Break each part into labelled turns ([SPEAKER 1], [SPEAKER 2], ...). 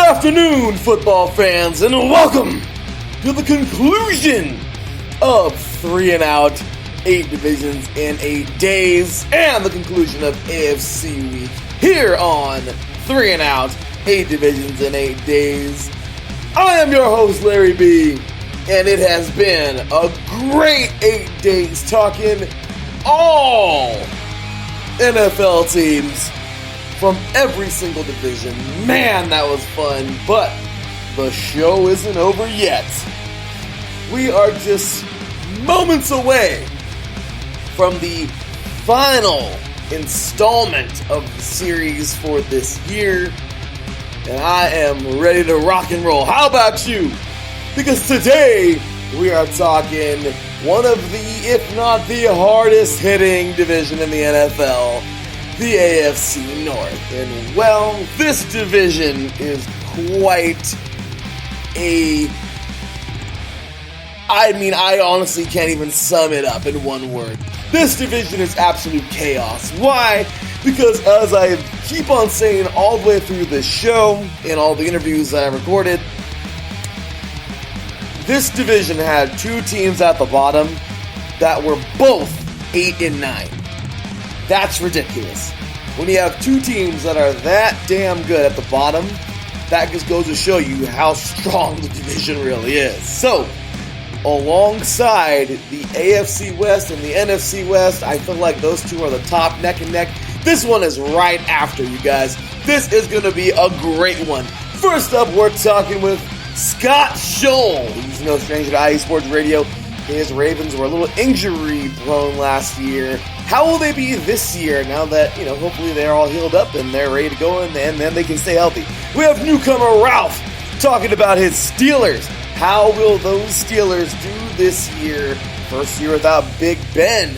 [SPEAKER 1] afternoon, football fans, and welcome to the conclusion of 3 and Out, 8 divisions in 8 days, and the conclusion of AFC Week here on 3 and Out, 8 divisions in 8 days. I am your host, Larry B., and it has been a great 8 days talking all NFL teams from every single division. Man, that was fun, but the show isn't over yet. We are just moments away from the final installment of the series for this year, and I am ready to rock and roll. How about you? Because today we are talking one of the, if not the hardest hitting division in the NFL, the AFC North. And well, this division is quite I honestly can't even sum it up in one word. This division is absolute chaos. Why? Because as I keep on saying all the way through this show and all the interviews that I recorded, this division had 2 teams at the bottom that were both 8 and 9. That's ridiculous. When you have 2 teams that are that damn good at the bottom, that just goes to show you how strong the division really is. So, alongside the AFC West and the NFC West, I feel like those two are the top neck and neck. This one is right after, you guys. This is going to be a great one. First up, we're talking with Scott Scholl. He's no stranger to IE Sports Radio. His Ravens were a little injury-prone last year. How will they be this year now that, hopefully they're all healed up and they're ready to go and then they can stay healthy? We have newcomer Ralph talking about his Steelers. How will those Steelers do this year? First year without Big Ben.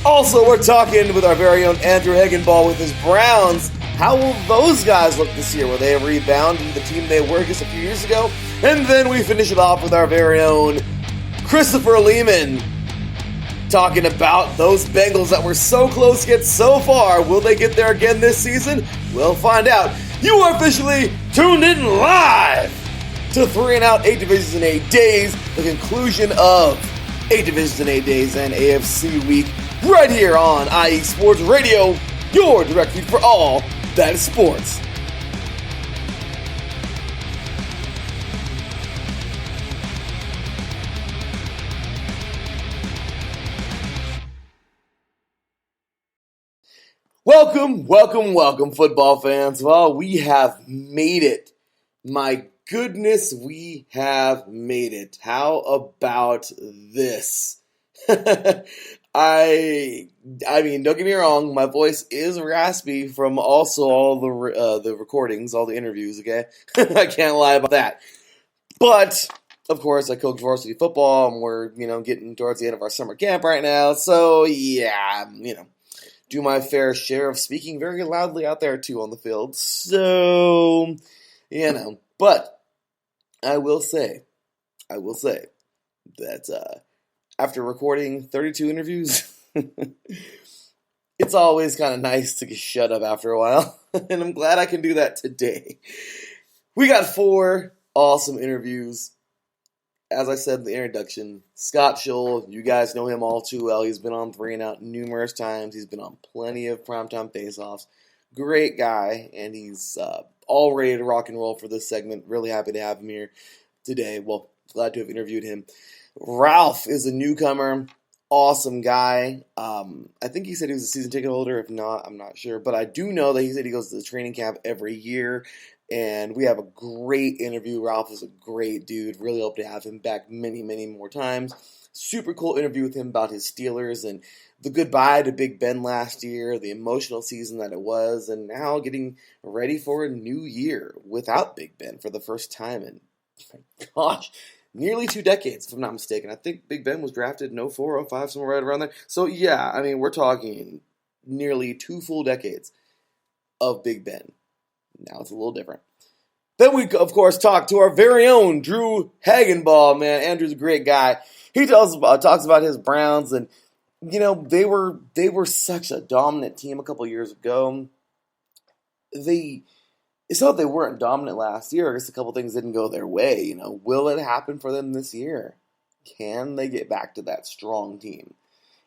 [SPEAKER 1] Also, we're talking with our very own Andrew Higginball with his Browns. How will those guys look this year? Will they rebound into the team they were just a few years ago? And then we finish it off with our very own Christopher Lehman talking about those Bengals that were so close to get so far. Will they get there again this season? We'll find out. You are officially tuned in live to 3 and Out, 8 divisions in 8 days, the conclusion of 8 divisions in 8 days and AFC Week, right here on IE Sports Radio, your direct feed for all that is sports. Welcome, football fans. Well, we have made it. My goodness, we have made it. How about this? I mean, don't get me wrong, my voice is raspy from also all the recordings, all the interviews, okay? I can't lie about that. But, of course, I coach varsity football, and we're, getting towards the end of our summer camp right now. So, yeah, do my fair share of speaking very loudly out there, too, on the field. So, but I will say that after recording 32 interviews, it's always kind of nice to get shut up after a while, and I'm glad I can do that today. We got 4 awesome interviews. As I said in the introduction, Scott Scholl, you guys know him all too well. He's been on 3 and Out numerous times. He's been on plenty of primetime face-offs. Great guy, and he's all ready to rock and roll for this segment. Really happy to have him here today. Well, glad to have interviewed him. Ralph is a newcomer, awesome guy. I think he said he was a season ticket holder. If not, I'm not sure. But I do know that he said he goes to the training camp every year. And we have a great interview. Ralph is a great dude. Really hope to have him back many, many more times. Super cool interview with him about his Steelers and the goodbye to Big Ben last year, the emotional season that it was, and now getting ready for a new year without Big Ben for the first time in, gosh, nearly 2 decades, if I'm not mistaken. I think Big Ben was drafted in 04, 05, somewhere right around there. So, yeah, I mean, we're talking nearly 2 full decades of Big Ben. Now it's a little different. Then we, of course, talk to our very own Drew Hagenball, man. Andrew's a great guy. He talks about his Browns, and they were such a dominant team a couple years ago. They it's not that they weren't dominant last year. I guess a couple things didn't go their way. Will it happen for them this year? Can they get back to that strong team?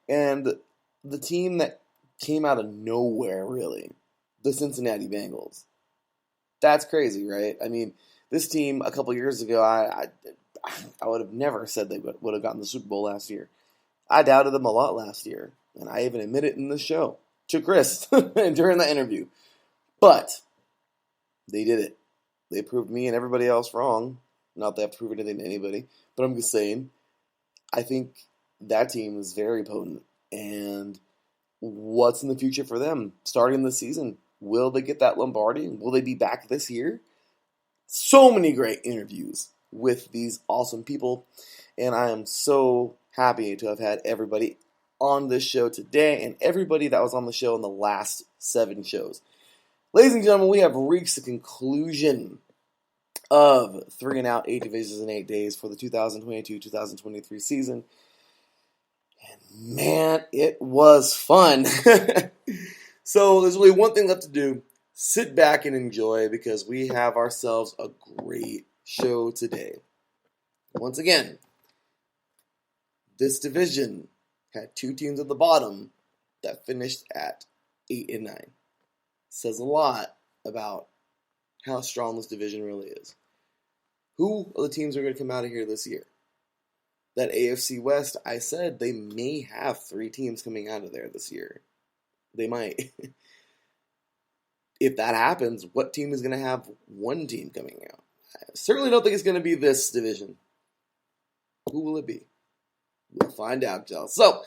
[SPEAKER 1] And the team that came out of nowhere, really, the Cincinnati Bengals. That's crazy, right? I mean, this team a couple years ago, I would have never said they would have gotten the Super Bowl last year. I doubted them a lot last year, and I even admitted it in the show to Chris during the interview. But they did it. They proved me and everybody else wrong. Not that I've proven anything to anybody, but I'm just saying, I think that team is very potent. And what's in the future for them starting this season? Will they get that Lombardi? Will they be back this year? So many great interviews with these awesome people, and I am so happy to have had everybody on this show today and everybody that was on the show in the last 7 shows. Ladies and gentlemen, we have reached the conclusion of 3 and Out, 8 Divisions in 8 Days for the 2022-2023 season. And man, it was fun. So there's only one thing left to do. Sit back and enjoy, because we have ourselves a great show today. Once again, this division had 2 teams at the bottom that finished at 8 and 9. Says a lot about how strong this division really is. Who are the teams that are going to come out of here this year? That AFC West, I said they may have 3 teams coming out of there this year. They might. If that happens, what team is going to have 1 team coming out? I certainly don't think it's going to be this division. Who will it be? We'll find out, y'all. So,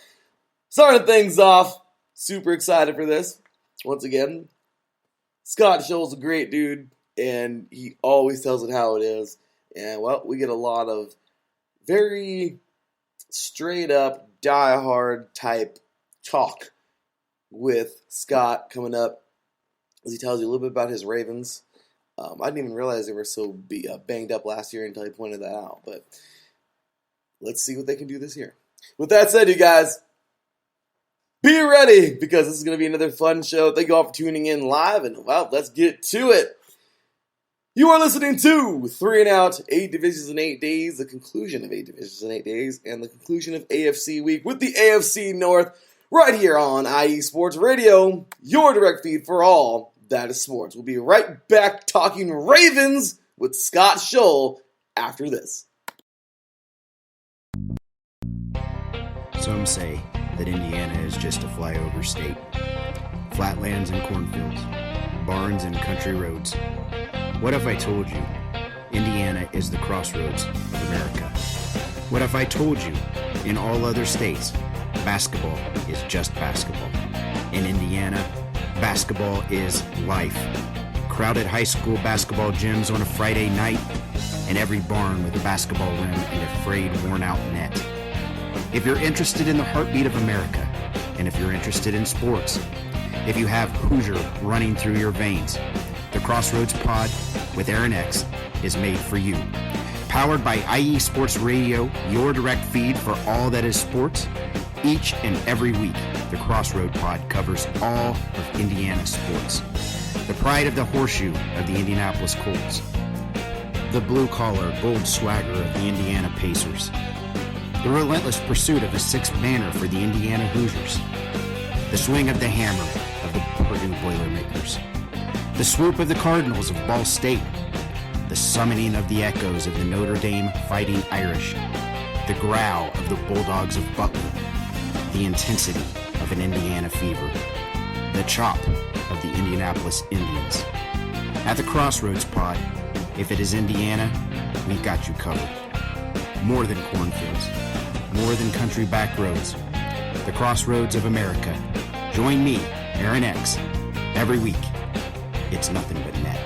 [SPEAKER 1] starting things off, super excited for this. Once again, Scott Scholl's a great dude, and he always tells it how it is. And, well, we get a lot of very straight up, die-hard type talk with Scott coming up as he tells you a little bit about his Ravens. I didn't even realize they were so banged up last year until he pointed that out. But let's see what they can do this year. With that said, you guys, be ready, because this is going to be another fun show. Thank you all for tuning in live, and, well, let's get to it. You are listening to 3 and Out, 8 Divisions in 8 Days, the conclusion of 8 Divisions in 8 Days, and the conclusion of AFC Week with the AFC North, right here on IE Sports Radio, your direct feed for all that is sports. We'll be right back talking Ravens with Scott Scholl after this.
[SPEAKER 2] Some say that Indiana is just a flyover state. Flatlands and cornfields, barns and country roads. What if I told you Indiana is the crossroads of America? What if I told you in all other states, basketball is just basketball? In Indiana, basketball is life. Crowded high school basketball gyms on a Friday night, and every barn with a basketball rim and a frayed, worn-out net. If you're interested in the heartbeat of America, and if you're interested in sports, if you have Hoosier running through your veins, the Crossroads Pod with Aaron X is made for you. Powered by IE Sports Radio, your direct feed for all that is sports. Each and every week, the Crossroad Pod covers all of Indiana sports. The pride of the horseshoe of the Indianapolis Colts. The blue-collar, bold swagger of the Indiana Pacers. The relentless pursuit of the sixth banner for the Indiana Hoosiers. The swing of the hammer of the Purdue Boilermakers. The swoop of the Cardinals of Ball State. The summoning of the echoes of the Notre Dame Fighting Irish. The growl of the Bulldogs of Butler. The intensity of an Indiana fever. The chop of the Indianapolis Indians. At the Crossroads Pod, if it is Indiana, we've got you covered. More than cornfields. More than country back roads. The Crossroads of America. Join me, Aaron X, every week. It's nothing but net.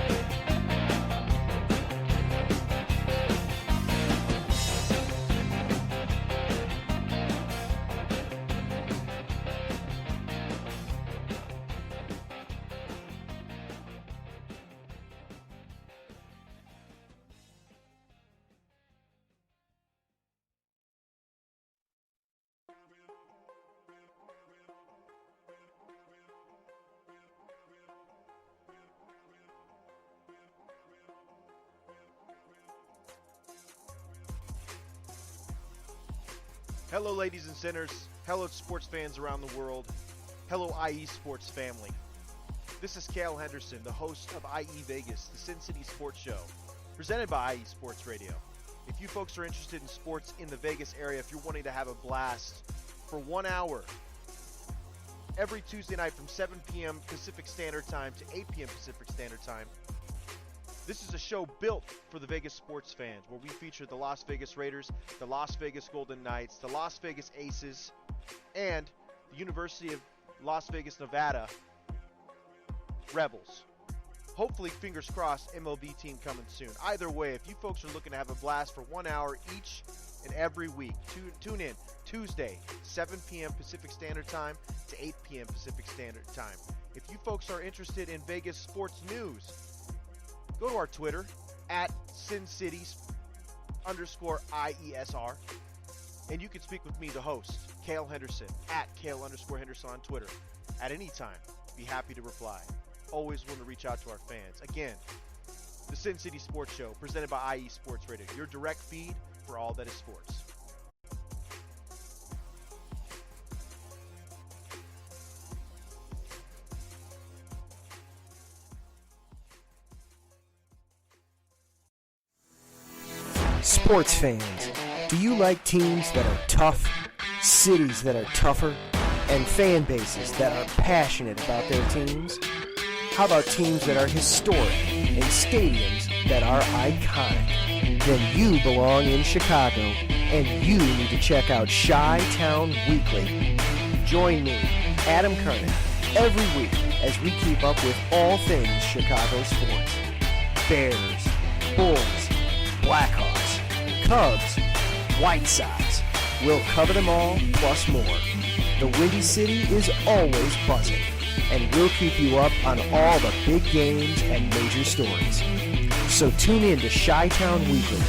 [SPEAKER 3] Hello, ladies and sinners. Hello, sports fans around the world. Hello, IE Sports family. This is Cale Henderson, the host of IE Vegas, the Sin City Sports Show, presented by IE Sports Radio. If you folks are interested in sports in the Vegas area, if you're wanting to have a blast for 1 hour every Tuesday night from 7 p.m. Pacific Standard Time to 8 p.m. Pacific Standard Time, this is a show built for the Vegas sports fans, where we feature the Las Vegas Raiders, the Las Vegas Golden Knights, the Las Vegas Aces, and the University of Las Vegas, Nevada Rebels. Hopefully, fingers crossed, MLB team coming soon. Either way, if you folks are looking to have a blast for 1 hour each and every week, tune in Tuesday, 7 p.m. Pacific Standard Time to 8 p.m. Pacific Standard Time. If you folks are interested in Vegas sports news, go to our Twitter, at SinCities_IESR, and you can speak with me, the host, Cale Henderson, at Cale_Henderson on Twitter. At any time, be happy to reply. Always want to reach out to our fans. Again, the Sin City Sports Show, presented by IE Sports Radio, your direct feed for all that is sports.
[SPEAKER 4] Sports fans, do you like teams that are tough, cities that are tougher, and fan bases that are passionate about their teams? How about teams that are historic and stadiums that are iconic? Then you belong in Chicago, and you need to check out Chi-Town Weekly. Join me, Adam Kernan, every week as we keep up with all things Chicago sports. Bears, Bulls, Blackhawks, Cubs, White Sox. We'll cover them all, plus more. The Windy City is always buzzing, and we'll keep you up on all the big games and major stories. So tune in to Chi-Town Weekly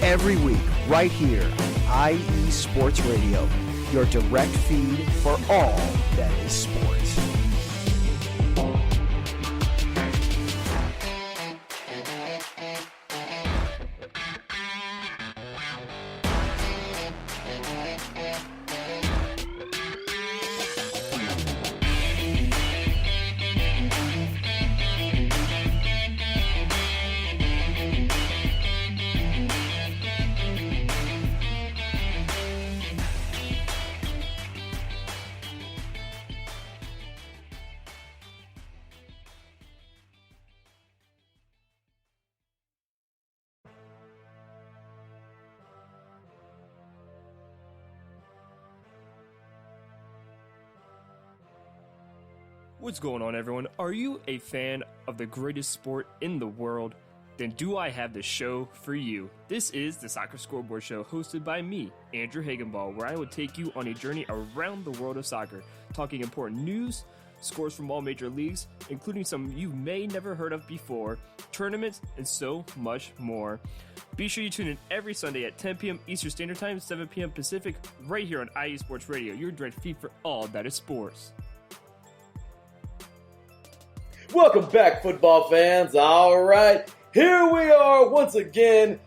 [SPEAKER 4] every week right here on IE Sports Radio, your direct feed for all that is sports.
[SPEAKER 5] What's going on, everyone? Are you a fan of the greatest sport in the world? Then do I have the show for you. This is the Soccer Scoreboard Show, hosted by me, Andrew Hagenball, where I will take you on a journey around the world of soccer, talking important news, scores from all major leagues, including some you may never heard of before, tournaments, and so much more. Be sure you tune in every Sunday at 10 p.m. Eastern Standard Time, 7 p.m. Pacific, right here on IE Sports Radio, your direct feed for all that is sports.
[SPEAKER 1] Welcome back, football fans. All right, here we are once again.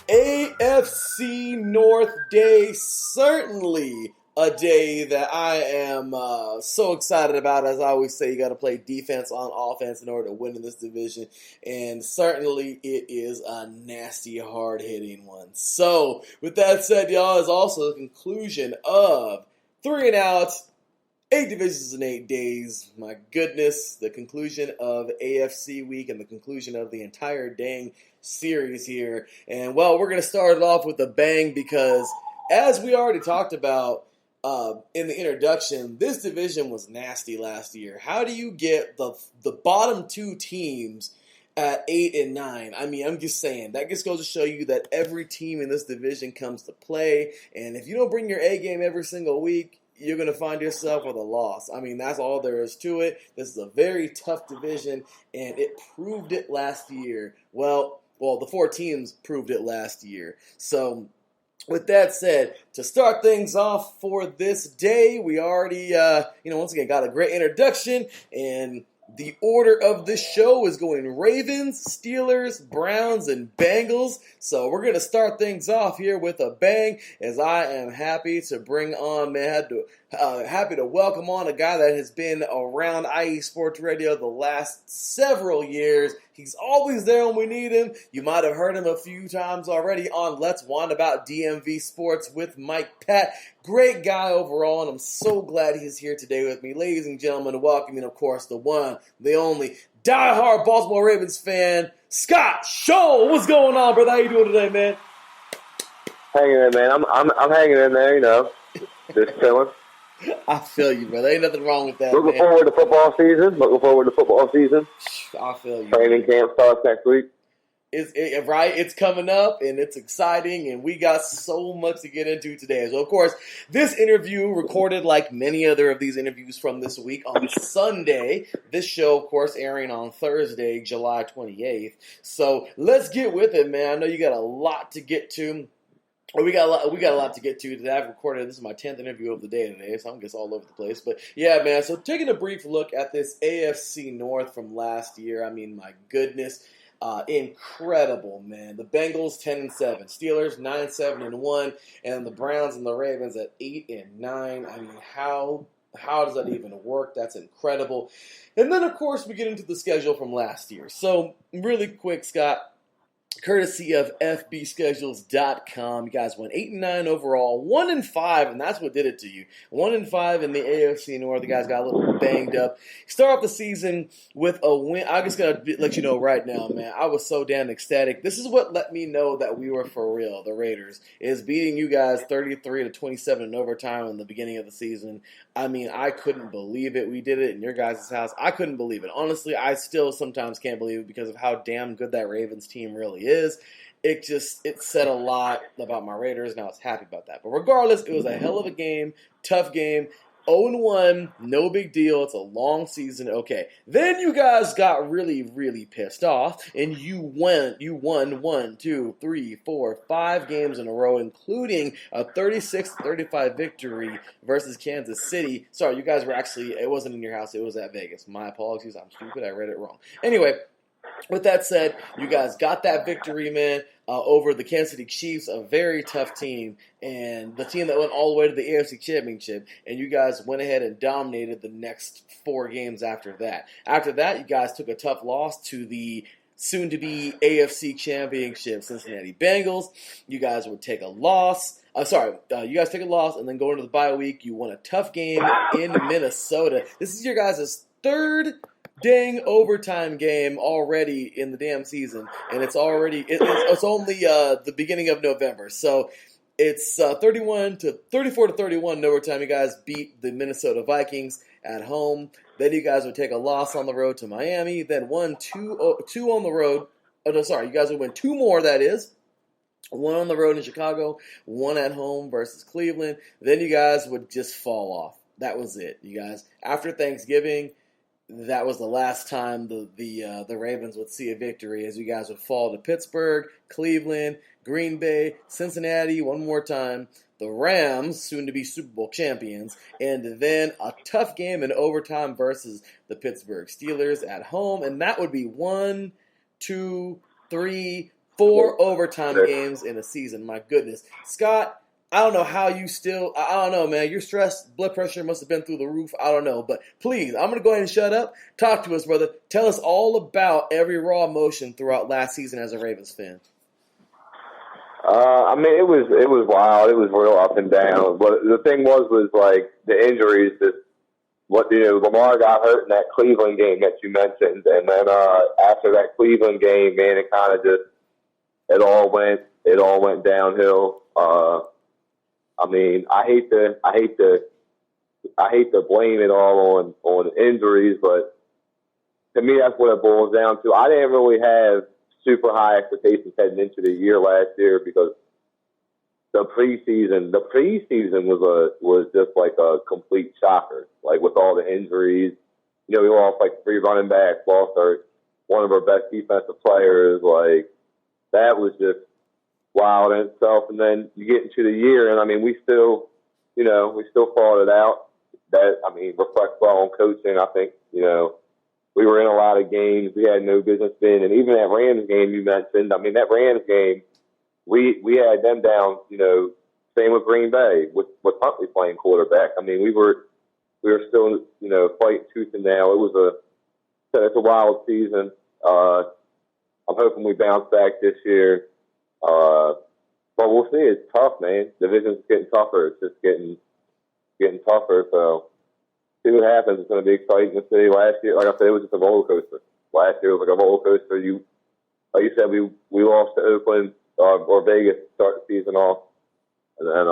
[SPEAKER 1] AFC North Day, certainly a day that I am so excited about. As I always say, you got to play defense on offense in order to win in this division, and certainly it is a nasty, hard-hitting one. So, with that said, y'all, is also the conclusion of 3 and Out, 8 divisions in 8 days. My goodness, the conclusion of AFC week and the conclusion of the entire dang series here. And, well, we're going to start it off with a bang because, as we already talked about in the introduction, this division was nasty last year. How do you get the bottom 2 teams at 8 and 9? I mean, I'm just saying, that just goes to show you that every team in this division comes to play. And if you don't bring your A game every single week, you're going to find yourself with a loss. I mean, that's all there is to it. This is a very tough division, and it proved it last year. Well, the 4 teams proved it last year. So, with that said, to start things off for this day, we already, once again, got a great introduction, and The order of this show is going Ravens, Steelers, Browns, and Bengals. So we're going to start things off here with a bang, as I am happy to bring on, happy to welcome on a guy that has been around IE Sports Radio the last several years. He's always there when we need him. You might have heard him a few times already on Let's Wand About DMV Sports with Mike Pat. Great guy overall, and I'm so glad he's here today with me. Ladies and gentlemen, welcoming, of course, the one, the only, diehard Baltimore Ravens fan, Scott Scholl. What's going on, brother? How you doing today, man?
[SPEAKER 6] Hanging in, man. I'm hanging in there, just chilling.
[SPEAKER 1] I feel you, brother. Ain't nothing wrong with that,
[SPEAKER 6] Looking forward to football season.
[SPEAKER 1] I feel you.
[SPEAKER 6] Training camp starts next week.
[SPEAKER 1] It's coming up, and it's exciting, and we got so much to get into today. So, of course, this interview recorded like many other of these interviews from this week on Sunday. This show, of course, airing on Thursday, July 28th. So let's get with it, man. I know you got a lot to get to. We got a lot to get to today. I've recorded, this is my 10th interview of the day today, so I'm just all over the place. But yeah, man, so taking a brief look at this AFC North from last year, I mean, my goodness, incredible, man. The Bengals 10-7, Steelers 9-7-1, and the Browns and the Ravens at 8-9. I mean, how does that even work? That's incredible. And then, of course, we get into the schedule from last year. So, really quick, Scott, courtesy of FBschedules.com. You guys went 8-9 overall, 1-5, and that's what did it to you. 1-5 in the AFC North. The guys got a little banged up. Start off the season with a win. I'm just gonna let you know right now, man. I was so damn ecstatic. This is what let me know that we were for real. The Raiders is beating you guys 33-27 in overtime in the beginning of the season. I mean, I couldn't believe it. We did it in your guys' house. I couldn't believe it. Honestly, I still sometimes can't believe it because of how damn good that Ravens team really is. It said a lot about my Raiders, and I was happy about that. But regardless, it was a hell of a game, tough game. 0-1, no big deal. It's a long season. Okay. Then you guys got really, really pissed off, and you won 1, 2, 3, 4, 5 games in a row, including a 36-35 victory versus Kansas City. Sorry, you guys were actually, it wasn't in your house. It was at Vegas. My apologies. I'm stupid. I read it wrong. Anyway, with that said, you guys got that victory, man, over the Kansas City Chiefs, a very tough team, and the team that went all the way to the AFC Championship, and you guys went ahead and dominated the next 4 games after that. After that, you guys took a tough loss to the soon-to-be AFC Championship Cincinnati Bengals. You guys would take a loss. You guys take a loss, and then go into the bye week. You won a tough game in Minnesota. This is your guys' third dang overtime game already in the damn season, and it's only the beginning of November, so it's 34-31 in overtime. You guys beat the Minnesota Vikings at home. Then you guys would take a loss on the road to Miami. Then 2 on the road. Oh no, sorry, you guys would win 2 more. That is 1 on the road in Chicago, 1 at home versus Cleveland. Then you guys would just fall off. That was it, you guys. After Thanksgiving, that was the last time the Ravens would see a victory, as you guys would fall to Pittsburgh, Cleveland, Green Bay, Cincinnati one more time, the Rams, soon to be Super Bowl champions, and then a tough game in overtime versus the Pittsburgh Steelers at home, and that would be 1, 2, 3, 4 overtime games in a season. My goodness. Scott, I don't know how you I don't know, man. Your stress, blood pressure must have been through the roof. I don't know. But please, I'm going to go ahead and shut up. Talk to us, brother. Tell us all about every raw emotion throughout last season as a Ravens fan.
[SPEAKER 6] I mean, it was wild. It was real up and down. But the thing was like the injuries Lamar got hurt in that Cleveland game that you mentioned. And then after that Cleveland game, man, it kind of just, it all went downhill. I mean, I hate to blame it all on injuries, but to me, that's what it boils down to. I didn't really have super high expectations heading into the year last year because the preseason was just like a complete shocker. Like with all the injuries, we lost like 3 running backs, lost one of our best defensive players. Like that was just wild in itself. And then you get into the year, and I mean, we still fought it out. That, I mean, reflects well on coaching. I think, we were in a lot of games we had no business in. And even that Rams game you mentioned, I mean, that Rams game, we had them down, same with Green Bay with Huntley playing quarterback. I mean, we were still, fighting tooth and nail. It's a wild season. I'm hoping we bounce back this year. But we'll see. It's tough, man. Division's getting tougher. It's just getting tougher. So see what happens. It's going to be exciting to see. Last year, like I said, it was just a roller coaster. Last year was like a roller coaster. Like you said, we lost to Oakland or Vegas to start the season off, and then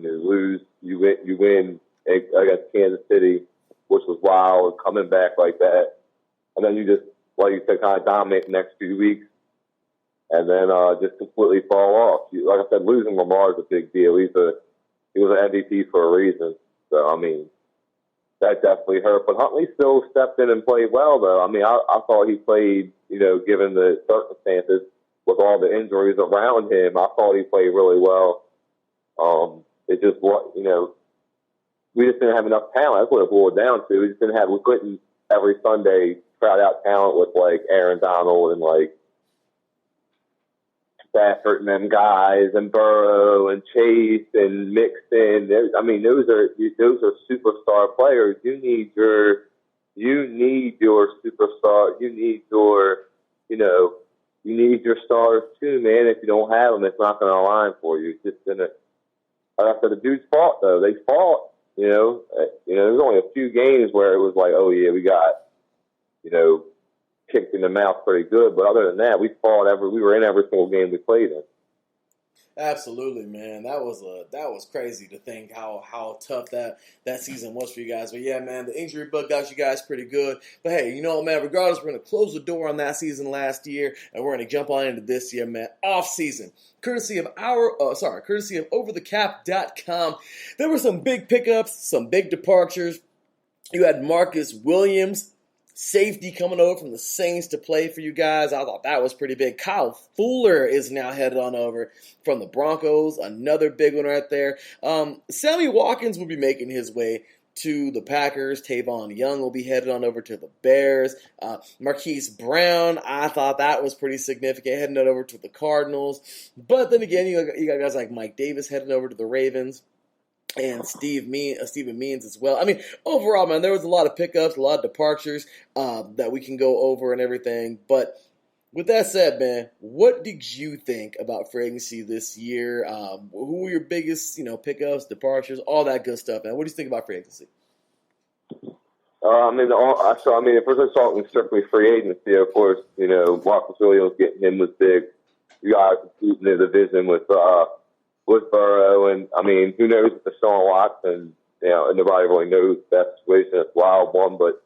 [SPEAKER 6] lose. You win against Kansas City, which was wild. Coming back like that, and then you just, like you said, kind of dominate the next few weeks, and then just completely fall off. Like I said, losing Lamar is a big deal. He was an MVP for a reason. So I mean, that definitely hurt. But Huntley still stepped in and played well, though. I mean, I thought he played, given the circumstances with all the injuries around him, I thought he played really well. It just, we just didn't have enough talent. That's what it boiled down to. We couldn't every Sunday crowd out talent with like Aaron Donald and like Stafford and them guys and Burrow and Chase and Mixon. I mean, those are superstar players. You need your superstar. You need your stars too, man. If you don't have them, it's not going to align for you. It's just like I said, the dudes fought though. They fought. There's only a few games where it was like, oh yeah, we got, kicked in the mouth pretty good. But other than that, we were in every single game we played in.
[SPEAKER 1] Absolutely, man. That was crazy to think how tough that season was for you guys. But yeah, man, the injury bug got you guys pretty good. But hey, you know what, man? Regardless, we're gonna close the door on that season last year, and we're gonna jump on into this year, man. Off season, courtesy of overthecap.com. There were some big pickups, some big departures. You had Marcus Williams, safety, coming over from the Saints to play for you guys. I thought that was pretty big. Kyle Fuller is now headed on over from the Broncos. Another big one right there. Sammy Watkins will be making his way to the Packers. Tavon Young will be headed on over to the Bears. Marquise Brown, I thought that was pretty significant, heading on over to the Cardinals. But then again, you got guys like Mike Davis heading over to the Ravens. And Stephen Means as well. I mean, overall, man, there was a lot of pickups, a lot of departures that we can go over and everything. But with that said, man, what did you think about free agency this year? Who were your biggest, pickups, departures, all that good stuff, man? What do you think about free agency?
[SPEAKER 6] If we're talking strictly free agency, of course, Marcus Williams getting him was big. You guys competing in the division with Burrow, and I mean, who knows with Deshaun Watson? Nobody really knows that situation. It's a wild one, but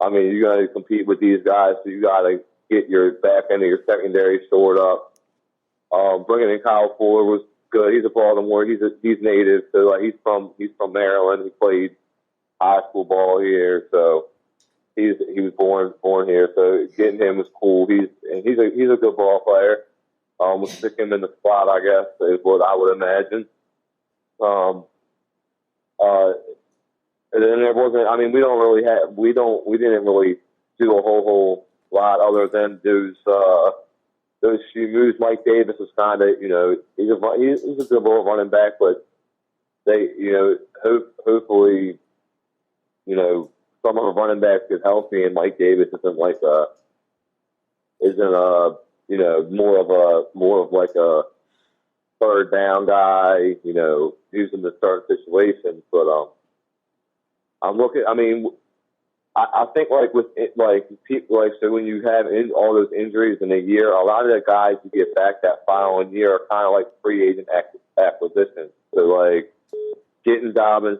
[SPEAKER 6] I mean, you got to compete with these guys, so you got to get your back end of your secondary shored up. Bringing in Kyle Fuller was good. He's a Baltimore. He's native, so like he's from Maryland. He played high school ball here, so he was born here. So getting him was cool. He's a good ball player. We'll stick him in the slot, I guess, is what I would imagine. And then there wasn't. I mean, we didn't really do a whole lot other than those few moves. Mike Davis was kind of, he's a good ball running back, but they, hopefully, some of the running backs get healthy, and Mike Davis isn't more of like a third down guy, using the third situation. But I'm looking. I mean, I think like with it, like people like so when you have all those injuries in a year, a lot of the guys you get back that following year are kind of like free agent acquisitions. So like getting Dobbins.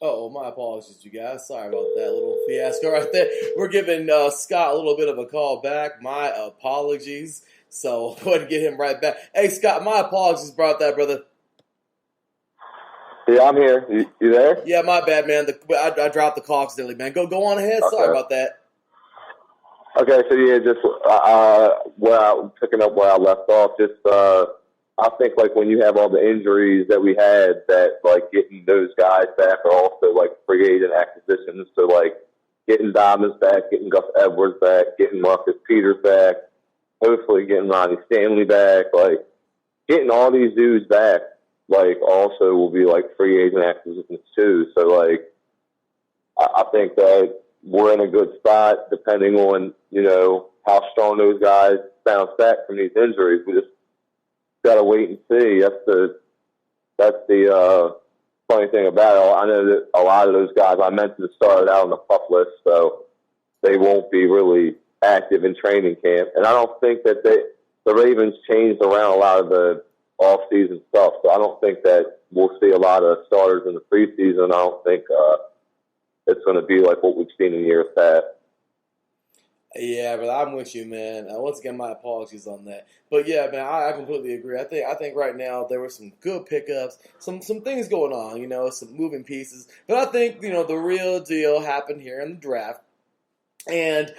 [SPEAKER 1] Oh, my apologies, you guys. Sorry about that little fiasco right there. We're giving Scott a little bit of a call back. My apologies. So go ahead and get him right back. Hey, Scott, my apologies about that, brother.
[SPEAKER 6] Yeah, I'm here. You there?
[SPEAKER 1] Yeah, my bad, man. I dropped the call accidentally, man. Go on ahead. Okay. Sorry about that.
[SPEAKER 6] Okay, so yeah, just picking up where I left off. Just I think like when you have all the injuries that we had, that like getting those guys back are also like free agent acquisitions. So like getting Dobbins back, getting Gus Edwards back, getting Marcus Peters back, hopefully getting Ronnie Stanley back, like getting all these dudes back, like also will be like free agent acquisitions too. So like I think that we're in a good spot depending on, you know, how strong those guys bounce back from these injuries. We just gotta wait and see. That's the funny thing about it. I know that a lot of those guys I mentioned started out on the pup list, so they won't be really active in training camp. And I don't think that the Ravens changed around a lot of the off-season stuff, so I don't think that we'll see a lot of starters in the preseason. I don't think it's going to be like what we've seen in years past.
[SPEAKER 1] Yeah, but I'm with you, man. Once again, my apologies on that. But yeah, man, I completely agree. I think right now there were some good pickups, some things going on, you know, some moving pieces. But I think, you know, the real deal happened here in the draft. And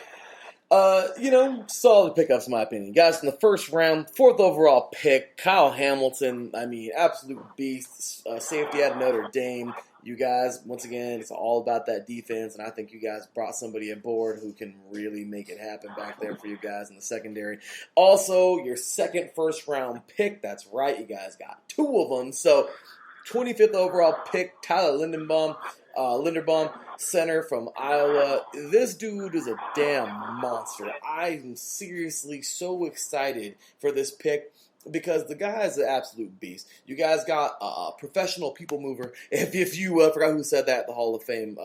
[SPEAKER 1] you know, solid pickups in my opinion. Guys, in the first round, 4th overall pick, Kyle Hamilton. I mean, absolute beast. Safety at Notre Dame. You guys, once again, it's all about that defense, and I think you guys brought somebody aboard who can really make it happen back there for you guys in the secondary. Also, your second first-round pick. That's right, you guys got 2 of them. So, 25th overall pick, Tyler Linderbaum, center from Iowa. This dude is a damn monster. I am seriously so excited for this pick because the guy is an absolute beast. You guys got a professional people mover. If you forgot who said that at the Hall of Fame,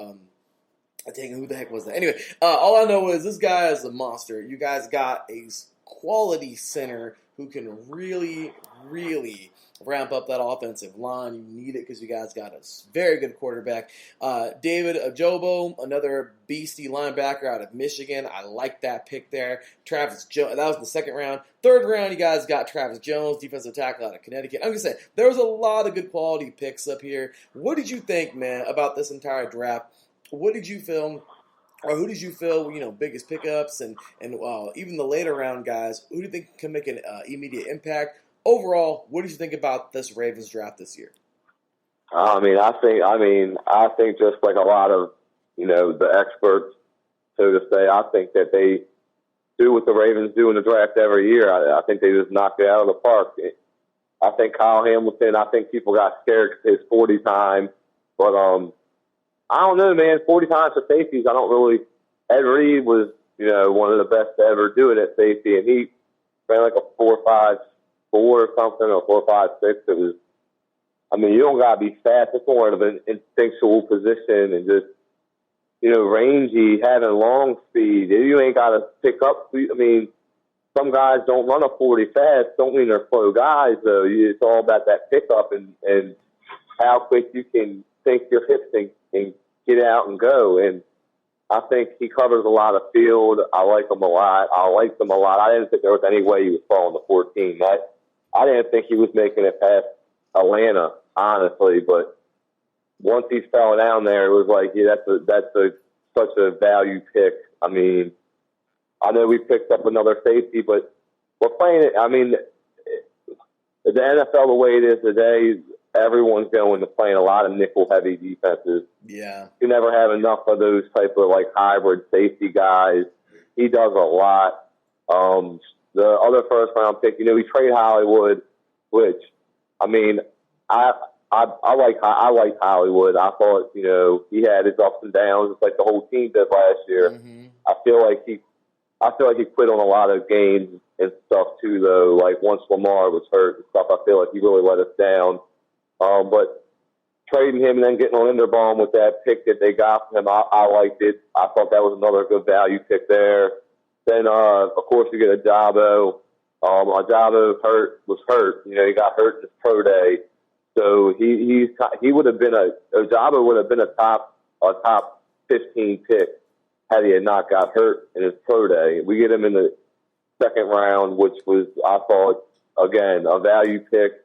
[SPEAKER 1] dang, who the heck was that? Anyway, all I know is this guy is a monster. You guys got a quality center who can really, really ramp up that offensive line. You need it because you guys got a very good quarterback. David Ajobo, another beastie linebacker out of Michigan. I like that pick there. Travis Jones, that was the second round. Third round, you guys got Travis Jones, defensive tackle out of Connecticut. I'm just saying, there was a lot of good quality picks up here. What did you think, man, about this entire draft? What did you feel? Or who did you feel, you know, biggest pickups and even the later round guys? Who do you think can make an immediate impact? Overall, what did you think about this Ravens draft this year?
[SPEAKER 6] I think just like a lot of, you know, the experts, so to say, I think that they do what the Ravens do in the draft every year. I think they just knock it out of the park. I think Kyle Hamilton, I think people got scared because his 40 time, but I don't know, man. 40 times for safeties, I don't really. Ed Reed was, you know, one of the best to ever do it at safety, and he ran like a 4.54 or something, or 4.56. It was, I mean, you don't gotta be fast. It's more of an instinctual position and just, you know, rangy, having long speed. You ain't gotta pick up. I mean, some guys don't run a 40 fast. Don't mean they're slow guys though. It's all about that pickup and how quick you can sink your hips and get out and go. And I think he covers a lot of field. I like him a lot. I didn't think there was any way he was falling to 14. I didn't think he was making it past Atlanta, honestly. But once he fell down there, it was like, yeah, that's such a value pick. I mean, I know we picked up another safety, but we're playing it. I mean, the NFL, the way it is today, everyone's going to playing a lot of nickel-heavy defenses.
[SPEAKER 1] Yeah.
[SPEAKER 6] You never have enough of those type of, like, hybrid safety guys. He does a lot. The other first-round pick, you know, we trade Hollywood, which, I mean, I like Hollywood. I thought, you know, he had his ups and downs, just like the whole team did last year.
[SPEAKER 1] Mm-hmm.
[SPEAKER 6] I feel like he quit on a lot of games and stuff, too, though. Like, once Lamar was hurt and stuff, I feel like he really let us down. But trading him and then getting Linderbaum with that pick that they got from him, I liked it. I thought that was another good value pick there. Then, of course, you get Ajabo. Ajabo was hurt. You know, he got hurt in his pro day. So he would have been Ajabo would have been a top 15 pick had he not got hurt in his pro day. We get him in the second round, which was, I thought, again, a value pick.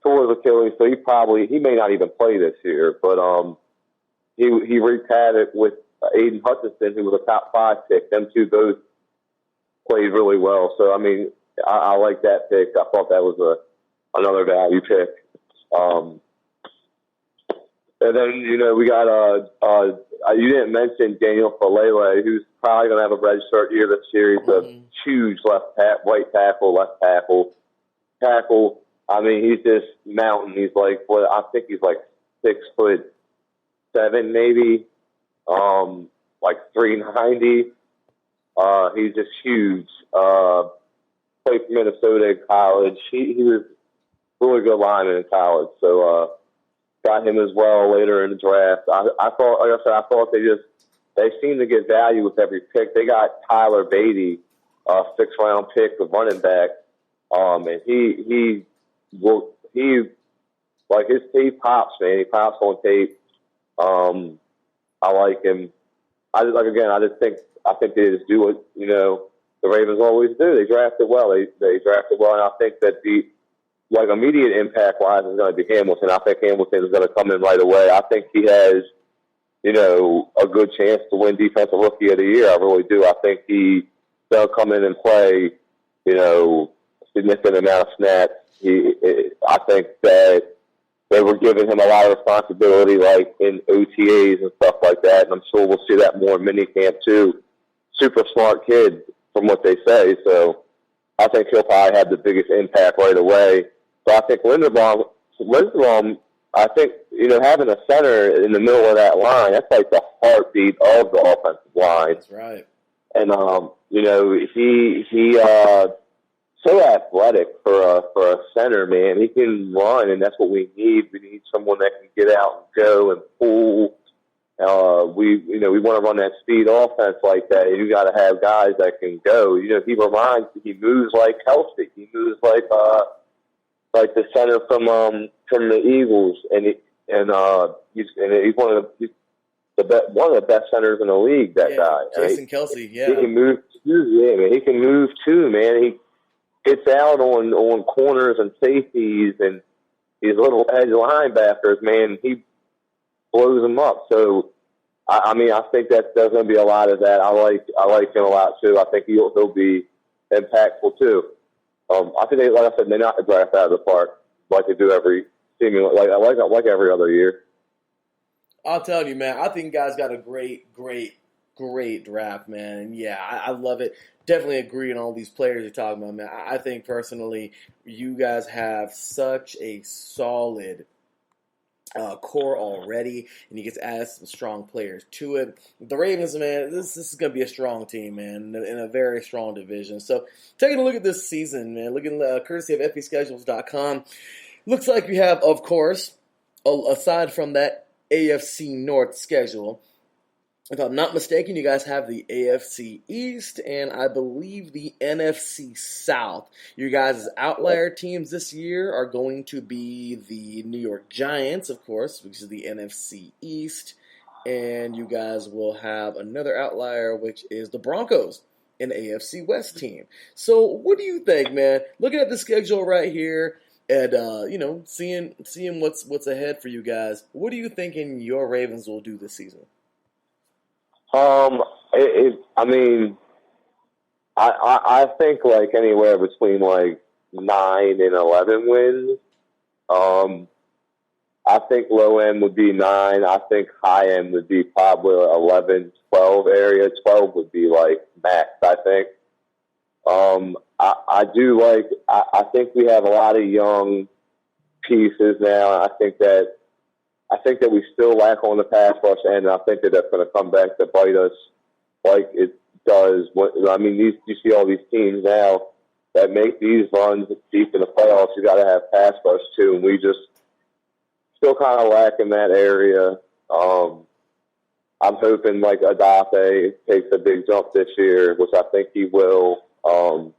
[SPEAKER 6] Tore his Achilles, so he may not even play this year. But he wreaked havoc with Aiden Hutchinson, who was a top 5 pick. Them two both played really well. So I mean, I like that pick. I thought that was another value pick. And then, we got, you didn't mention Daniel Falele, who's probably going to have a red shirt year this year. He's a huge right tackle, left tackle. I mean, he's just mountain. He's like, I think he's like 6'7", maybe, like 390. He's just huge. Played for Minnesota in college. He was a really good lineman in college. So, got him as well later in the draft. I thought, like I said, I thought they seem to get value with every pick. They got Tyler Beatty, a 6th-round pick, the running back. And he like his tape pops, man. He pops on tape. I like him. I think they just do what, the Ravens always do. They drafted well. They drafted well, and I think that immediate impact-wise is going to be Hamilton. I think Hamilton is going to come in right away. I think he has, a good chance to win Defensive Rookie of the Year. I really do. I think they'll come in and play, a significant amount of snaps. I think that they were giving him a lot of responsibility, like in OTAs and stuff like that, and I'm sure we'll see that more in minicamp too. Super smart kid, from what they say, so I think he'll probably have the biggest impact right away. So I think Linderbaum, I think, having a center in the middle of that line, that's like the heartbeat of the offensive line.
[SPEAKER 1] That's right.
[SPEAKER 6] And, he so athletic for a center, man. He can run, and that's what we need. We need someone that can get out and go and pull. We want to run that speed offense like that. You got to have guys that can go. He moves like Kelsey. He moves like the center from the Eagles, and he's one of the best centers in the league. That guy,
[SPEAKER 1] Jason Kelsey. Yeah,
[SPEAKER 6] he can move. Yeah, man, he can move too, man. He gets out on corners and safeties, and these little edge linebackers, man. He blows them up. So, I think that there's going to be a lot of that. I like him a lot too. I think he'll be impactful too. I think like I said, they knock the draft out of the park like they do every other year.
[SPEAKER 1] I'll tell you, man. I think you guys got a great draft, man. And yeah, I love it. Definitely agree on all these players you're talking about, man. I think personally, you guys have such a solid core already, and you get to add some strong players to it. The Ravens, man, this is going to be a strong team, man, in a very strong division. So taking a look at this season, man, looking courtesy of FBschedules.com, looks like we have, of course, aside from that AFC North schedule, if I'm not mistaken, you guys have the AFC East and I believe the NFC South. Your guys' outlier teams this year are going to be the New York Giants, of course, which is the NFC East. And you guys will have another outlier, which is the Broncos, an AFC West team. So what do you think, man? Looking at the schedule right here and, seeing what's ahead for you guys, what are you thinking your Ravens will do this season?
[SPEAKER 6] I think like anywhere between like 9 and 11 wins. I think low end would be 9. I think high end would be probably 11, 12 area. 12 would be like max, I think. I think we have a lot of young pieces now. I think that we still lack on the pass rush end, and I think that that's going to come back to bite us like it does. You see all these teams now that make these runs deep in the playoffs. You got to have pass rush too, and we just still kind of lack in that area. I'm hoping like Adafe takes a big jump this year, which I think he will. But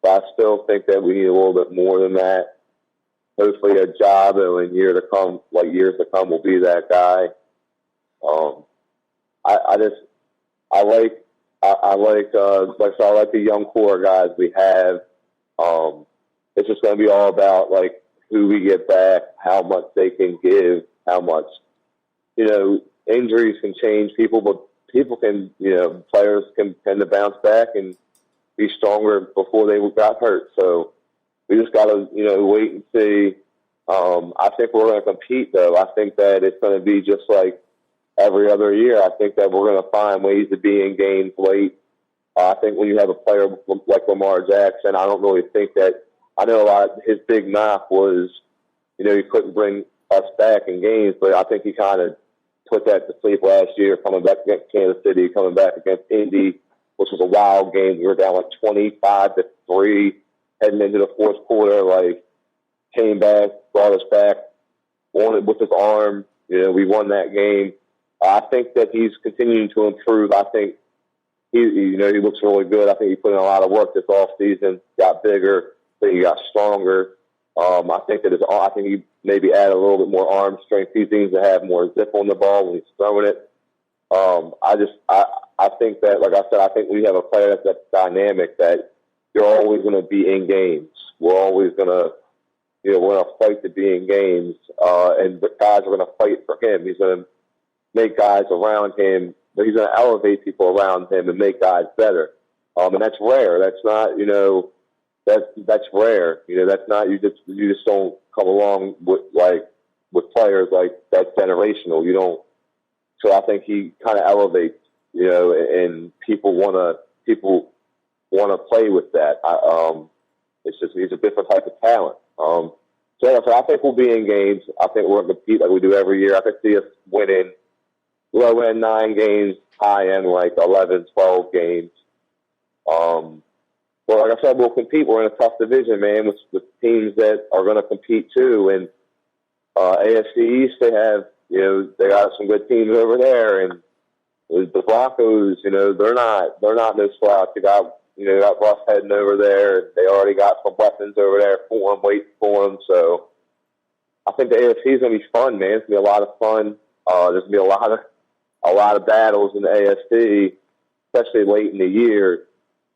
[SPEAKER 6] I still think that we need a little bit more than that. Hopefully, a job in years to come will be that guy. I like the young core guys we have. It's just going to be all about like who we get back, how much they can give, how much injuries can change people, but people can players can tend to bounce back and be stronger before they got hurt. So We just got to, wait and see. I think we're going to compete, though. I think that it's going to be just like every other year. I think that we're going to find ways to be in games late. I think when you have a player like Lamar Jackson, I don't really think that – I know a lot of his big knock was, he couldn't bring us back in games, but I think he kind of put that to sleep last year, coming back against Kansas City, coming back against Indy, which was a wild game. We were down like 25-3 heading into the fourth quarter, came back, brought us back, won it with his arm. We won that game. I think that he's continuing to improve. I think he looks really good. I think he put in a lot of work this offseason, got bigger, I think he got stronger. I think he maybe added a little bit more arm strength. He seems to have more zip on the ball when he's throwing it. I think that, like I said, I think we have a player that's dynamic, that you're always going to be in games. We're always going to, we're going to fight to be in games, and the guys are going to fight for him. He's going to make guys around him, but he's going to elevate people around him and make guys better. And that's rare. That's not, that's rare. That's not, you just don't come along with players like that's generational. You don't. So I think he kind of elevates, and people want to play with that. It's just, he's a different type of talent. So I think we'll be in games. I think we're going to compete like we do every year. I could see us winning low end 9 games, high end 11, 12 games. Well, like I said, we'll compete. We're in a tough division, man, with teams that are going to compete too. And AFC East, they have, they got some good teams over there. And the Broncos, they're not no slouch. They got Russ heading over there. They already got some weapons over there for them, waiting for them. So I think the AFC is going to be fun, man. It's going to be a lot of fun. There's going to be a lot of battles in the AFC, especially late in the year,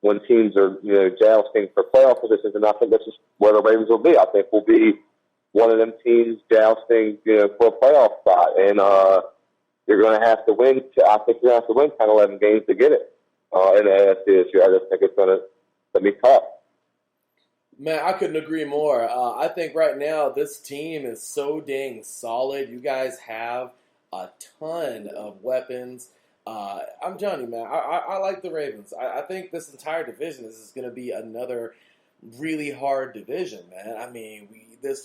[SPEAKER 6] when teams are, jousting for playoff positions, and I think this is where the Ravens will be. I think we'll be one of them teams jousting, for a playoff spot, and you're going to have to win. I think you're going to have to win 10, 11 games to get it in the AFC this year. I just think it's going to be tough.
[SPEAKER 1] Man, I couldn't agree more. I think right now this team is so dang solid. You guys have a ton of weapons. I'm telling you, man, I like the Ravens. I think this entire division is going to be another really hard division, man. I mean,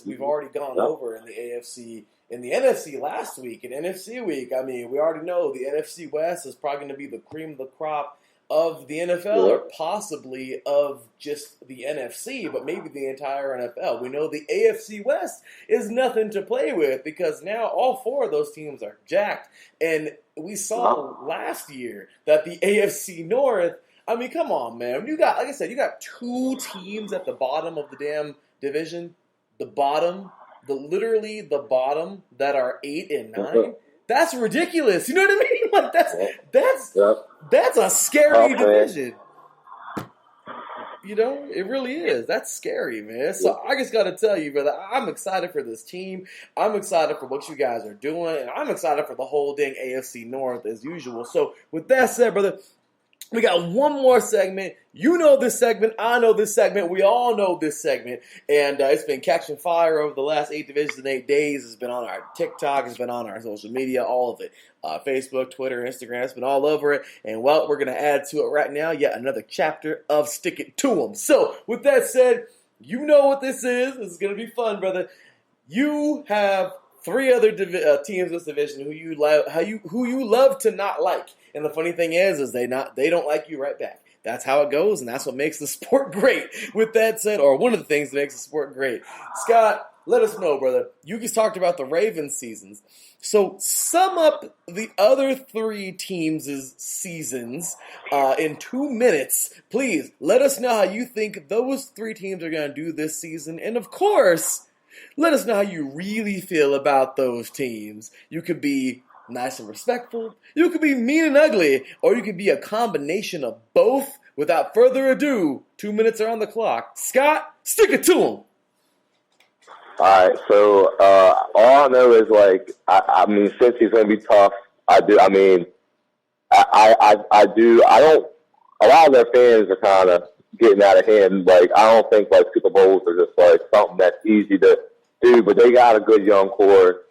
[SPEAKER 1] we've already gone over in the AFC, in the NFC last week, in NFC week. I mean, we already know the NFC West is probably going to be the cream of the crop of the NFL, or possibly of just the NFC, but maybe the entire NFL. We know the AFC West is nothing to play with, because now all 4 of those teams are jacked. And we saw last year that the AFC North, I mean, come on, man. You got, like I said, you got 2 teams at the bottom of the damn division. Literally the bottom, that are 8 and 9. That's ridiculous. You know what I mean? That's a scary division. It really is. That's scary, man. So I just got to tell you, brother, I'm excited for this team. I'm excited for what you guys are doing, and I'm excited for the whole dang AFC North as usual. So with that said, brother, we got one more segment. You know this segment. I know this segment. We all know this segment. And it's been catching fire over the last 8 divisions in 8 days. It's been on our TikTok. It's been on our social media, all of it. Facebook, Twitter, Instagram. It's been all over it. And, well, we're going to add to it right now yet another chapter of Stick It To 'Em. So, with that said, you know what this is. This is going to be fun, brother. You have 3 other teams in this division who you love to not like. And the funny thing is they don't like you right back. That's how it goes, and that's what makes the sport great. With that said, or one of the things that makes the sport great. Scott, let us know, brother. You just talked about the Ravens seasons. So sum up the other 3 teams' seasons in 2 minutes. Please, let us know how you think those 3 teams are going to do this season. And, of course, let us know how you really feel about those teams. You could be nice and respectful, you could be mean and ugly, or you could be a combination of both. Without further ado, 2 minutes are on the clock. Scott, stick it to him.
[SPEAKER 6] All right, so all I know is, I mean, since he's going to be tough, I don't, a lot of their fans are kind of getting out of hand. Like, I don't think like Super Bowls are just like something that's easy to do, but they got a good young core.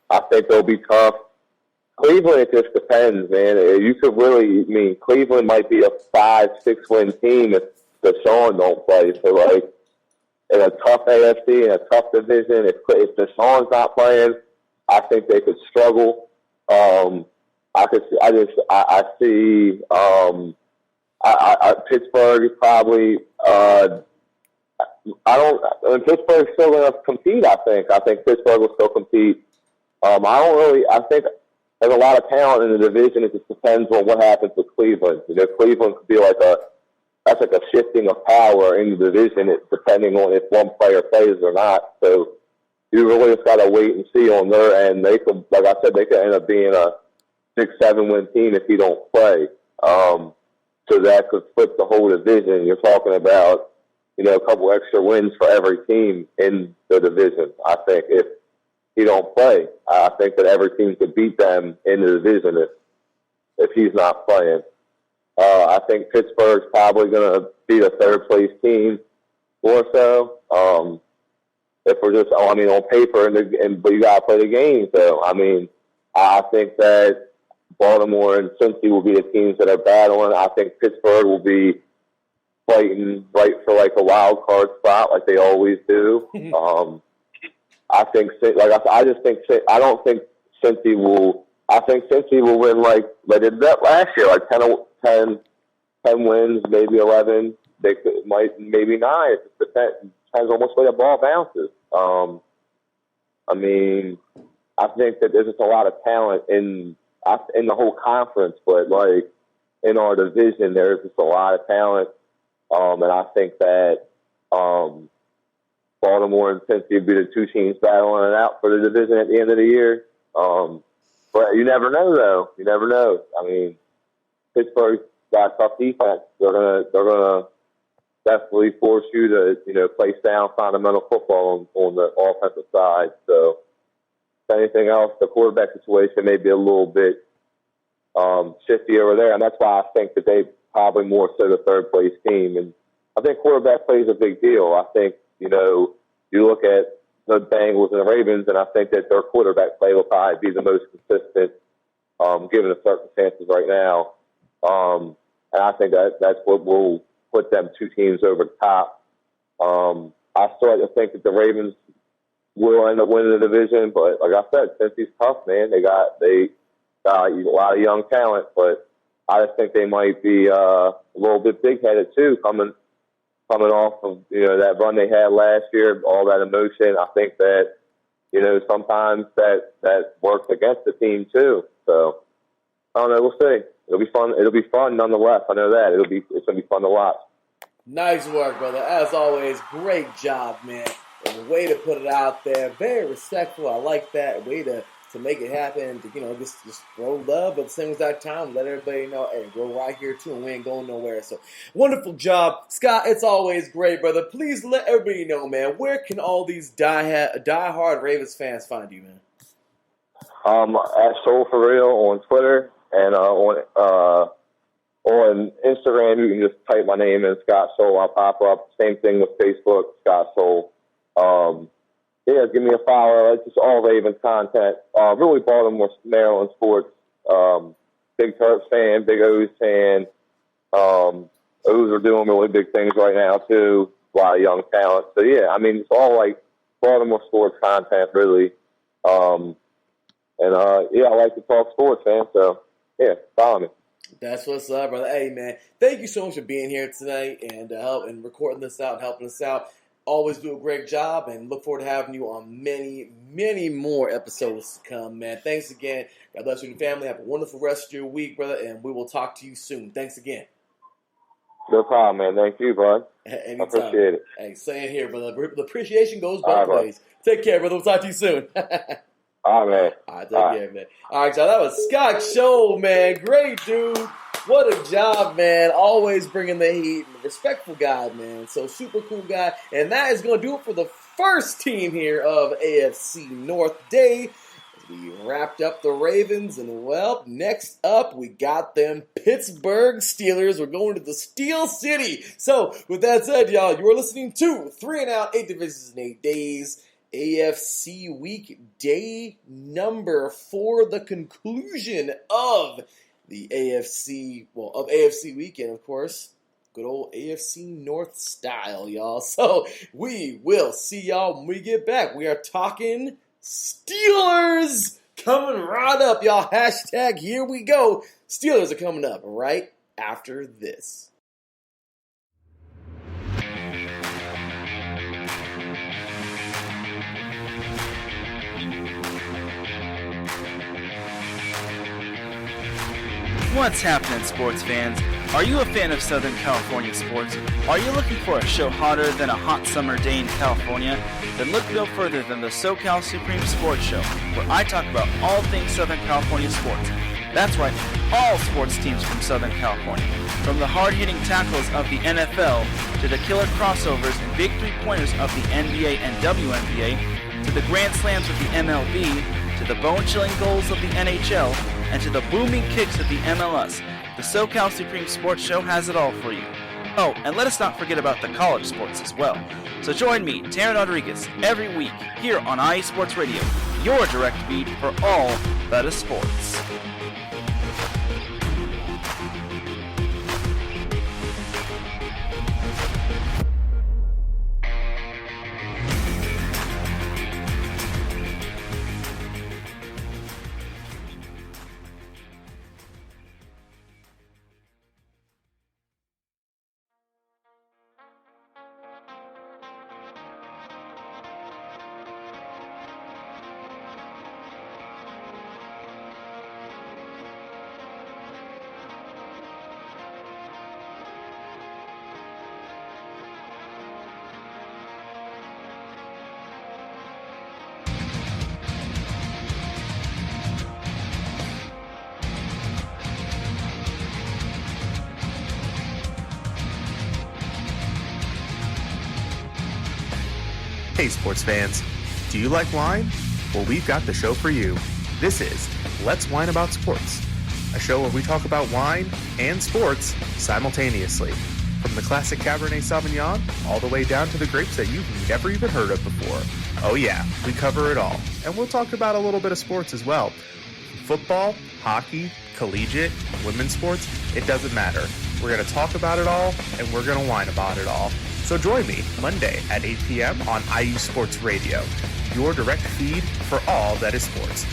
[SPEAKER 6] I think they'll be tough. Cleveland, it just depends, man. You could really, I mean, Cleveland might be a 5-6 win team if Deshaun don't play. So, like, in a tough AFC, in a tough division, if Deshaun's not playing, I think they could struggle. I see Pittsburgh probably. Pittsburgh's still going to compete. I think Pittsburgh will still compete. I think there's a lot of talent in the division. It just depends on what happens with Cleveland. You know, Cleveland could be that's like a shifting of power in the division, depending on if one player plays or not. So you really just got to wait and see on their end. They could, like I said, they could end up being a 6-7 win team if he don't play. So that could flip the whole division. You're talking about, you know, a couple extra wins for every team in the division. I think if he don't play, I think that every team could beat them in the division if he's not playing. I think Pittsburgh's probably going to be the third place team more so. If we're just, on paper, but you got to play the game. So, I think that Baltimore and Cincy will be the teams that are battling. I think Pittsburgh will be fighting right for like a wild card spot like they always do. I think, I don't think Cincy will. I think Cincy will win like they did that last year, like 10 wins, maybe 11. Maybe 9. It just depends on which way the ball bounces. I think that there's just a lot of talent in the whole conference, but like in our division, there's just a lot of talent. And I think that Baltimore and Cincy would be the two teams battling it out for the division at the end of the year. But you never know, though. You never know. Pittsburgh's got tough defense. They're gonna definitely force you to, you know, play sound fundamental football on the offensive side. So, if anything else, the quarterback situation may be a little bit shifty over there, and that's why I think that they probably more so the third place team. And I think quarterback play is a big deal. I think, you know, you look at the Bengals and the Ravens, and I think that their quarterback play will probably be the most consistent, given the circumstances right now. And I think that's what will put them two teams over the top. I still like to think that the Ravens will end up winning the division, but like I said, Cincy's tough, man. They got a lot of young talent, but I just think they might be a little bit big-headed too, coming off of, you know, that run they had last year, all that emotion. I think that, you know, sometimes that works against the team too. So I don't know. We'll see. It'll be fun. It'll be fun nonetheless. I know that it's gonna be fun to watch.
[SPEAKER 1] Nice work, brother. As always, great job, man. And the way to put it out there, very respectful. I like that. A way to make it happen, to, you know, just throw love, but at the same exact time, let everybody know, hey, we're right here too, and we ain't going nowhere. So, wonderful job, Scott. It's always great, brother. Please let everybody know, man, where can all these diehard Ravens fans find you, man?
[SPEAKER 6] At Soul for Real on Twitter, and on Instagram, you can just type my name in, Scott Soul. I'll pop up. Same thing with Facebook, Scott Soul. Yeah, give me a follow. It's just all Ravens content. Really Baltimore, Maryland sports. Big Terps fan, big O's fan. O's are doing really big things right now, too. A lot of young talent. So, yeah, it's all like Baltimore sports content, really. I like to talk sports, man. So, yeah, follow me.
[SPEAKER 1] That's what's up, brother. Hey, man, thank you so much for being here tonight and helping recording this out and helping us out. Always do a great job, and look forward to having you on many, many more episodes to come, man. Thanks again. God bless you and your family. Have a wonderful rest of your week, brother, and we will talk to you soon. Thanks again.
[SPEAKER 6] No problem, man. Thank you, bud.
[SPEAKER 1] Anytime.
[SPEAKER 6] I appreciate it.
[SPEAKER 1] Hey, same here, brother. The appreciation goes both ways. Take care, brother. We'll talk to you soon.
[SPEAKER 6] All right, man.
[SPEAKER 1] All right, take care, man. All right, y'all. That was Scott Scholl, man. Great dude. What a job, man. Always bringing the heat. Respectful guy, man. So super cool guy. And that is going to do it for the first team here of AFC North Day. We wrapped up the Ravens, and well, next up we got them Pittsburgh Steelers. We're going to the Steel City. So, with that said, y'all, you are listening to 3 and Out, 8 Divisions in 8 Days, AFC Week Day number 4, the conclusion of the AFC weekend, of course. Good old AFC North style, y'all. So, we will see y'all when we get back. We are talking Steelers coming right up, y'all. Hashtag here we go. Steelers are coming up right after this.
[SPEAKER 7] What's happening, sports fans? Are you a fan of Southern California sports? Are you looking for a show hotter than a hot summer day in California? Then look no further than the SoCal Supreme Sports Show, where I talk about all things Southern California sports. That's right, all sports teams from Southern California. From the hard-hitting tackles of the NFL, to the killer crossovers and big three-pointers of the NBA and WNBA, to the grand slams of the MLB, to the bone-chilling goals of the NHL, and to the booming kicks of the MLS. The SoCal Supreme Sports Show has it all for you. Oh, and let us not forget about the college sports as well. So join me, Taryn Rodriguez, every week here on IE Sports Radio, your direct feed for all that is sports.
[SPEAKER 8] Hey sports fans, do you like wine? Well, we've got the show for you. This is Let's Wine About Sports, a show where we talk about wine and sports simultaneously. From the classic Cabernet Sauvignon all the way down to the grapes that you've never even heard of before. Oh yeah, we cover it all. And we'll talk about a little bit of sports as well. Football, hockey, collegiate, women's sports, it doesn't matter. We're going to talk about it all, and we're going to whine about it all. So join me Monday at 8 p.m. on IU Sports Radio, your direct feed for all that is sports.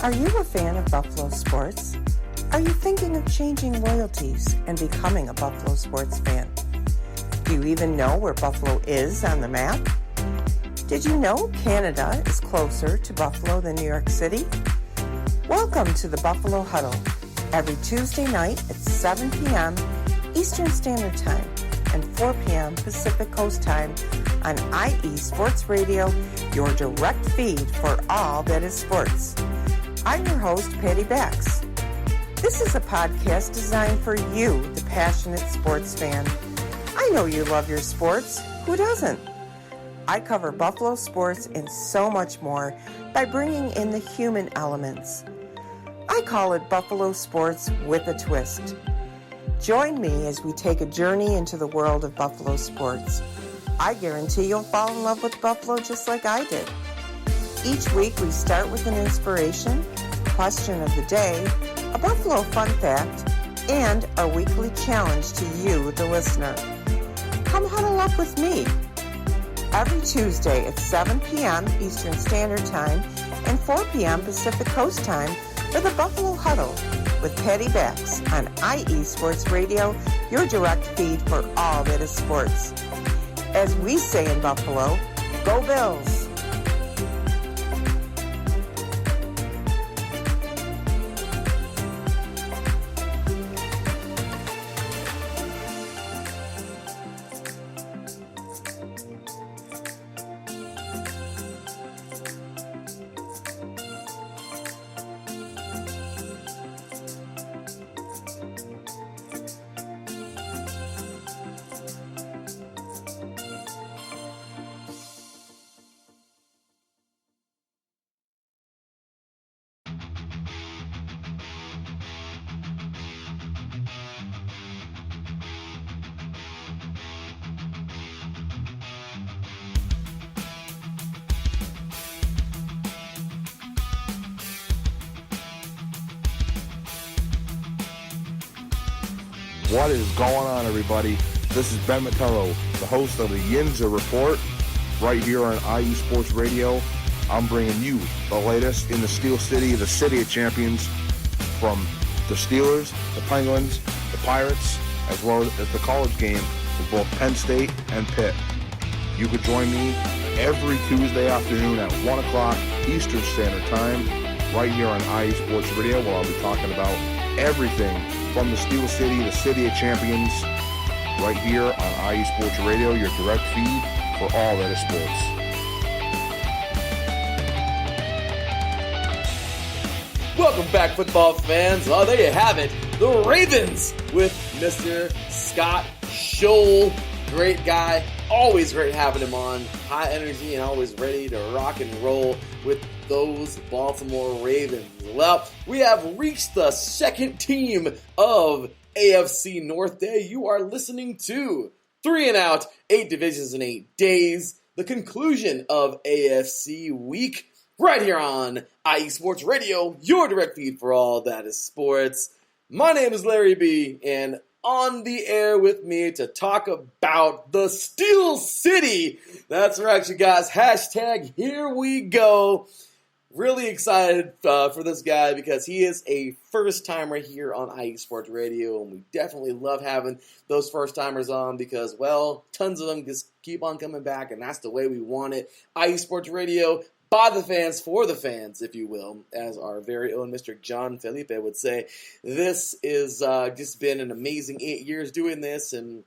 [SPEAKER 9] Are you a fan of Buffalo sports? Are you thinking of changing loyalties and becoming a Buffalo sports fan? Do you even know where Buffalo is on the map? Did you know Canada is closer to Buffalo than New York City? Welcome to the Buffalo Huddle, every Tuesday night at 7 p.m. Eastern Standard Time and 4 p.m. Pacific Coast Time on IE Sports Radio, your direct feed for all that is sports. I'm your host, Patty Bax. This is a podcast designed for you, the passionate sports fan. I know you love your sports. Who doesn't? I cover Buffalo sports and so much more by bringing in the human elements. I call it Buffalo Sports with a Twist. Join me as we take a journey into the world of Buffalo sports. I guarantee you'll fall in love with Buffalo just like I did. Each week we start with an inspiration, question of the day, a Buffalo fun fact, and our weekly challenge to you, the listener. Come huddle up with me. Every Tuesday at 7 p.m. Eastern Standard Time and 4 p.m. Pacific Coast Time for the Buffalo Huddle with Patty Bax on IE Sports Radio, your direct feed for all that is sports. As we say in Buffalo, go Bills!
[SPEAKER 10] What is going on, everybody? This is Ben Matello, the host of the Yinza Report, right here on IE Sports Radio. I'm bringing you the latest in the Steel City, the City of Champions, from the Steelers, the Penguins, the Pirates, as well as the college game with both Penn State and Pitt. You could join me every Tuesday afternoon at 1 o'clock Eastern Standard Time, right here on IE Sports Radio, where I'll be talking about everything from the Steel City, the City of Champions, right here on IE Sports Radio, your direct feed for all that is sports.
[SPEAKER 1] Welcome back, football fans. Oh, there you have it. The Ravens with Mr. Scott Scholl. Great guy. Always great having him on. High energy and always ready to rock and roll with those Baltimore Ravens. Well, we have reached the second team of AFC North Day. You are listening to 3 and Out, 8 divisions in 8 days, the conclusion of AFC Week, right here on IE Sports Radio, your direct feed for all that is sports. My name is Larry B, and on the air with me to talk about the Steel City. That's right, you guys. Hashtag here we go. Really excited for this guy because he is a first-timer here on IE Sports Radio, and we definitely love having those first-timers on because, well, tons of them just keep on coming back, and that's the way we want it. IE Sports Radio, by the fans, for the fans, if you will, as our very own Mr. John Felipe would say. This is just been an amazing 8 years doing this, and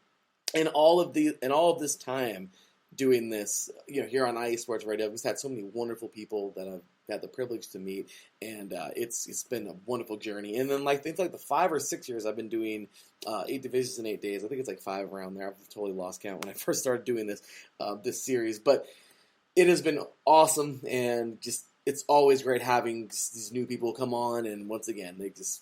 [SPEAKER 1] all of this time doing this, here on IE Sports Radio, we've had so many wonderful people that I've had the privilege to meet, and it's been a wonderful journey. And then it's like the 5 or 6 years I've been doing 8 divisions in 8 days. I think it's like 5 around there. I've totally lost count when I first started doing this series, but it has been awesome, and just it's always great having these new people come on. And once again, they just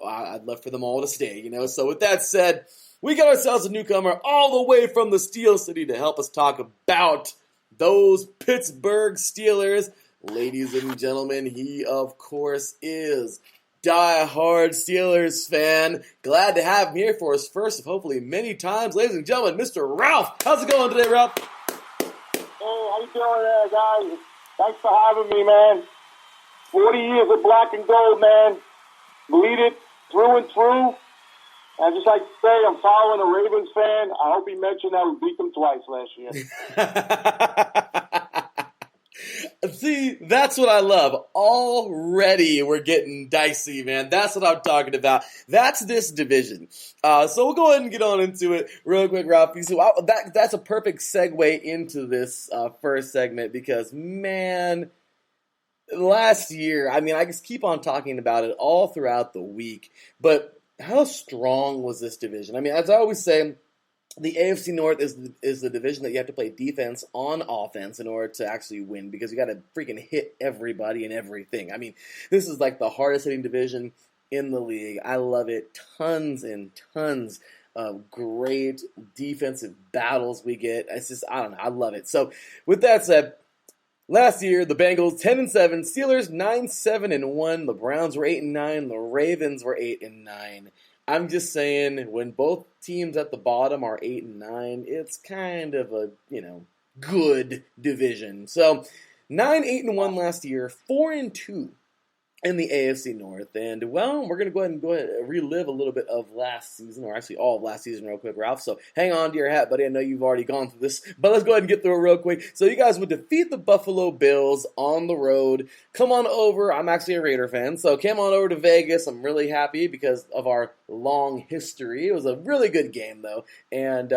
[SPEAKER 1] I'd love for them all to stay. So with that said, we got ourselves a newcomer all the way from the Steel City to help us talk about those Pittsburgh Steelers. Ladies and gentlemen, he, of course, is die-hard Steelers fan. Glad to have him here for his first of hopefully many times. Ladies and gentlemen, Mr. Ralph. How's it going today, Ralph?
[SPEAKER 11] Hey, how you doing there, guys? Thanks for having me, man. 40 years of black and gold, man. Bleed it through and through. And just like to say, I'm following a Ravens fan. I hope he mentioned that we beat them twice last year.
[SPEAKER 1] See, that's what I love. Already we're getting dicey, man. That's what I'm talking about. That's this division. So we'll go ahead and get on into it real quick, Ralphie. So that's a perfect segue into this first segment because, man, last year, I just keep on talking about it all throughout the week, but how strong was this division? As I always say, the AFC North is the division that you have to play defense on offense in order to actually win because you got to freaking hit everybody and everything. This is like the hardest hitting division in the league. I love it. Tons and tons of great defensive battles we get. It's just, I don't know. I love it. So with that said, last year, the Bengals 10-7, Steelers 9-7-1, the Browns were 8-9, the Ravens were 8-9. I'm just saying, when both teams at the bottom are 8 and 9, it's kind of a, good division. So 9-8-1 last year, 4-2 in the AFC North. And, well, we're going to go ahead and relive a little bit of last season, or actually all of last season real quick, Ralph. So hang on to your hat, buddy. I know you've already gone through this, but let's go ahead and get through it real quick. So you guys would defeat the Buffalo Bills on the road. Come on over. I'm actually a Raider fan, so come on over to Vegas. I'm really happy because of our long history. It was a really good game, though. And,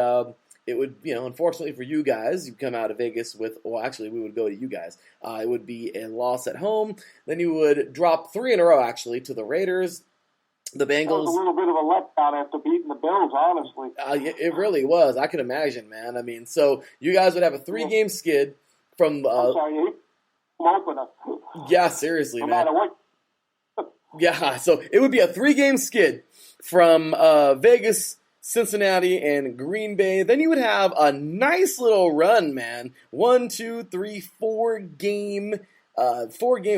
[SPEAKER 1] it would, unfortunately for you guys, you come out of Vegas with, well, actually, we would go to you guys. It would be a loss at home. Then you would drop 3 in a row, actually, to the Raiders, the Bengals.
[SPEAKER 11] That was a little bit of a letdown after beating the Bills, honestly.
[SPEAKER 1] It really was. I can imagine, man. I mean, so you guys would have a 3-game skid from.
[SPEAKER 11] I'm sorry, opener.
[SPEAKER 1] Yeah, seriously,
[SPEAKER 11] no
[SPEAKER 1] man.
[SPEAKER 11] matter what.
[SPEAKER 1] Yeah, so it would be a 3-game skid from Vegas, Cincinnati, and Green Bay. Then you would have a nice little run, man. 4-game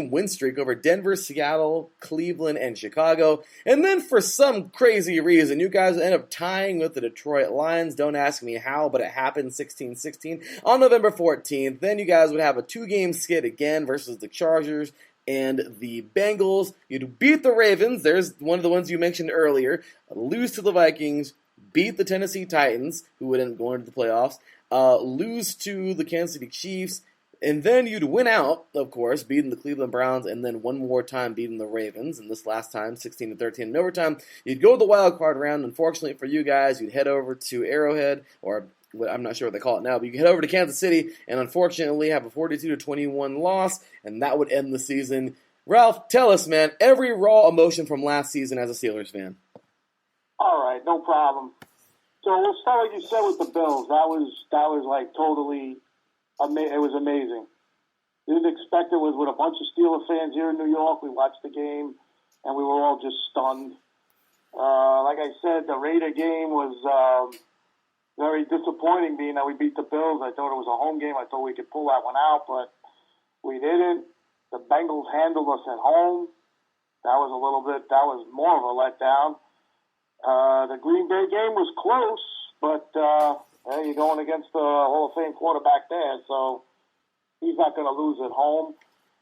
[SPEAKER 1] win streak over Denver, Seattle, Cleveland, and Chicago. And then for some crazy reason, you guys end up tying with the Detroit Lions. Don't ask me how, but it happened 16-16 on November 14th. Then you guys would have a 2-game skid again versus the Chargers and the Bengals. You'd beat the Ravens. There's one of the ones you mentioned earlier. Lose to the Vikings. Beat the Tennessee Titans, who would end up going to the playoffs. Lose to the Kansas City Chiefs. And then you'd win out, of course, beating the Cleveland Browns, and then one more time beating the Ravens. And this last time, 16-13 in overtime. You'd go to the wild card round. Unfortunately for you guys, you'd head over to Arrowhead, or I'm not sure what they call it now, but you could head over to Kansas City and unfortunately have a 42-21 loss, and that would end the season. Ralph, tell us, man, every raw emotion from last season as a Steelers fan.
[SPEAKER 11] All right, no problem. So let's start like you said with the Bills. That was like totally, it was amazing. Didn't expect it. Was with a bunch of Steeler fans here in New York. We watched the game, and we were all just stunned. Like I said, the Raider game was very disappointing, being that we beat the Bills. I thought it was a home game. I thought we could pull that one out, but we didn't. The Bengals handled us at home. That was more of a letdown. The Green Bay game was close, but you're going against the Hall of Fame quarterback there, so he's not going to lose at home.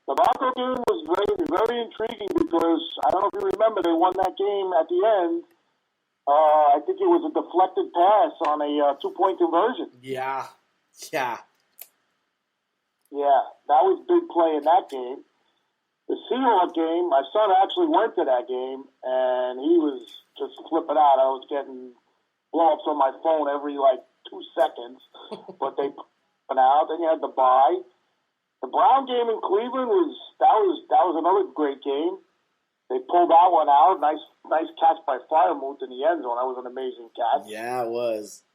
[SPEAKER 11] The Bronco game was very, very intriguing because, I don't know if you remember, they won that game at the end. I think it was a deflected pass on a 2-point conversion.
[SPEAKER 1] Yeah.
[SPEAKER 11] Yeah, that was big play in that game. The Seahawks game, my son actually went to that game, and he was just flipping out. I was getting blow-ups on my phone every, 2 seconds. But they put out. Then you had the bye. The Brown game in Cleveland was another great game. They pulled that one out. Nice catch by Fryermuth in the end zone. That was an amazing catch.
[SPEAKER 1] Yeah, it was.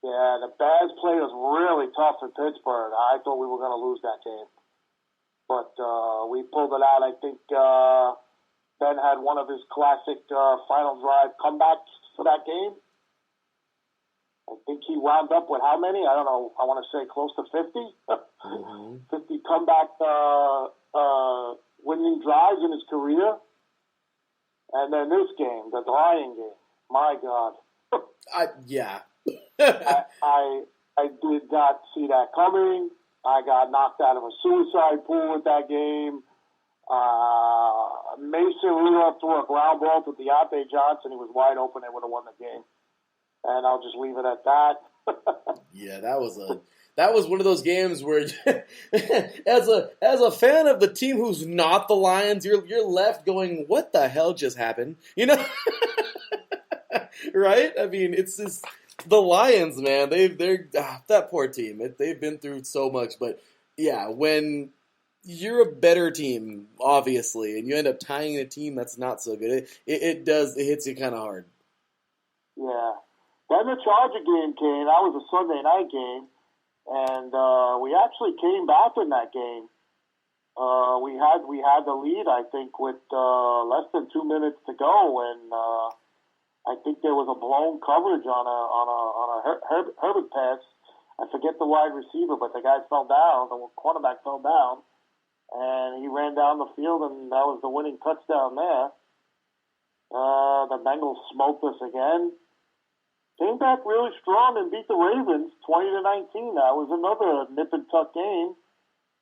[SPEAKER 11] Yeah, the Bears played us really tough in Pittsburgh. I thought we were going to lose that game. But we pulled it out. I think Ben had one of his classic final drive comebacks for that game. I think he wound up with how many? I don't know. I want to say close to 50. 50 comeback winning drives in his career. And then this game, the Lion game. My God.
[SPEAKER 1] Yeah.
[SPEAKER 11] I did not see that coming. I got knocked out of a suicide pool with that game. Mason Rudolph threw a ground ball to Deontay Johnson. He was wide open. They would have won the game. And I'll just leave it at that.
[SPEAKER 1] Yeah, that was one of those games where, as a fan of the team who's not the Lions, you're left going, "What the hell just happened?" You know, right? I mean, it's just the Lions, man. They're that poor team. They've been through so much, but yeah, when you're a better team, obviously, and you end up tying a team that's not so good, it hits you kind of hard.
[SPEAKER 11] Yeah. Then the Charger game came. That was a Sunday night game, and we actually came back in that game. We had the lead, I think, with less than 2 minutes to go, and I think there was a blown coverage on a Herbert pass. I forget the wide receiver, but the guy fell down. The quarterback fell down, and he ran down the field, and that was the winning touchdown there. The Bengals smoked us again. Came back really strong and beat the Ravens 20-19. That was another nip and tuck game.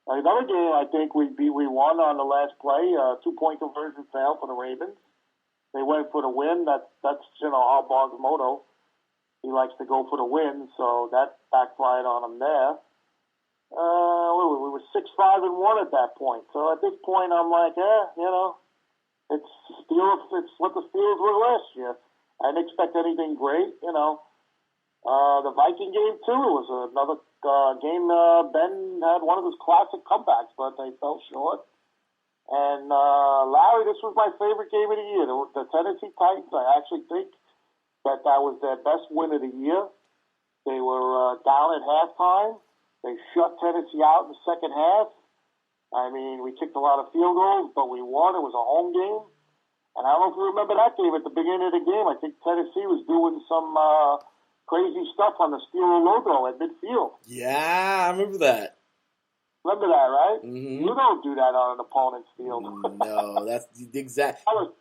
[SPEAKER 11] Another game I think we won on the last play. 2-point conversion fail for the Ravens. They went for the win. That's Harbaugh's motto. He likes to go for the win, so that backfired on him there. We were 6-5-1 at that point. So at this point, I'm like, it's what the Steelers were last year. I didn't expect anything great, The Viking game, too, was another game. Ben had one of his classic comebacks, but they fell short. And, Larry, this was my favorite game of the year. The Tennessee Titans, I actually think that was their best win of the year. They were down at halftime. They shut Tennessee out in the second half. I mean, we kicked a lot of field goals, but we won. It was a home game. And I don't know if you remember that game. At the beginning of the game, I think Tennessee was doing some crazy stuff on the Steeler logo at midfield.
[SPEAKER 1] Yeah, I remember that.
[SPEAKER 11] Remember that, right?
[SPEAKER 1] Mm-hmm.
[SPEAKER 11] You don't do that on an opponent's field.
[SPEAKER 1] No, that's the exact.
[SPEAKER 11] I'm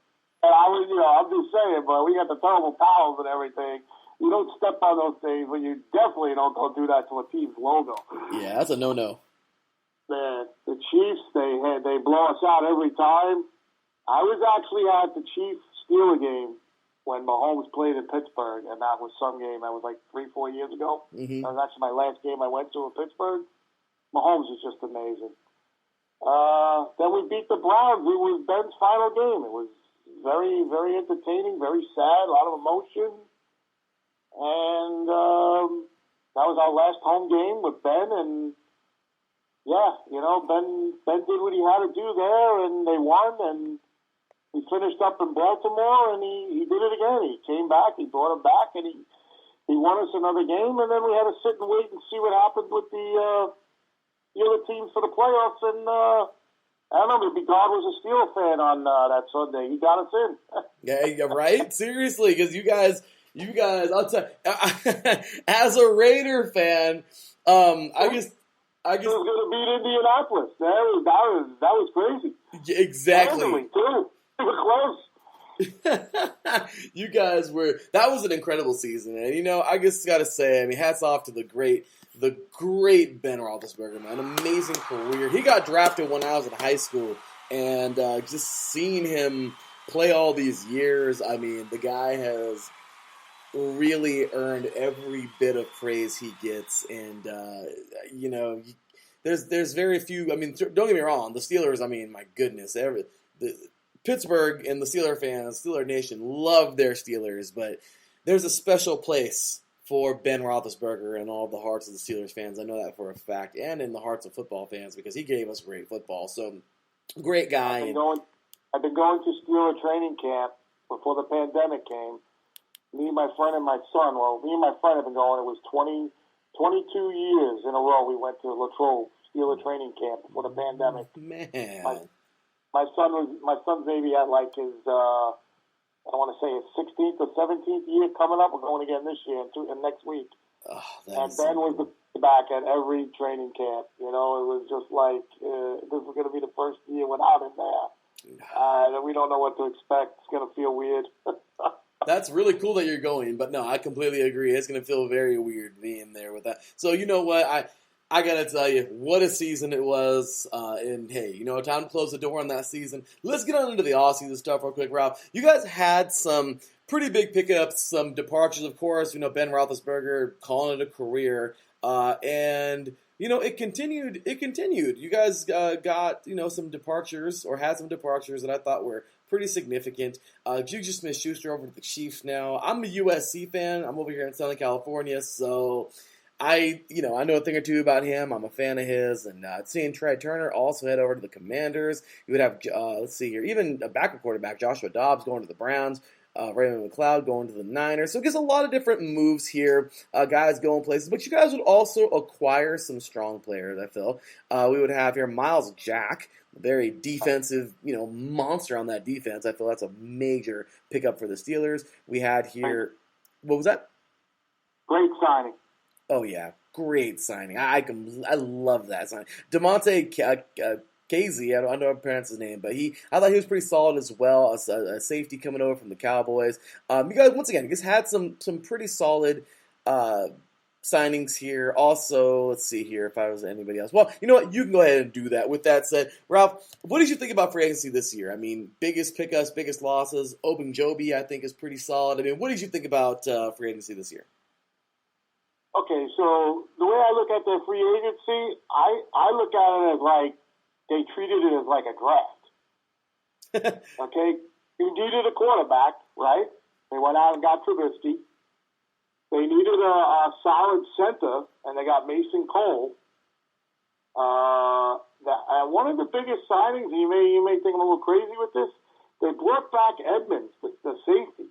[SPEAKER 11] just saying, but we got the terrible towels and everything. You don't step on those things, but you definitely don't go do that to a team's logo.
[SPEAKER 1] Yeah, that's a no-no.
[SPEAKER 11] The Chiefs, they blow us out every time. I was actually at the Chiefs-Steelers game when Mahomes played in Pittsburgh, and that was some game that was like 3-4 years ago.
[SPEAKER 1] Mm-hmm.
[SPEAKER 11] That was actually my last game I went to in Pittsburgh. Mahomes was just amazing. Then we beat the Browns. It was Ben's final game. It was very, very entertaining, very sad, a lot of emotion. And that was our last home game with Ben, and Ben did what he had to do there, and they won, and he finished up in Baltimore, and he did it again. He came back, he brought him back, and he won us another game, and then we had to sit and wait and see what happened with the other teams for the playoffs, and I don't know, maybe God was a Steelers fan on that Sunday. He got us in.
[SPEAKER 1] Yeah, right? Seriously, because you guys, I'll tell you, as a Raider fan, I guess
[SPEAKER 11] was going to beat Indianapolis. That was crazy.
[SPEAKER 1] Exactly.
[SPEAKER 11] Handily, too. We were close.
[SPEAKER 1] You guys were. That was an incredible season, and I just got to say, hats off to the great Ben Roethlisberger, man. Amazing career. He got drafted when I was in high school, and just seeing him play all these years, the guy has really earned every bit of praise he gets, and there's very few. Don't get me wrong, the Steelers. My goodness, Pittsburgh and the Steeler fans, Steeler Nation, love their Steelers, but there's a special place for Ben Roethlisberger in all the hearts of the Steelers fans. I know that for a fact, and in the hearts of football fans, because he gave us great football. So, great guy.
[SPEAKER 11] I've been going to Steeler training camp before the pandemic came. Me, my friend, and my son. Well, me and my friend have been going. It was 22 years in a row we went to Latrobe Steeler training camp before the pandemic.
[SPEAKER 1] Man.
[SPEAKER 11] My son's maybe at like his, I want to say his 16th or 17th year coming up. We're going again this year and next week.
[SPEAKER 1] Oh,
[SPEAKER 11] and Ben was back at every training camp. It was just like this was going to be the first year without him there. We don't know what to expect. It's going to feel weird.
[SPEAKER 1] That's really cool that you're going, but no, I completely agree. It's going to feel very weird being there with that. So you know what? I got to tell you, what a season it was. And hey, time to close the door on that season. Let's get on into the offseason stuff real quick, Rob. You guys had some pretty big pickups, some departures, of course. Ben Roethlisberger calling it a career. And it continued. You guys got, some departures, or had some departures that I thought were pretty significant. Juju Smith-Schuster over to the Chiefs now. I'm a USC fan. I'm over here in Southern California, so I know a thing or two about him. I'm a fan of his. And seeing Trey Turner also head over to the Commanders. You would have, let's see here, even a backup quarterback, Joshua Dobbs, going to the Browns. Raymond McLeod going to the Niners. So it gets a lot of different moves here, guys going places. But you guys would also acquire some strong players, I feel. We would have here Miles Jack, a very defensive, monster on that defense. I feel that's a major pickup for the Steelers. We had here, what was that?
[SPEAKER 11] Great signing.
[SPEAKER 1] Oh, yeah. Great signing. I love that signing. DeMonte Casey, I don't know how to pronounce his name, but I thought he was pretty solid as well. A safety coming over from the Cowboys. You guys, once again, you guys had some pretty solid signings here. Also, let's see here if I was anybody else. Well, you know what? You can go ahead and do that. With that said, Ralph, what did you think about free agency this year? I mean, biggest pickups, biggest losses. Ogunjobi, I think, is pretty solid. I mean, what did you think about free agency this year?
[SPEAKER 11] Okay, so the way I look at their free agency, I look at it as like they treated it as like a draft. Okay? You needed a quarterback, right? They went out and got Trubisky. They needed a solid center, and they got Mason Cole. One of the biggest signings, you may think I'm a little crazy with this, they brought back Edmonds, the safety.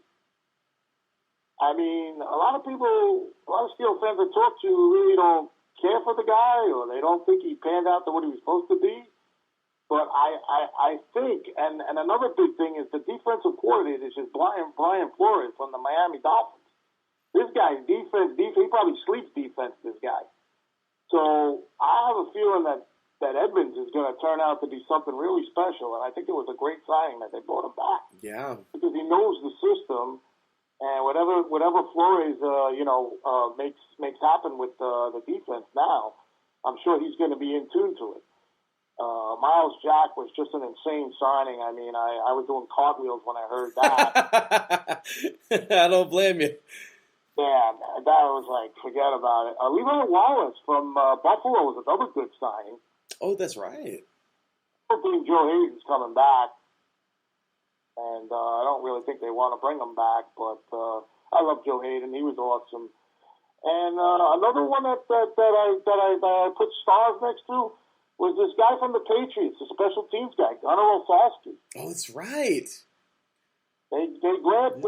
[SPEAKER 11] I mean, a lot of Steel fans I talk to really don't care for the guy, or they don't think he panned out to what he was supposed to be. But I think, and another big thing is the defensive coordinator is just Brian Flores from the Miami Dolphins. This guy's defense, he probably sleeps defense, this guy. So I have a feeling that Edmonds is going to turn out to be something really special, and I think it was a great signing that they brought him back.
[SPEAKER 1] Yeah.
[SPEAKER 11] Because he knows the system. And whatever Flores, makes happen with the defense now, I'm sure he's going to be in tune to it. Miles Jack was just an insane signing. I mean, I was doing cartwheels when I heard that.
[SPEAKER 1] I don't blame you.
[SPEAKER 11] Yeah, that was like, forget about it. Levi Wallace from Buffalo was another good signing.
[SPEAKER 1] Oh, that's right.
[SPEAKER 11] I don't think Joe Hayden's coming back. And I don't really think they want to bring him back, but I love Joe Hayden. He was awesome. And another one that I put stars next to was this guy from the Patriots, the special teams guy, Gunnar Olszewski.
[SPEAKER 1] Oh, that's right.
[SPEAKER 11] They grabbed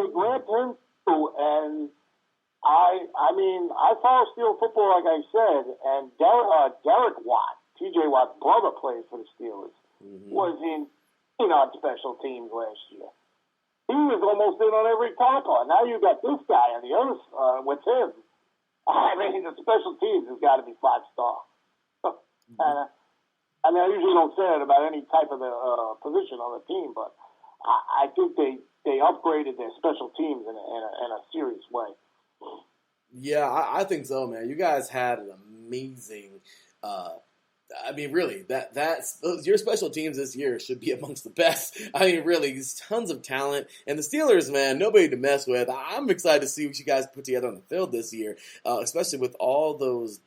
[SPEAKER 11] him too, and I follow Steel football like I said, and Derek Watt, T.J. Watt's brother, plays for the Steelers, was in on special teams last year. He was almost in on every tackle. And now you got this guy on the other with him. I mean, the special teams has got to be 5-star. I usually don't say it about any type of position on the team, but I think they upgraded their special teams in a serious way.
[SPEAKER 1] Yeah, I think so, man. You guys had an amazing. I mean, really, that's your special teams this year should be amongst the best. I mean, really, there's tons of talent. And the Steelers, man, nobody to mess with. I'm excited to see what you guys put together on the field this year, especially with all those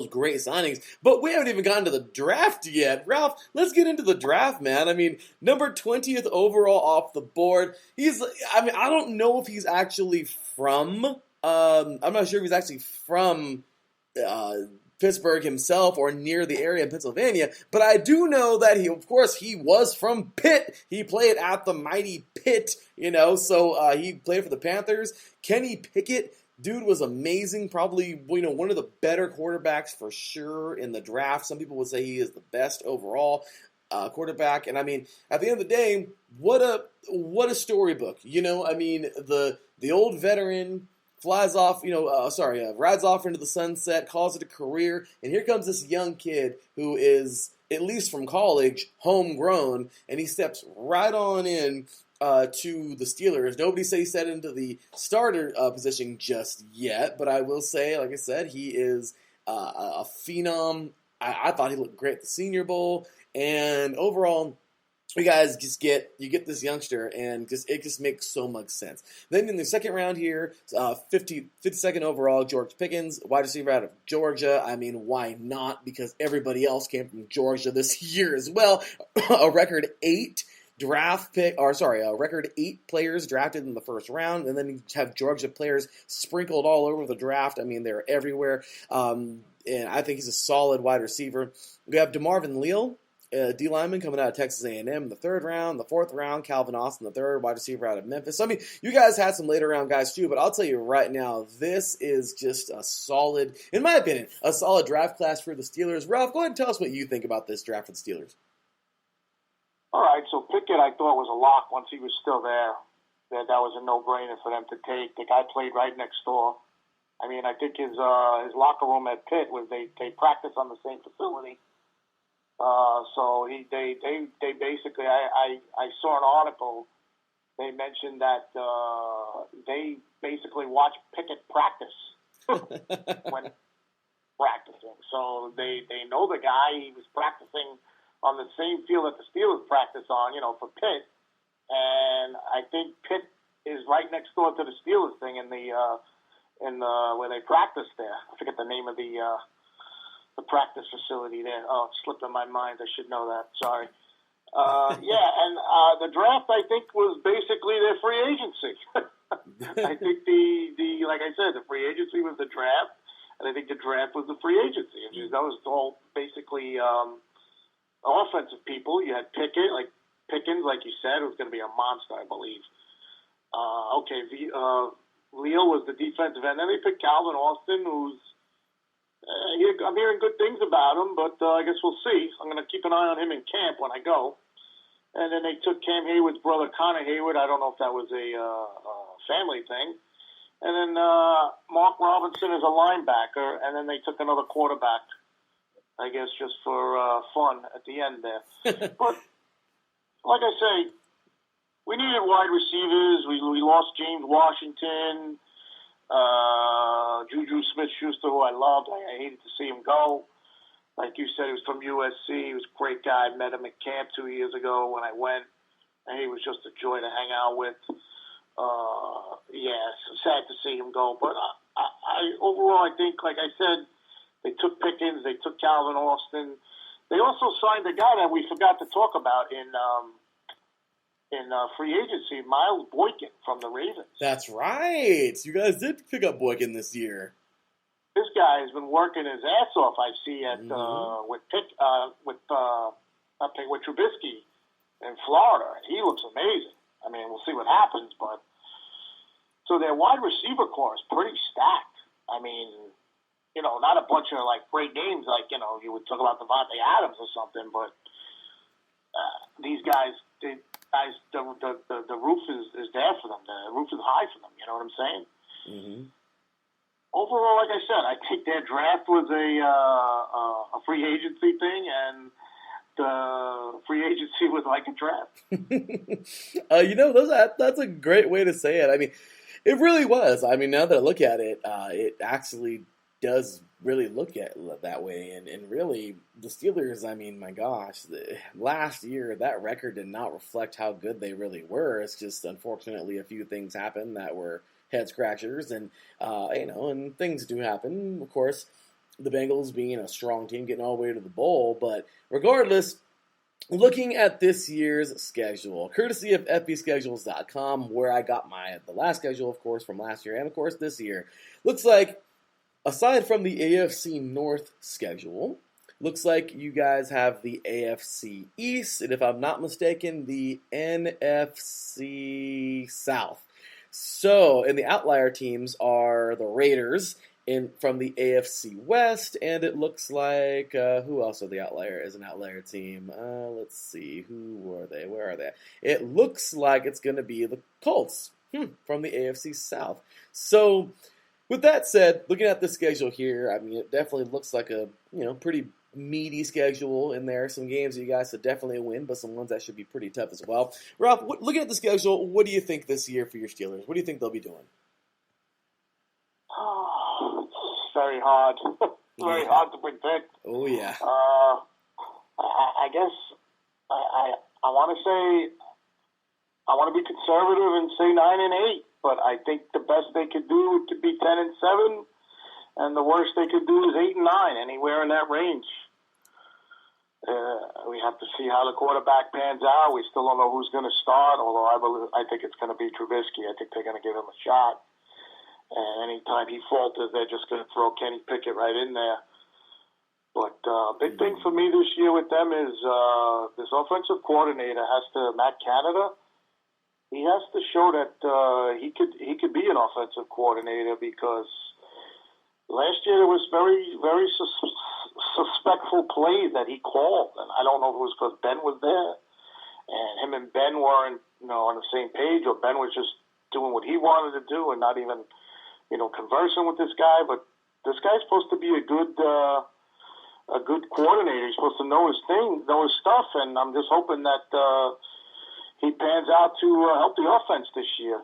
[SPEAKER 1] great signings. But we haven't even gotten to the draft yet. Ralph, let's get into the draft, man. I mean, number 20th overall off the board. I don't know if he's actually from, I'm not sure if he's actually from Pittsburgh himself or near the area of Pennsylvania, but I do know that he was from Pitt. He played at the mighty Pitt, so he played for the Panthers. Kenny Pickett, dude was amazing. Probably, one of the better quarterbacks for sure in the draft. Some people would say he is the best overall quarterback. And I mean, at the end of the day, what a storybook. I mean, the old veteran rides off into the sunset, calls it a career, and here comes this young kid who is, at least from college, homegrown, and he steps right on in to the Steelers. Nobody said he set into the starter position just yet, but I will say, like I said, he is a phenom. I thought he looked great at the Senior Bowl, and overall, you guys get this youngster, and it just makes so much sense. Then in the second round here, 52nd overall, George Pickens, wide receiver out of Georgia. I mean, why not? Because everybody else came from Georgia this year as well. A record 8 players drafted in the first round, and then you have Georgia players sprinkled all over the draft. I mean, they're everywhere. And I think he's a solid wide receiver. We have DeMarvin Leal, D lineman coming out of Texas A&M in the third round. The fourth round, Calvin Austin, the third wide receiver out of Memphis. So, I mean, you guys had some later round guys too, but I'll tell you right now, this is just a solid, in my opinion, a solid draft class for the Steelers. Ralph, go ahead and tell us what you think about this draft for the Steelers.
[SPEAKER 11] All right, so Pickett I thought was a lock once he was still there. That was a no-brainer for them to take. The guy played right next door. I mean, I think his locker room at Pitt was they practiced on the same facility. So they basically, I saw an article. They mentioned that they basically watch Pickett practice when practicing. So they know the guy. He was practicing on the same field that the Steelers practice on, for Pitt. And I think Pitt is right next door to the Steelers thing in the where they practice there. I forget the name of the practice facility there. Oh, it slipped in my mind. I should know that. Sorry. The draft, I think, was basically their free agency. I think the like I said, the free agency was the draft, and I think the draft was the free agency. That was all basically offensive people. You had Pickens, like you said, it was going to be a monster, I believe. Leo was the defensive end. Then they picked Calvin Austin, who's I'm hearing good things about him, but I guess we'll see. I'm going to keep an eye on him in camp when I go. And then they took Cam Hayward's brother, Connor Hayward. I don't know if that was a family thing. And then Mark Robinson is a linebacker. And then they took another quarterback, I guess, just for fun at the end there. But like I say, we needed wide receivers. We lost James Washington, Juju Smith-Schuster, who I loved. I hated to see him go. Like you said, he was from USC. He was a great guy. I met him at camp 2 years ago when I went. And he was just a joy to hang out with. It's sad to see him go. But overall, I think, like I said, they took Pickens. They took Calvin Austin. They also signed a guy that we forgot to talk about in free agency, Miles Boykin from the Ravens.
[SPEAKER 1] That's right. You guys did pick up Boykin this year.
[SPEAKER 11] This guy has been working his ass off. I see with Trubisky in Florida. He looks amazing. I mean, we'll see what happens, but so their wide receiver core is pretty stacked. I mean, not a bunch of great names you would talk about Devontae Adams or something, but these guys, the roof is there for them. The roof is high for them. You know what I'm saying?
[SPEAKER 1] Mm-hmm.
[SPEAKER 11] Overall, like I said, I think their draft was a free agency thing, and the free agency was like a draft.
[SPEAKER 1] That's a great way to say it. I mean, it really was. I mean, now that I look at it, it actually does really look at it that way. And really, the Steelers, I mean, my gosh, last year, that record did not reflect how good they really were. It's just, unfortunately, a few things happened that were head scratchers, and and things do happen. Of course, the Bengals being a strong team, getting all the way to the bowl. But regardless, looking at this year's schedule, courtesy of FBschedules.com, where I got the last schedule, of course, from last year and of course this year, looks like aside from the AFC North schedule, looks like you guys have the AFC East, and if I'm not mistaken, the NFC South. So, and the outlier teams are the Raiders from the AFC West, and it looks like, who else are the outlier as an outlier team? Let's see, who were they? Where are they? It looks like it's going to be the Colts from the AFC South. So, with that said, looking at the schedule here, I mean, it definitely looks like a pretty meaty schedule in there. Some games that you guys could definitely win, but some ones that should be pretty tough as well. Ralph, looking at the schedule, what do you think this year for your Steelers? What do you think they'll be doing?
[SPEAKER 11] It's very hard. Very hard to predict.
[SPEAKER 1] Oh, yeah.
[SPEAKER 11] I guess I want to say, I want to be conservative and say 9-8, but I think the best they could do could be 10-7, and the worst they could do is 8-9, anywhere in that range. We have to see how the quarterback pans out. We still don't know who's going to start, although I think it's going to be Trubisky. I think they're going to give him a shot. And anytime he falters, they're just going to throw Kenny Pickett right in there. But big thing for me this year with them is this offensive coordinator Matt Canada, he has to show that he could be an offensive coordinator, because last year there was very, very suspectful plays that he called, and I don't know if it was because Ben was there, and him and Ben weren't on the same page, or Ben was just doing what he wanted to do and not even conversing with this guy. But this guy's supposed to be a good a good coordinator. He's supposed to know his thing, know his stuff, and I'm just hoping that he pans out to help the offense this year.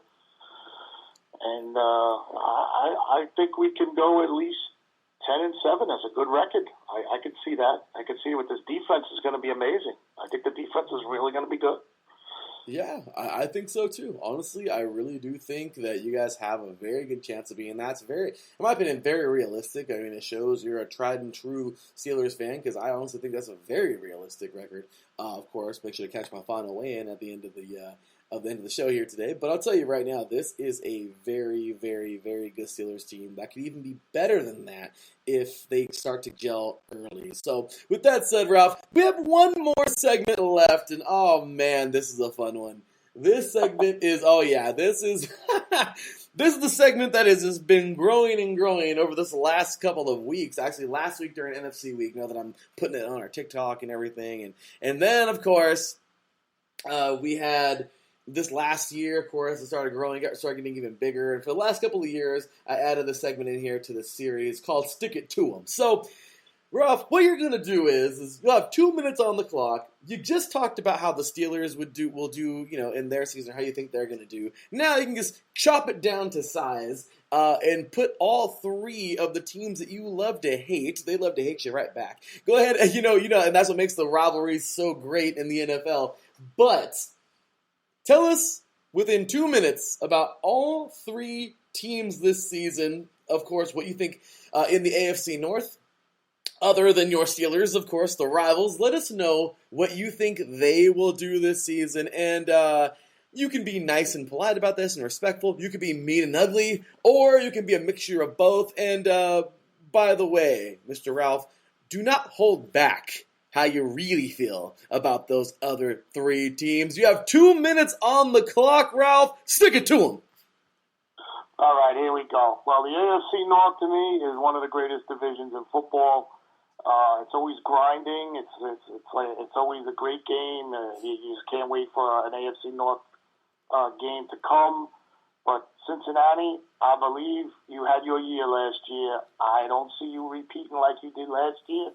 [SPEAKER 11] And I think we can go at least 10-7 as a good record. I could see that. I could see with this defense is going to be amazing. I think the defense is really going to be good.
[SPEAKER 1] Yeah, I think so too. Honestly, I really do think that you guys have a very good chance of being that. It's very, in my opinion, very realistic. I mean, it shows you're a tried and true Steelers fan because I honestly think that's a very realistic record. Of course, make sure to catch my final weigh-in at the end of the show here today. But I'll tell you right now, this is a very, very, very good Steelers team that could even be better than that if they start to gel early. So with that said, Ralph, we have one more segment left, and oh man, this is a fun one. This segment is, this is the segment that has just been growing and growing over this last couple of weeks. Actually, last week during NFC week, now that I'm putting it on our TikTok and everything. And then, of course, we had this last year, of course, it started growing, started getting even bigger. And for the last couple of years, I added this segment in here to the series called Stick It To 'Em. So, Ralph, what you're going to do is you'll have 2 minutes on the clock. You just talked about how the Steelers will do, in their season, how you think they're going to do. Now you can just chop it down to size and put all three of the teams that you love to hate. They love to hate you right back. Go ahead, and that's what makes the rivalry so great in the NFL. But tell us within 2 minutes about all three teams this season, of course, what you think in the AFC North. Other than your Steelers, of course, the rivals. Let us know what you think they will do this season. And you can be nice and polite about this and respectful. You can be mean and ugly. Or you can be a mixture of both. And by the way, Mr. Ralph, do not hold back how you really feel about those other three teams. You have 2 minutes on the clock, Ralph. Stick it to them.
[SPEAKER 11] All right, here we go. Well, the AFC North to me is one of the greatest divisions in football. It's always grinding. It's always a great game. You just can't wait for an AFC North game to come. But Cincinnati, I believe you had your year last year. I don't see you repeating like you did last year.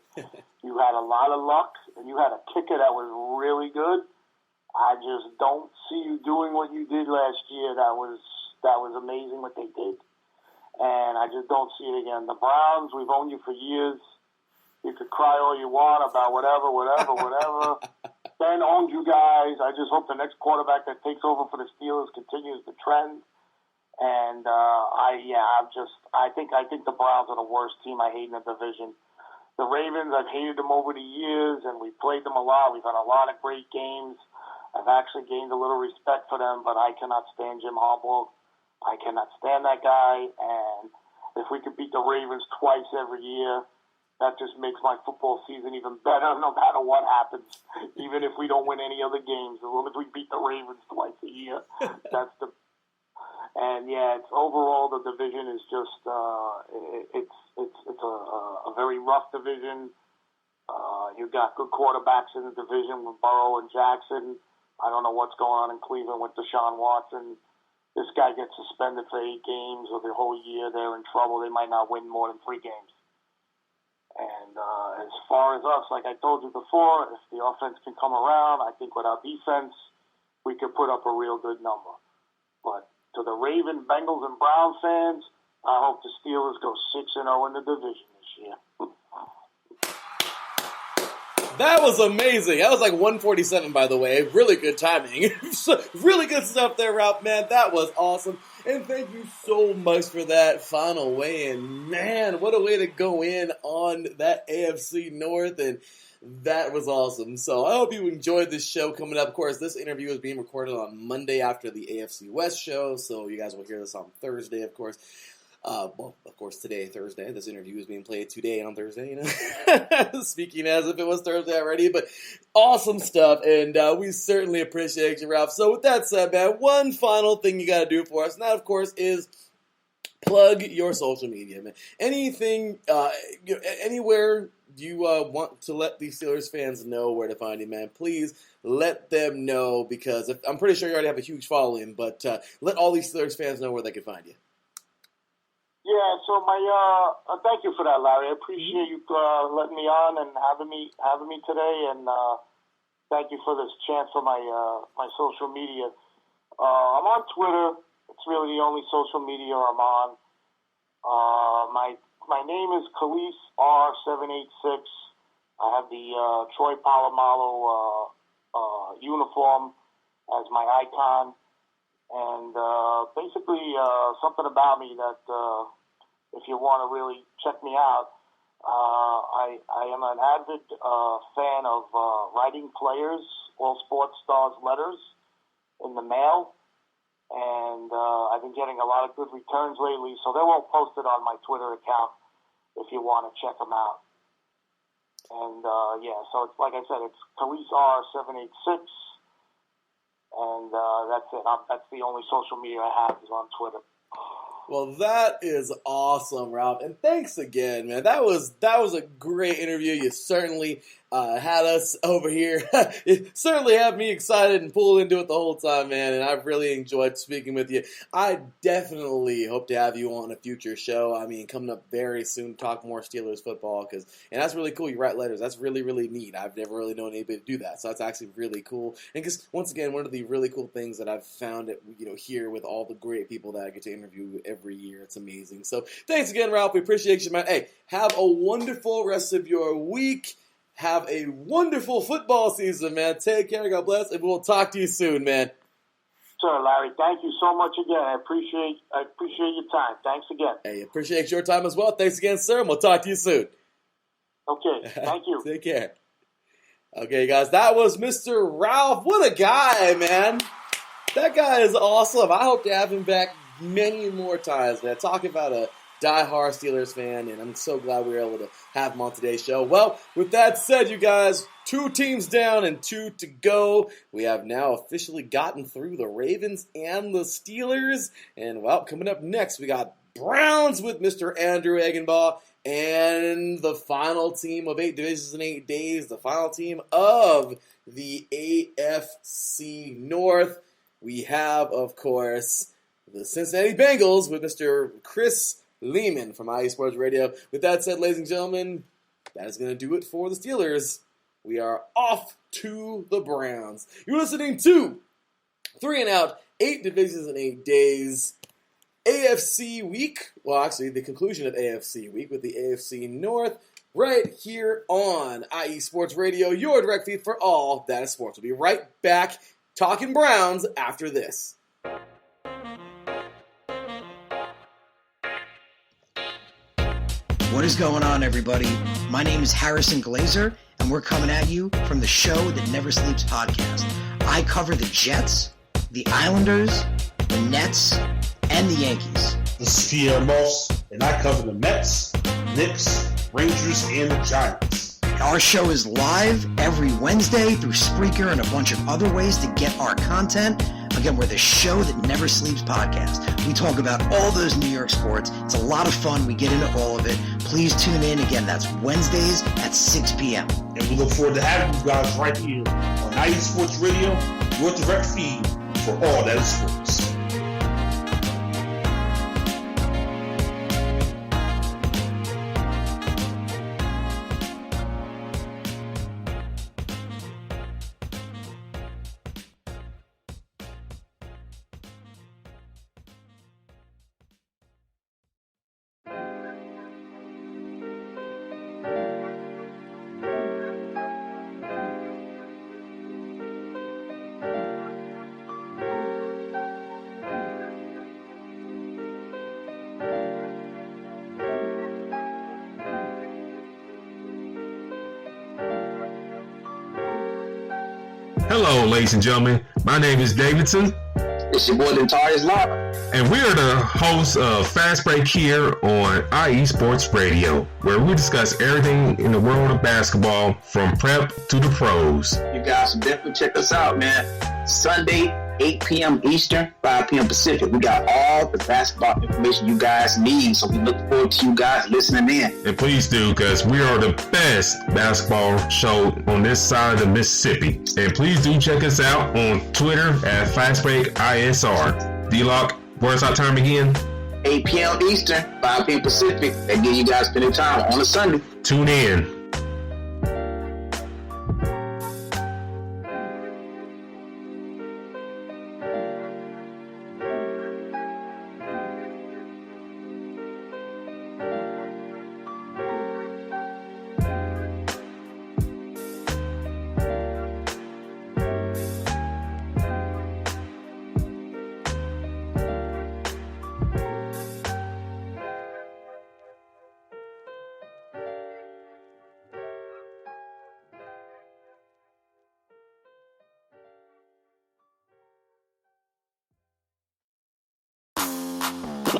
[SPEAKER 11] You had a lot of luck, and you had a kicker that was really good. I just don't see you doing what you did last year. That was amazing what they did. And I just don't see it again. The Browns, we've owned you for years. You could cry all you want about whatever. Ben owned you guys. I just hope the next quarterback that takes over for the Steelers continues the trend. And I think the Browns are the worst team I hate in the division. The Ravens, I've hated them over the years, and we've played them a lot. We've had a lot of great games. I've actually gained a little respect for them, but I cannot stand Jim Harbaugh. I cannot stand that guy. And if we could beat the Ravens twice every year, that just makes my football season even better no matter what happens. Even if we don't win any other games, as long as we beat the Ravens twice a year, it's overall the division is just it's a very rough division. You've got good quarterbacks in the division with Burrow and Jackson. I don't know what's going on in Cleveland with Deshaun Watson. This guy gets suspended for 8 games or the whole year. They're in trouble. They might not win more than 3 games. And as far as us, like I told you before, if the offense can come around, I think with our defense, we could put up a real good number. But to the Ravens, Bengals, and Brown fans, I hope the Steelers go 6-0 in the division this year.
[SPEAKER 1] That was amazing. That was like 147, by the way. Really good timing. Really good stuff there, Ralph, man. That was awesome. And thank you so much for that final weigh-in. Man, what a way to go in on that AFC North. And that was awesome. So I hope you enjoyed this show coming up. Of course, this interview is being recorded on Monday after the AFC West show. So you guys will hear this on Thursday, of course. Of course, today, Thursday. This interview is being played today on Thursday, Speaking as if it was Thursday already, but awesome stuff, and we certainly appreciate you, Ralph. So with that said, man, one final thing you got to do for us, and that, of course, is plug your social media, man. Anything, anywhere you want to let these Steelers fans know where to find you, man, please let them know, because I'm pretty sure you already have a huge following, but let all these Steelers fans know where they can find you.
[SPEAKER 11] Yeah, so thank you for that, Larry. I appreciate you letting me on and having me today, and thank you for this chance for my social media. I'm on Twitter. It's really the only social media I'm on. My name is Khalees R786. I have the Troy Polamalu uniform as my icon, and basically something about me that if you want to really check me out, I am an avid fan of writing players, all sports stars letters in the mail, and I've been getting a lot of good returns lately, so they're all posted on my Twitter account if you want to check them out. And so it's like I said, it's Khalees R786, and that's it. That's the only social media I have is on Twitter.
[SPEAKER 1] Well, that is awesome, Ralph, and thanks again, man. That was a great interview. You certainly had us over here. It certainly had me excited and pulled into it the whole time, man, and I've really enjoyed speaking with you. I definitely hope to have you on a future show. I mean, coming up very soon to talk more Steelers football, and that's really cool. You write letters. That's really, really neat. I've never really known anybody to do that, so that's actually really cool. And because, once again, one of the really cool things that I've found here with all the great people that I get to interview every year, it's amazing. So thanks again, Ralph. We appreciate you, man. Hey, have a wonderful rest of your week. Have a wonderful football season, man. Take care. God bless. And we'll talk to you soon, man.
[SPEAKER 11] Sure, Larry. Thank you so much again. I appreciate your time. Thanks again.
[SPEAKER 1] Hey, appreciate your time as well. Thanks again, sir. And we'll talk to you soon.
[SPEAKER 11] Okay. Thank you.
[SPEAKER 1] Take care. Okay, guys. That was Mr. Ralph. What a guy, man. That guy is awesome. I hope to have him back many more times, man. Talking about a diehard Steelers fan, and I'm so glad we were able to have him on today's show. Well, with that said, you guys, 2 teams down and 2 to go. We have now officially gotten through the Ravens and the Steelers, and well, coming up next, we got Browns with Mr. Andrew Eggenbaugh, and the final team of 8 divisions in 8 days, the final team of the AFC North. We have, of course, the Cincinnati Bengals with Mr. Chris Lehman from IE Sports Radio. With that said, ladies and gentlemen, that is going to do it for the Steelers. We are off to the Browns. You're listening to 3 and Out, 8 divisions in 8 days. AFC Week, well, actually, the conclusion of AFC Week with the AFC North right here on IE Sports Radio, your direct feed for all that is sports. We'll be right back talking Browns after this.
[SPEAKER 2] What is going on, everybody? My name is Harrison Glazer, and we're coming at you from the Show That Never Sleeps podcast. I cover the Jets, the Islanders, the Nets, and the Yankees.
[SPEAKER 12] This is Pierre Moss, and I cover the Mets, Knicks, Rangers, and the Giants.
[SPEAKER 2] Our show is live every Wednesday through Spreaker and a bunch of other ways to get our content. Again, we're the Show That Never Sleeps podcast. We talk about all those New York sports. It's a lot of fun. We get into all of it. Please tune in. Again, that's Wednesdays at 6 p.m.
[SPEAKER 12] And we look forward to having you guys right here on IE Sports Radio, your direct feed for all that is sports.
[SPEAKER 13] Hello, ladies and gentlemen. My name is Davidson.
[SPEAKER 14] It's your boy, the Tarius Lava.
[SPEAKER 13] And we are the hosts of Fast Break here on IE Sports Radio, where we discuss everything in the world of basketball from prep to the pros.
[SPEAKER 14] You guys should definitely check us out, man. Sunday, 8 p.m. Eastern, 5 p.m. Pacific. We got all the basketball information you guys need, so we look forward to you guys listening in.
[SPEAKER 13] And please do, because we are the best basketball show on this side of the Mississippi. And please do check us out on Twitter at FastBreakISR. D-Lock, where's our time again?
[SPEAKER 14] 8 p.m. Eastern, 5 p.m. Pacific. That gives you guys plenty of time on a Sunday.
[SPEAKER 13] Tune in.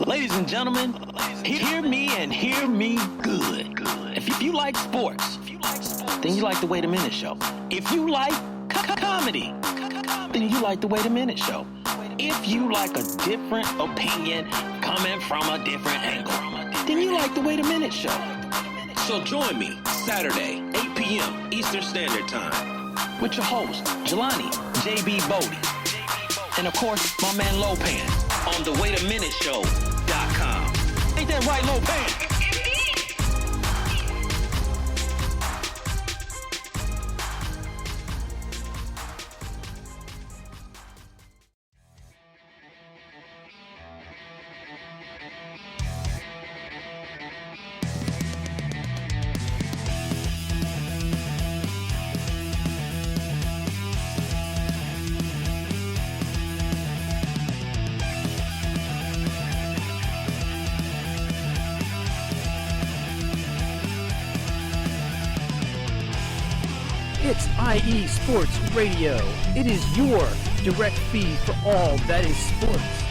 [SPEAKER 15] Ladies and gentlemen, hear me and hear me good. If you like sports, then you like the Wait a Minute Show. If you like comedy, then you like the Wait a Minute Show. If you like a different opinion coming from a different angle, then you like the Wait a Minute Show. So join me Saturday, 8 p.m. Eastern Standard Time with your host, Jelani J.B. Bodie. And of course, my man Lopan on the WaitAMinuteShow.com. Ain't that right, Lopan?
[SPEAKER 16] It's IE Sports Radio. It is your direct feed for all that is sports.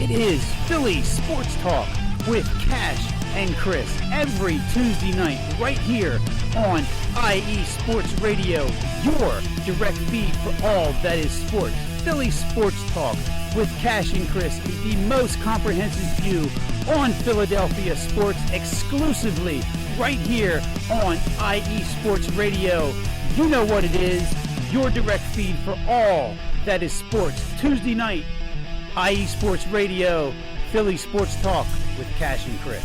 [SPEAKER 16] It is Philly Sports Talk with Cash and Chris every Tuesday night right here on IE Sports Radio, your direct feed for all that is sports. Philly Sports Talk with Cash and Chris is the most comprehensive view on Philadelphia sports exclusively right here on IE Sports Radio. You know what it is, your direct feed for all that is sports. Tuesday night, IE Sports Radio, Philly Sports Talk with Cash and Chris.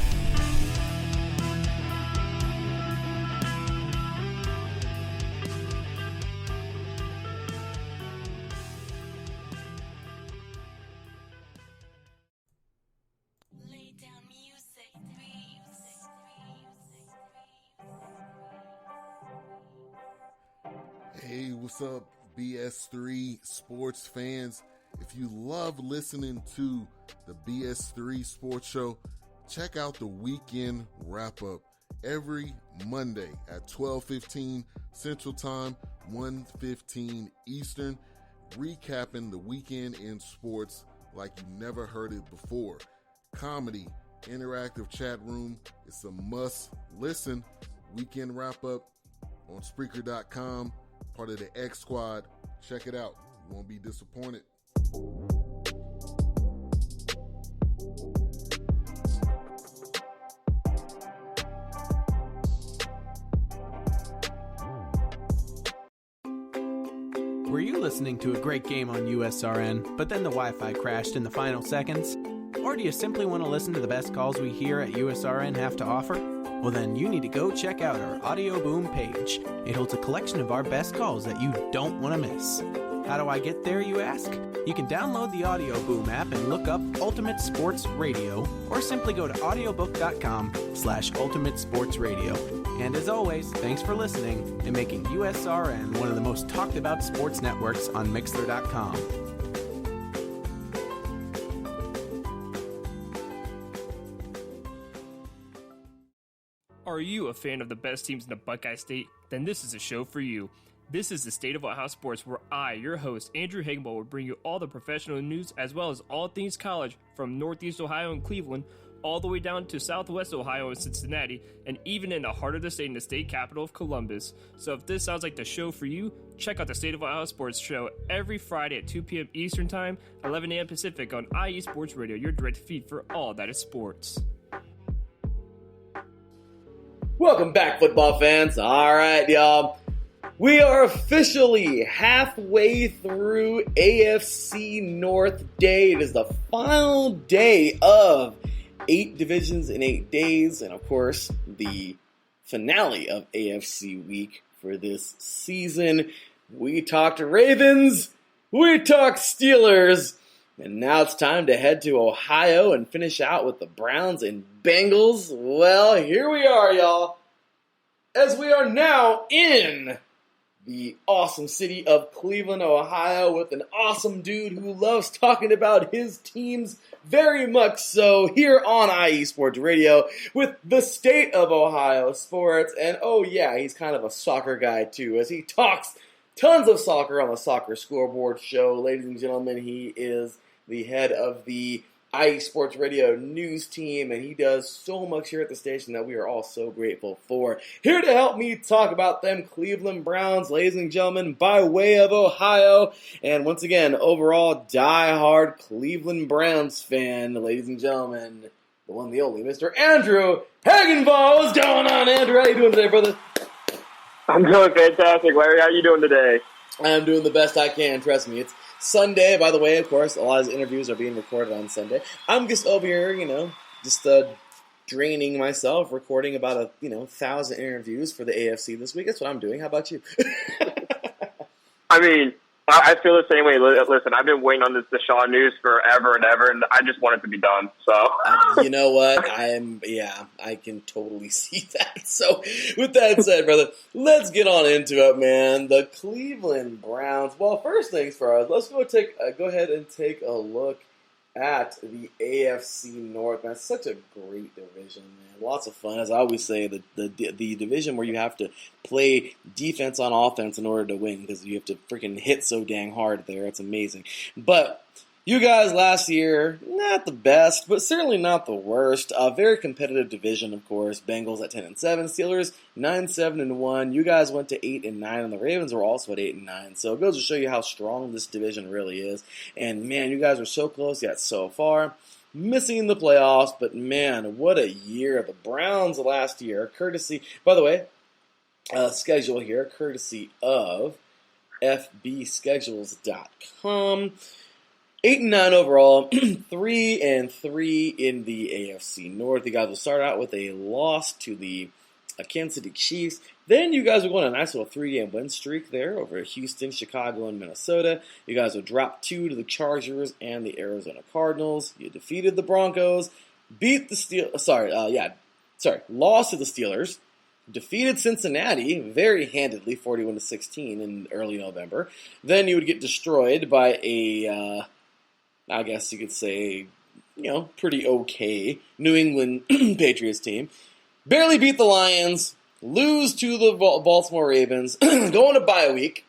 [SPEAKER 17] Hey, what's up, BS3 sports fans? If you love listening to the BS3 Sports Show, check out the weekend wrap-up every Monday at 12:15 Central Time, 1:15 Eastern, recapping the weekend in sports like you never heard it before. Comedy, interactive chat room, it's a must-listen. Weekend wrap-up on Spreaker.com. Part of the X Squad. Check it out. You won't be disappointed.
[SPEAKER 18] Were you listening to a great game on USRN, but then the Wi-Fi crashed in the final seconds? Or do you simply want to listen to the best calls we here at USRN have to offer? Well, then you need to go check out our Audio Boom page. It holds a collection of our best calls that you don't want to miss. How do I get there, you ask? You can download the Audio Boom app and look up Ultimate Sports Radio, or simply go to audiobook.com/Ultimate Sports Radio. And as always, thanks for listening and making USRN one of the most talked about sports networks on Mixler.com.
[SPEAKER 5] Are you a fan of the best teams in the Buckeye State? Then this is a show for you. This is the State of Ohio Sports, where I, your host, Andrew Higginbotham, will bring you all the professional news as well as all things college from Northeast Ohio and Cleveland, all the way down to Southwest Ohio and Cincinnati, and even in the heart of the state in the state capital of Columbus. So if this sounds like the show for you, check out the State of Ohio Sports show every Friday at 2 p.m. Eastern Time, 11 a.m. Pacific on IE Sports Radio, your direct feed for all that is sports.
[SPEAKER 1] Welcome back, football fans. All right, y'all. We are officially halfway through AFC North Day. It is the final day of 8 divisions in 8 days, and of course, the finale of AFC week for this season. We talked Ravens, we talked Steelers, and now it's time to head to Ohio and finish out with the Browns and Bengals. Well, here we are, y'all, as we are now in the awesome city of Cleveland, Ohio, with an awesome dude who loves talking about his teams very much so, here on IE Sports Radio with the state of Ohio sports. And oh yeah, he's kind of a soccer guy too, as he talks tons of soccer on the Soccer Scoreboard show. Ladies and gentlemen, he is the head of the IE Sports Radio news team, and he does so much here at the station that we are all so grateful for. Here to help me talk about them Cleveland Browns, ladies and gentlemen, by way of Ohio, and once again, overall die-hard Cleveland Browns fan, ladies and gentlemen, the one, the only, Mr. Andrew Hagenbaugh. What's going on, Andrew? How you doing today, brother?
[SPEAKER 19] I'm doing fantastic, Larry. How you doing today?
[SPEAKER 1] I'm doing the best I can, trust me. It's Sunday, by the way, of course. A lot of these interviews are being recorded on Sunday. I'm just over here, just draining myself, recording about 1,000 interviews for the AFC this week. That's what I'm doing. How about you?
[SPEAKER 19] I mean, I feel the same way. Listen, I've been waiting on this Deshaun news forever and ever, and I just want it to be done. So,
[SPEAKER 1] you know what? I can totally see that. So, with that said, brother, let's get on into it, man. The Cleveland Browns. Well, first things first, let's go ahead and take a look at the AFC North. Man, it's such a great division, man. Lots of fun. As I always say, the division where you have to play defense on offense in order to win, because you have to freaking hit so dang hard there. It's amazing. But you guys last year, not the best, but certainly not the worst. A very competitive division, of course. Bengals at 10-7, Steelers 9-7-1. You guys went to 8-9, and the Ravens were also at 8-9. So it goes to show you how strong this division really is. And man, you guys were so close yet so far, missing the playoffs. But man, what a year! The Browns last year, courtesy, by the way, schedule here, courtesy of FBschedules.com. 8-9 overall, 3-3 in the AFC North. You guys will start out with a loss to the Kansas City Chiefs. Then you guys will go on a nice little 3-game win streak there over Houston, Chicago, and Minnesota. You guys will drop 2 to the Chargers and the Arizona Cardinals. You defeated the Broncos, lost to the Steelers. Defeated Cincinnati very handedly, 41-16 in early November. Then you would get destroyed by a I guess you could say, pretty okay New England Patriots team. Barely beat the Lions, lose to the Baltimore Ravens, go on a bye week,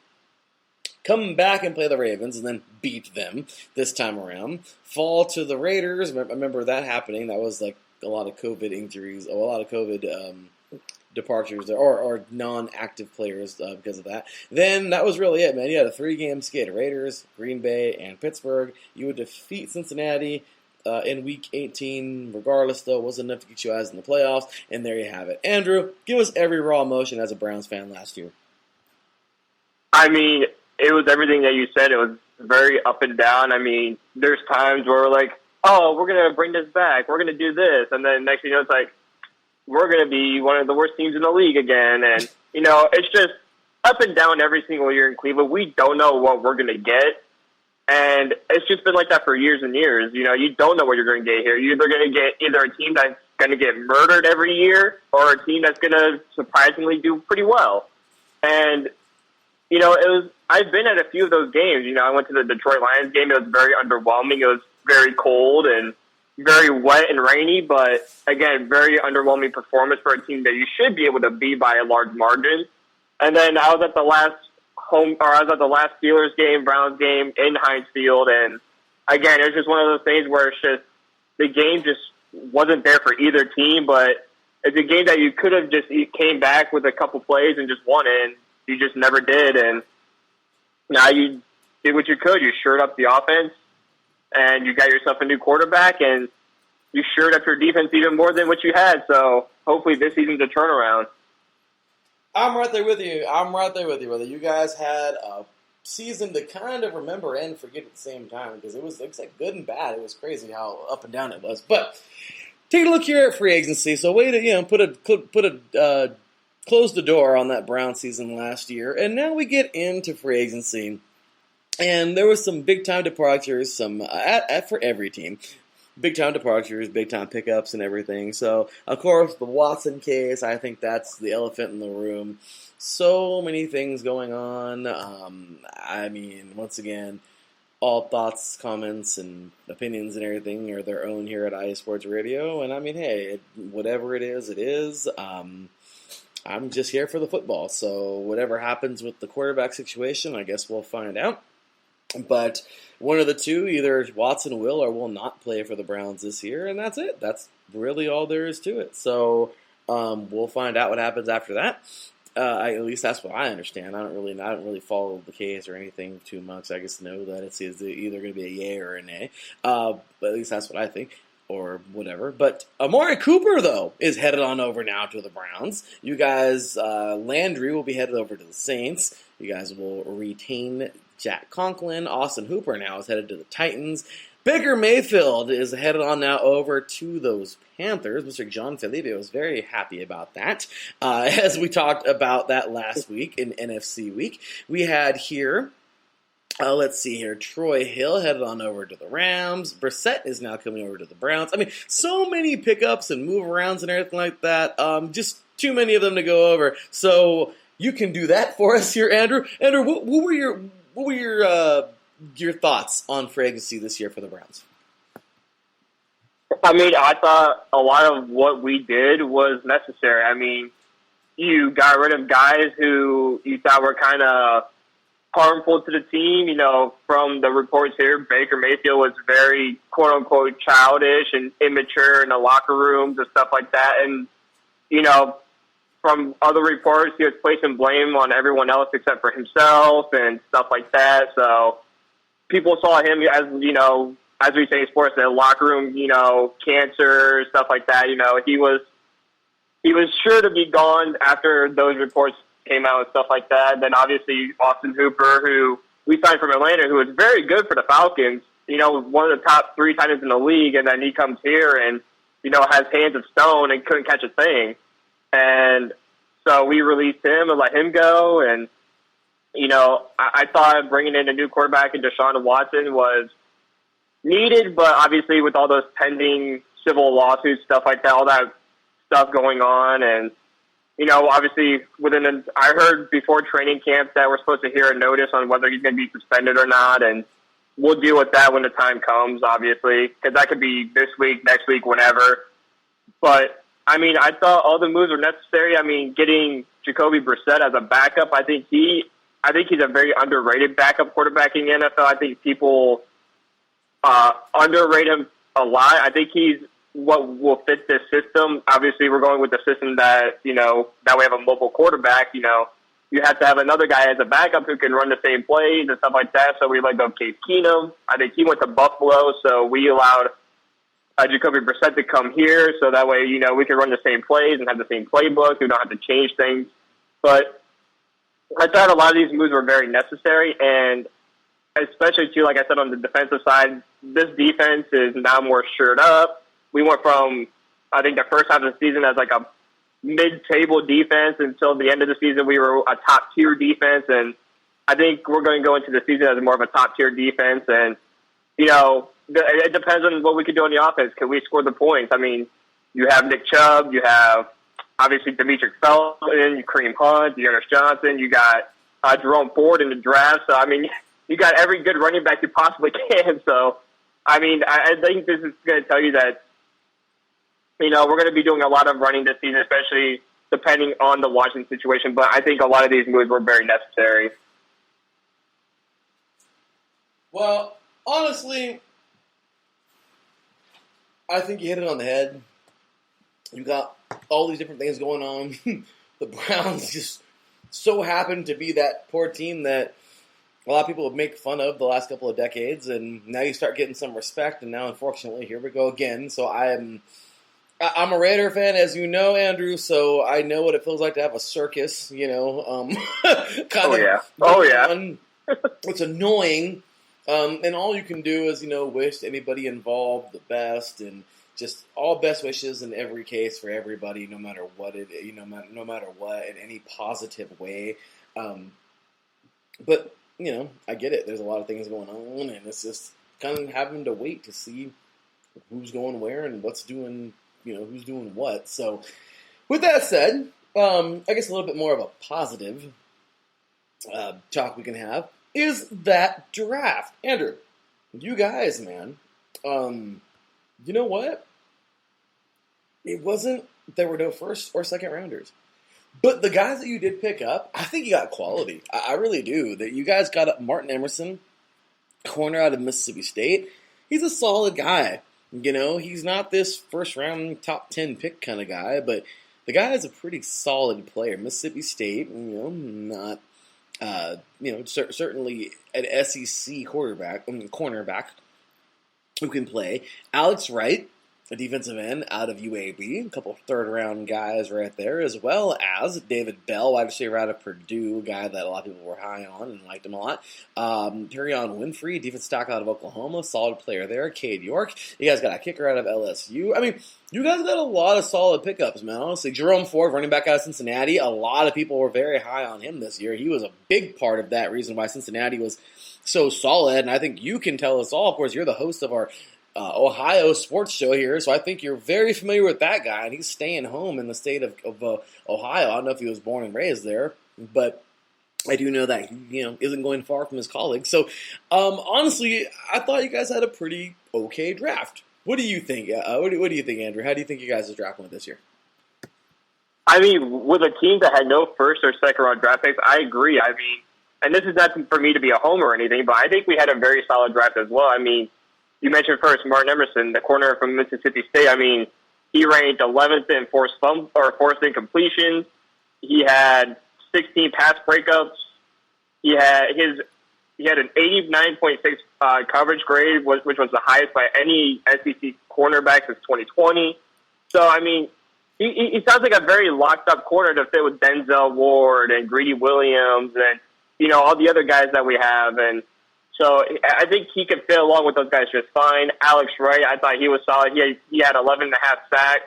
[SPEAKER 1] come back and play the Ravens, and then beat them this time around. Fall to the Raiders. I remember that happening. That was like a lot of COVID injuries, a lot of COVID departures or non-active players because of that. Then that was really it, man. You had a 3-game skid. Raiders, Green Bay, and Pittsburgh. You would defeat Cincinnati in Week 18. Regardless, though, it wasn't enough to get you guys in the playoffs. And there you have it. Andrew, give us every raw emotion as a Browns fan last year.
[SPEAKER 19] I mean, it was everything that you said. It was very up and down. I mean, there's times where we're like, oh, we're going to bring this back. We're going to do this. And then next thing you know, it's like, we're going to be one of the worst teams in the league again. And, it's just up and down every single year in Cleveland. We don't know what we're going to get. And it's just been like that for years and years. You don't know what you're going to get here. You're either going to get a team that's going to get murdered every year or a team that's going to surprisingly do pretty well. And, I've been at a few of those games. I went to the Detroit Lions game. It was very underwhelming. It was very cold and very wet and rainy, but again, very underwhelming performance for a team that you should be able to beat by a large margin. And then I was at the last Steelers game, Browns game in Heinz Field, and again, it was just one of those things where it's just the game just wasn't there for either team. But it's a game that you could have just came back with a couple plays and just won it, and you just never did. And now you did what you could. You shored up the offense, and you got yourself a new quarterback, and you shored up your defense even more than what you had. So hopefully this season's a turnaround.
[SPEAKER 1] I'm right there with you, brother. You guys had a season to kind of remember and forget at the same time, because it was like good and bad. It was crazy how up and down it was. But take a look here at free agency. So way to close the door on that Brown season last year, and now we get into free agency, and there was some big time departures, for every team. Big time departures, big time pickups, and everything. So, of course, the Watson case, I think that's the elephant in the room. So many things going on. Once again, all thoughts, comments, and opinions and everything are their own here at IE Sports Radio. And hey, whatever it is, it is. I'm just here for the football. So whatever happens with the quarterback situation, I guess we'll find out. But one of the two, either Watson will or will not play for the Browns this year, and that's it. That's really all there is to it. So we'll find out what happens after that. At least that's what I understand. I don't really follow the case or anything too much. I just know that it's either going to be a yay or a nay. But at least that's what I think, or whatever. But Amari Cooper, though, is headed on over now to the Browns. You guys, Landry will be headed over to the Saints. You guys will retain Jack Conklin. Austin Hooper now is headed to the Titans. Baker Mayfield is headed on now over to those Panthers. Mr. John Felipe was very happy about that. As we talked about that last week in NFC week, we had here, let's see here, Troy Hill headed on over to the Rams. Brissett is now coming over to the Browns. So many pickups and move-arounds and everything like that. Just too many of them to go over. So you can do that for us here, Andrew. Andrew, what were your thoughts on free agency this year for the Browns?
[SPEAKER 19] I thought a lot of what we did was necessary. You got rid of guys who you thought were kind of harmful to the team. From the reports here, Baker Mayfield was very, quote-unquote, childish and immature in the locker rooms and stuff like that. And, from other reports, he was placing blame on everyone else except for himself and stuff like that. So people saw him as, as we say in sports, the locker room, cancer, stuff like that. He was sure to be gone after those reports came out and stuff like that. Then obviously Austin Hooper, who we signed from Atlanta, who was very good for the Falcons, one of the top 3 tight ends in the league, and then he comes here and, has hands of stone and couldn't catch a thing. And so we released him and let him go. And, I thought bringing in a new quarterback in Deshaun Watson was needed, but obviously with all those pending civil lawsuits, stuff like that, all that stuff going on. And, obviously I heard before training camp that we're supposed to hear a notice on whether he's going to be suspended or not. And we'll deal with that when the time comes, obviously, because that could be this week, next week, whenever. But, I thought all the moves were necessary. Getting Jacoby Brissett as a backup, I think he's a very underrated backup quarterback in the NFL. I think people underrate him a lot. I think he's what will fit this system. Obviously, we're going with the system that, that we have a mobile quarterback. You have to have another guy as a backup who can run the same plays and stuff like that. So we let go of Case Keenum. I think he went to Buffalo, so we allowed Jacoby Brissett to come here, so that way, we can run the same plays and have the same playbook. We don't have to change things. But I thought a lot of these moves were very necessary, and especially, too, like I said, on the defensive side, this defense is now more shored up. We went from, I think, the first half of the season as like a mid-table defense until the end of the season we were a top-tier defense, and I think we're going to go into the season as more of a top-tier defense, and, it depends on what we can do on the offense. Can we score the points? You have Nick Chubb, you have obviously Demetric Felton, Kareem Hunt, Dearness Johnson, you got Jerome Ford in the draft. So, you got every good running back you possibly can. So, I think this is going to tell you that, we're going to be doing a lot of running this season, especially depending on the Washington situation. But I think a lot of these moves were very necessary.
[SPEAKER 1] Well, honestly, I think you hit it on the head. You got all these different things going on. The Browns just so happen to be that poor team that a lot of people would make fun of the last couple of decades, and now you start getting some respect, and now, unfortunately, here we go again. So I'm a Raider fan, as you know, Andrew, so I know what it feels like to have a circus, Oh, yeah. It's annoying. And all you can do is, wish anybody involved the best and just all best wishes in every case for everybody, no matter what no matter what, in any positive way. But I get it. There's a lot of things going on, and it's just kind of having to wait to see who's going where and what's doing, who's doing what. So, with that said, I guess a little bit more of a positive talk we can have is that draft. Andrew, you guys, man, you know what? It wasn't, there were no first or second rounders. But the guys that you did pick up, I think you got quality. I really do. That you guys got up Martin Emerson, corner out of Mississippi State. He's a solid guy. He's not this first round top 10 pick kind of guy, but the guy is a pretty solid player. Mississippi State, not, certainly an SEC cornerback who can play. Alex Wright, a defensive end out of UAB, a couple third-round guys right there, as well as David Bell, wide receiver out of Purdue, a guy that a lot of people were high on and liked him a lot. Terrion Winfrey, defensive tackle out of Oklahoma, solid player there. Cade York, you guys got a kicker out of LSU. I mean, you guys got a lot of solid pickups, man, honestly. Jerome Ford, running back out of Cincinnati, a lot of people were very high on him this year. He was a big part of that reason why Cincinnati was so solid, and I think you can tell us all. Of course, you're the host of our Ohio sports show here, so I think you're very familiar with that guy, and he's staying home in the state of Ohio. I don't know if he was born and raised there, but I do know that he isn't going far from his colleagues. So, honestly, I thought you guys had a pretty okay draft. What do you think? What do you think, Andrew? How do you think you guys are drafting with this year?
[SPEAKER 19] I mean, with a team that had no first or second round draft picks, I agree. I mean, and this is not for me to be a homer or anything, but I think we had a very solid draft as well. I mean, you mentioned first Martin Emerson, the corner from Mississippi State. I mean, he ranked 11th in forced incompletions. He had 16 pass breakups. He had an 89.6 coverage grade, which was the highest by any SEC cornerback since 2020. So, I mean, he sounds like a very locked up corner to fit with Denzel Ward and Greedy Williams and all the other guys that we have. And so I think he could fit along with those guys just fine. Alex Wright, I thought he was solid. He had 11.5 sacks,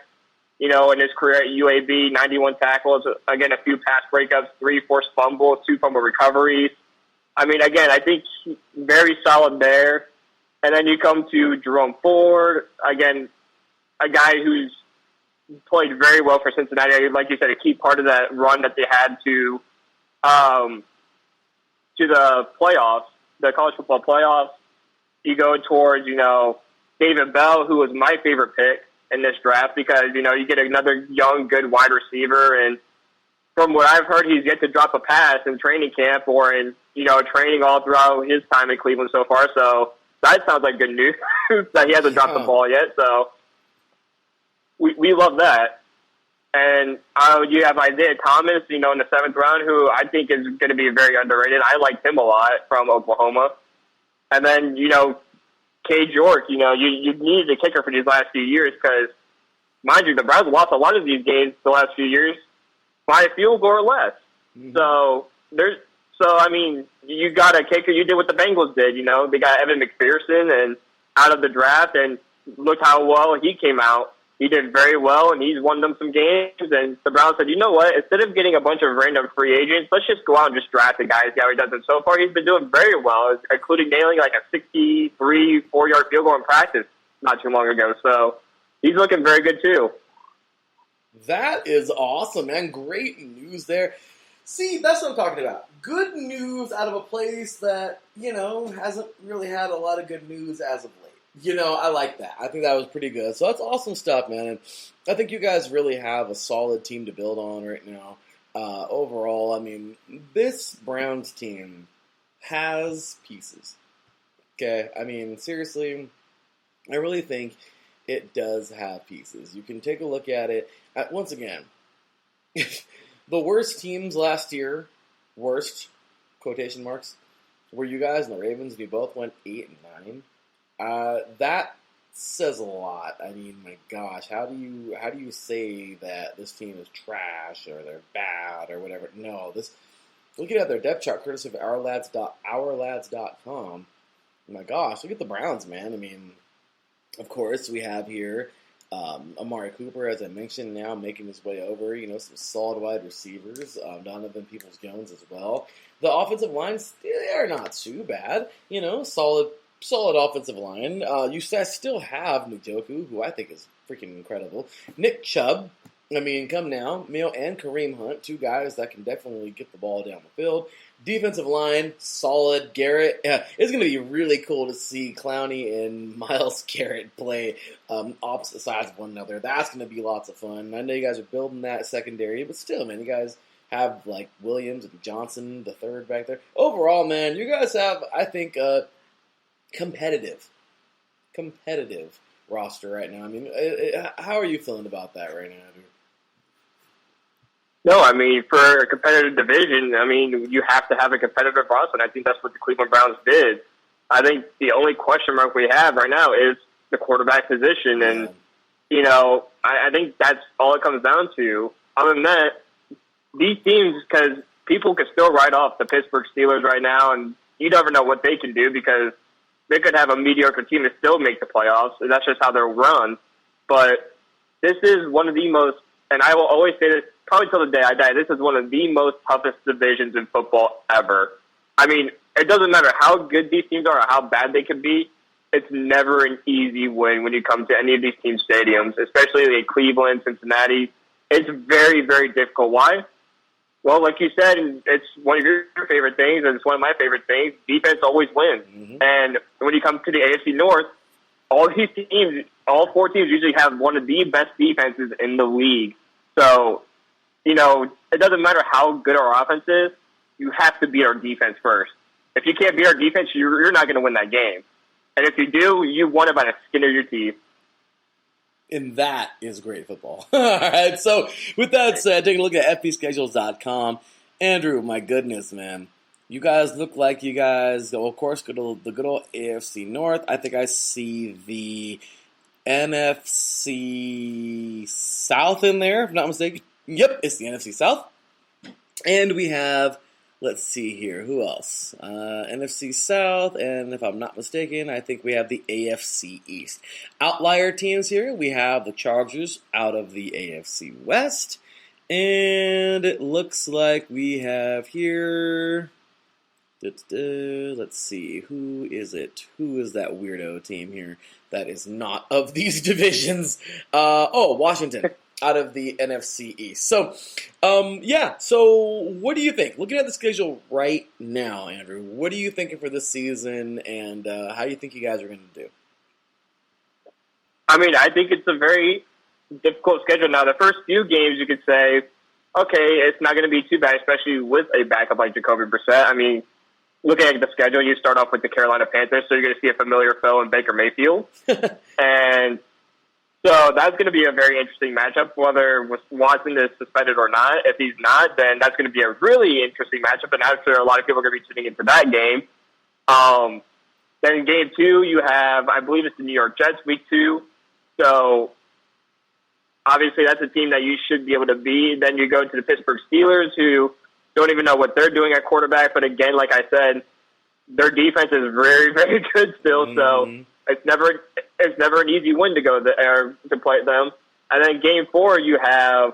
[SPEAKER 19] in his career at UAB, 91 tackles, again, a few pass breakups, 3 forced fumbles, 2 fumble recoveries. I mean, again, I think very solid there. And then you come to Jerome Ford, again, a guy who's played very well for Cincinnati. Like you said, a key part of that run that they had to the playoffs. The college football playoffs, you go towards, David Bell, who was my favorite pick in this draft because, you get another young, good wide receiver. And from what I've heard, he's yet to drop a pass in training camp or in, training all throughout his time in Cleveland so far. So that sounds like good news that he hasn't dropped the ball yet. So we love that. And you have Isaiah Thomas, in the 7th round, who I think is going to be very underrated. I liked him a lot from Oklahoma. And then, Cade York, you needed a kicker for these last few years because, mind you, the Browns lost a lot of these games the last few years by a field goal or less. Mm-hmm. So, you got a kicker. You did what the Bengals did, They got Evan McPherson and out of the draft, and look how well he came out. He did very well, and he's won them some games. And the Browns said, you know what? Instead of getting a bunch of random free agents, let's just go out and just draft the guy, see how he does. And so far, he's been doing very well, including nailing like a 4-yard field goal in practice not too long ago. So he's looking very good, too.
[SPEAKER 1] That is awesome, man. Great news there. See, that's what I'm talking about. Good news out of a place that, hasn't really had a lot of good news as of late. I like that. I think that was pretty good. So that's awesome stuff, man. And I think you guys really have a solid team to build on right now. Overall, I mean, this Browns team has pieces. Okay? I mean, seriously, I really think it does have pieces. You can take a look at it. Once again, the worst teams last year, worst, quotation marks, were you guys and the Ravens, and you both went 8 and 9. That says a lot. I mean, my gosh, how do you say that this team is trash or they're bad or whatever? No, looking at their depth chart, courtesy of ourlads.com. My gosh, look at the Browns, man. I mean, of course, we have here Amari Cooper, as I mentioned, now making his way over. Some solid wide receivers. Donovan Peoples-Jones as well. The offensive lines, they are not too bad. Solid offensive line. You still have Njoku, who I think is freaking incredible. Nick Chubb. Come now. And Kareem Hunt, two guys that can definitely get the ball down the field. Defensive line, solid. Garrett. It's going to be really cool to see Clowney and Myles Garrett play opposite sides of one another. That's going to be lots of fun. I know you guys are building that secondary, but still, man, you guys have Williams and Johnson, the third back there. Overall, man, you guys have, I think, competitive roster right now. How are you feeling about that right now, dude?
[SPEAKER 19] No, for a competitive division, you have to have a competitive roster, and I think that's what the Cleveland Browns did. I think the only question mark we have right now is the quarterback position, and, I think that's all it comes down to. Other than that, these teams, because people can still write off the Pittsburgh Steelers right now, and you never know what they can do because they could have a mediocre team and still make the playoffs. That's just how they're run. But this is one of the most, and I will always say this probably till the day I die, this is one of the most toughest divisions in football ever. It doesn't matter how good these teams are or how bad they can be. It's never an easy win when you come to any of these team stadiums, especially Cleveland, Cincinnati. It's very, very difficult. Why? Well, like you said, it's one of your favorite things, and it's one of my favorite things. Defense always wins. Mm-hmm. And when you come to the AFC North, all these teams, all four teams usually have one of the best defenses in the league. So, it doesn't matter how good our offense is, you have to beat our defense first. If you can't beat our defense, you're not going to win that game. And if you do, you won it by the skin of your teeth.
[SPEAKER 1] And that is great football. All right, so with that said, take a look at fbschedules.com. Andrew, my goodness, man. You guys look like you guys, of course, go to the good old AFC North. I think I see the NFC South in there, if I'm not mistaken. Yep, it's the NFC South. And we have, let's see here, who else? NFC South, and if I'm not mistaken, I think we have the AFC East. Outlier teams here, we have the Chargers out of the AFC West. And it looks like we have here, let's see, who is it? Who is that weirdo team here that is not of these divisions? Washington. Out of the NFC East. So, so what do you think? Looking at the schedule right now, Andrew, what are you thinking for this season, and how do you think you guys are going to do?
[SPEAKER 19] I think it's a very difficult schedule. Now, the first few games, you could say, okay, it's not going to be too bad, especially with a backup like Jacoby Brissett. Looking at the schedule, you start off with the Carolina Panthers, so you're going to see a familiar foe in Baker Mayfield. And so that's going to be a very interesting matchup, whether Watson is suspended or not. If he's not, then that's going to be a really interesting matchup, and I'm sure a lot of people are going to be tuning into that game. Then in Game 2, you have, I believe it's the New York Jets, Week 2. So obviously that's a team that you should be able to beat. Then you go to the Pittsburgh Steelers, who don't even know what they're doing at quarterback. But again, like I said, their defense is very, very good still. Mm-hmm. So it's never an easy win to go there to play them. And then Game 4, you have,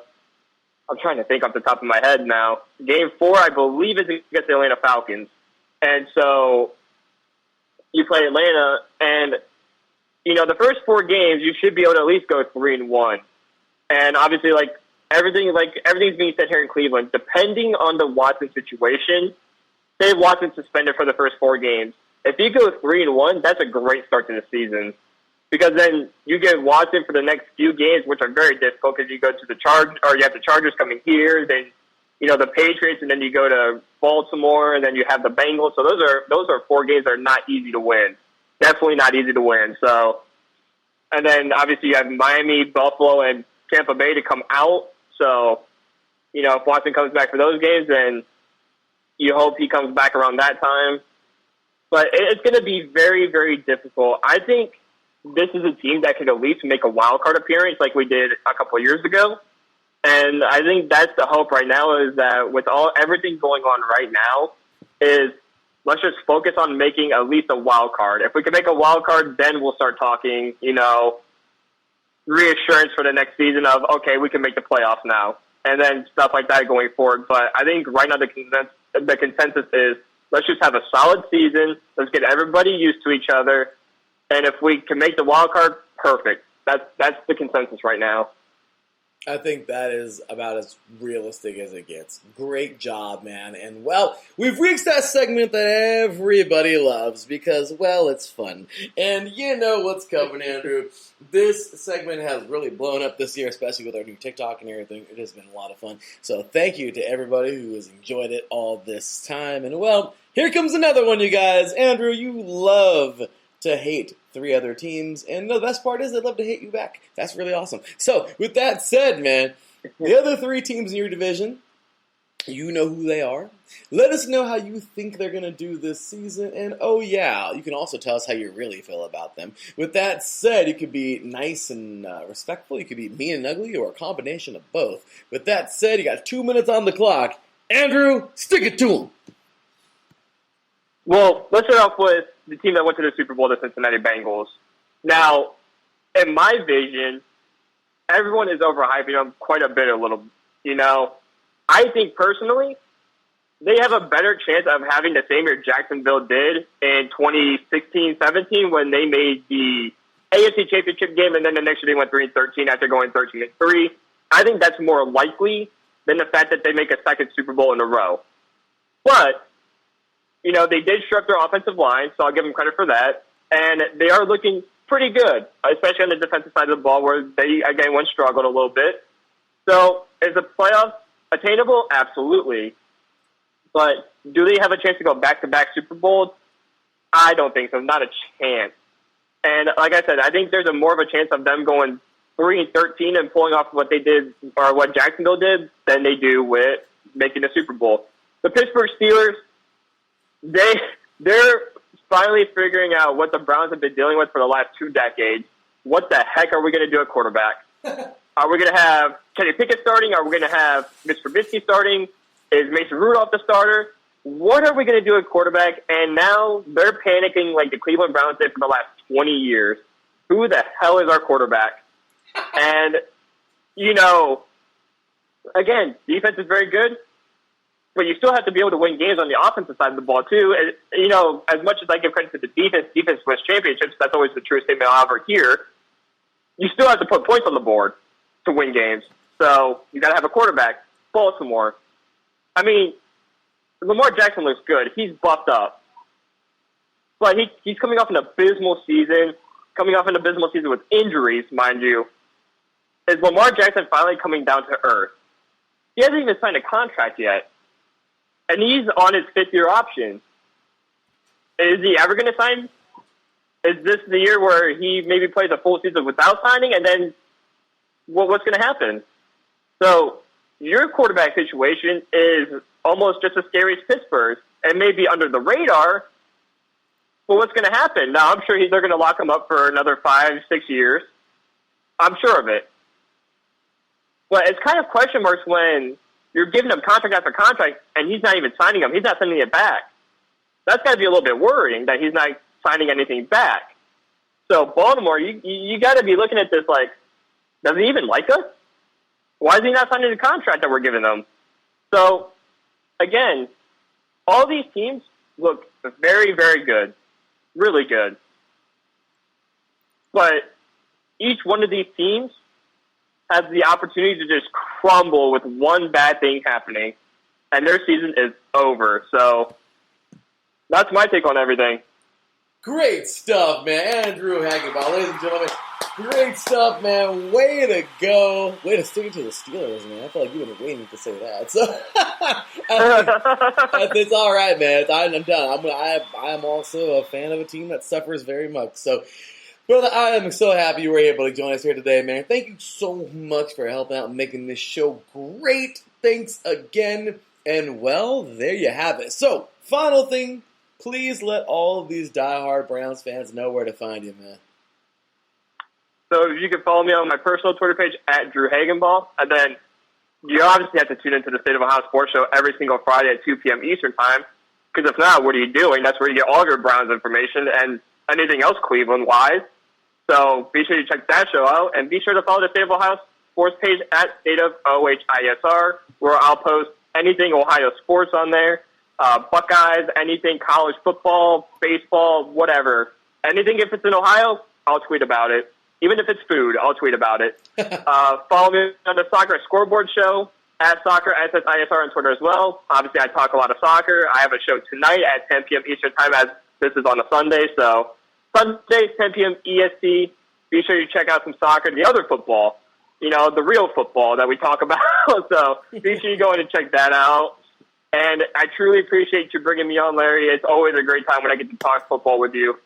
[SPEAKER 19] I'm trying to think off the top of my head now. Game 4, I believe, is against the Atlanta Falcons. And so you play Atlanta, and, the first 4 games, you should be able to at least go 3-1. And obviously, everything's being said here in Cleveland, depending on the Watson situation, say Watson's suspended for the first 4 games. If you go 3-1, that's a great start to the season. Because then you get Watson for the next few games, which are very difficult because you go to you have the Chargers coming here, then the Patriots, and then you go to Baltimore, and then you have the Bengals. So those are 4 games that are not easy to win. Definitely not easy to win. So, and then obviously you have Miami, Buffalo, and Tampa Bay to come out. So, if Watson comes back for those games, then you hope he comes back around that time. But it's going to be very, very difficult. I think this is a team that could at least make a wild card appearance like we did a couple of years ago. And I think that's the hope right now, is that with everything going on right now, is let's just focus on making at least a wild card. If we can make a wild card, then we'll start talking, reassurance for the next season of, okay, we can make the playoffs now, and then stuff like that going forward. But I think right now the consensus is, let's just have a solid season. Let's get everybody used to each other. And if we can make the wild card, perfect. That's the consensus right now.
[SPEAKER 1] I think that is about as realistic as it gets. Great job, man. And, well, we've reached that segment that everybody loves because, well, it's fun. And you know what's coming, Andrew. This segment has really blown up this year, especially with our new TikTok and everything. It has been a lot of fun. So thank you to everybody who has enjoyed it all this time. And, well, here comes another one, you guys. Andrew, you love to hate 3 other teams, and the best part is they love to hate you back. That's really awesome. So, with that said, man, the other 3 teams in your division, you know who they are. Let us know how you think they're going to do this season, and oh yeah, you can also tell us how you really feel about them. With that said, you could be nice and respectful, you could be mean and ugly, or a combination of both. With that said, you got 2 minutes on the clock. Andrew, stick it to them.
[SPEAKER 19] Well, let's start off with the team that went to the Super Bowl, the Cincinnati Bengals. Now, in my vision, everyone is overhyping them quite a bit, I think personally, they have a better chance of having the same year Jacksonville did in 2016-17 when they made the AFC Championship game, and then the next year they went 3-13 after going 13-3. I think that's more likely than the fact that they make a second Super Bowl in a row. But they did strip their offensive line, so I'll give them credit for that. And they are looking pretty good, especially on the defensive side of the ball where they, again, once struggled a little bit. So is the playoffs attainable? Absolutely. But do they have a chance to go back-to-back Super Bowls? I don't think so. Not a chance. And like I said, I think there's more of a chance of them going 3-13 and pulling off what they did or what Jacksonville did than they do with making the Super Bowl. The Pittsburgh Steelers, they're finally figuring out what the Browns have been dealing with for the last 2 decades. What the heck are we going to do at quarterback? Are we going to have Kenny Pickett starting? Are we going to have Mitch Trubisky starting? Is Mason Rudolph the starter? What are we going to do at quarterback? And now they're panicking like the Cleveland Browns did for the last 20 years. Who the hell is our quarterback? And, again, defense is very good. But you still have to be able to win games on the offensive side of the ball, too. And, as much as I give credit to the defense wins championships, that's always the truest statement I'll ever hear. You still have to put points on the board to win games. So you got to have a quarterback. Baltimore. I mean, Lamar Jackson looks good. He's buffed up. But he's coming off an abysmal season, with injuries, mind you. Is Lamar Jackson finally coming down to earth? He hasn't even signed a contract yet. And he's on his 5th-year option. Is he ever going to sign? Is this the year where he maybe plays a full season without signing? And then what's going to happen? So your quarterback situation is almost just as scary as Pittsburgh's and maybe under the radar. But what's going to happen? Now, I'm sure they're going to lock him up for another 5-6 years. I'm sure of it. But it's kind of question marks when you're giving him contract after contract, and he's not even signing them. He's not sending it back. That's got to be a little bit worrying that he's not signing anything back. So Baltimore, you got to be looking at this like, does he even like us? Why is he not signing the contract that we're giving him? So, again, all these teams look very, very good, really good. But each one of these teams has the opportunity to just crumble with one bad thing happening, and their season is over. So that's my take on everything.
[SPEAKER 1] Great stuff, man. Andrew Hagenball, ladies and gentlemen. Great stuff, man. Way to go. Way to stick it to the Steelers, man. I feel like you've been waiting to say that. So it's all right, man. I'm done. I'm also a fan of a team that suffers very much. So, brother, I am so happy you were able to join us here today, man. Thank you so much for helping out and making this show great. Thanks again. And, well, there you have it. So, final thing, please let all of these diehard Browns fans know where to find you, man.
[SPEAKER 19] So you can follow me on my personal Twitter page at Drew Hagenball. And then you obviously have to tune into the State of Ohio Sports Show every single Friday at 2 p.m. Eastern Time. Because if not, what are you doing? That's where you get all of your Browns information and anything else Cleveland-wise. So be sure to check that show out, and be sure to follow the State of Ohio sports page at State of OHISR, where I'll post anything Ohio sports on there, Buckeyes, anything college football, baseball, whatever. Anything if it's in Ohio, I'll tweet about it. Even if it's food, I'll tweet about it. Follow me on the Soccer Scoreboard Show, at Soccer SSISR on Twitter as well. Obviously, I talk a lot of soccer. I have a show tonight at 10 p.m. Eastern Time, as this is on a Sunday. So Sunday, 10 p.m. EST. Be sure you check out some soccer, the other football, the real football that we talk about. So be sure you go in and check that out. And I truly appreciate you bringing me on, Larry. It's always a great time when I get to talk football with you.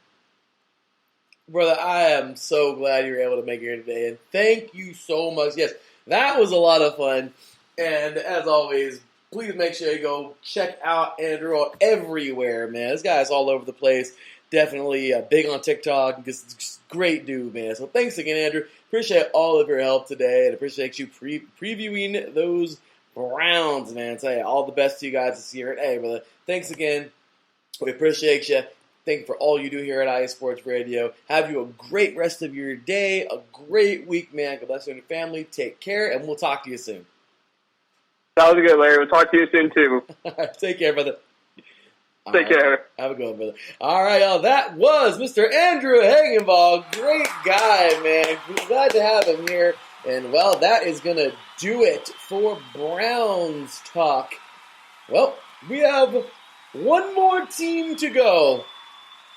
[SPEAKER 1] Brother, I am so glad you were able to make it here today, and thank you so much. Yes, that was a lot of fun, and as always, please make sure you go check out Andrew everywhere, man. This guy's all over the place. Definitely big on TikTok. Just great dude, man. So thanks again, Andrew. Appreciate all of your help today, and appreciate you previewing those Browns, man. So, hey, all the best to you guys this year. And hey, brother, thanks again. We appreciate you. Thank you for all you do here at IE Sports Radio. Have you a great rest of your day, a great week, man. God bless you and your family. Take care, and we'll talk to you soon.
[SPEAKER 19] Sounds good, Larry. We'll talk to you soon, too.
[SPEAKER 1] Take care, brother.
[SPEAKER 19] Take care.
[SPEAKER 1] Have a good one, brother. All right, y'all. That was Mr. Andrew Hagenball. Great guy, man. Glad to have him here. And, well, that is going to do it for Browns talk. Well, we have one more team to go.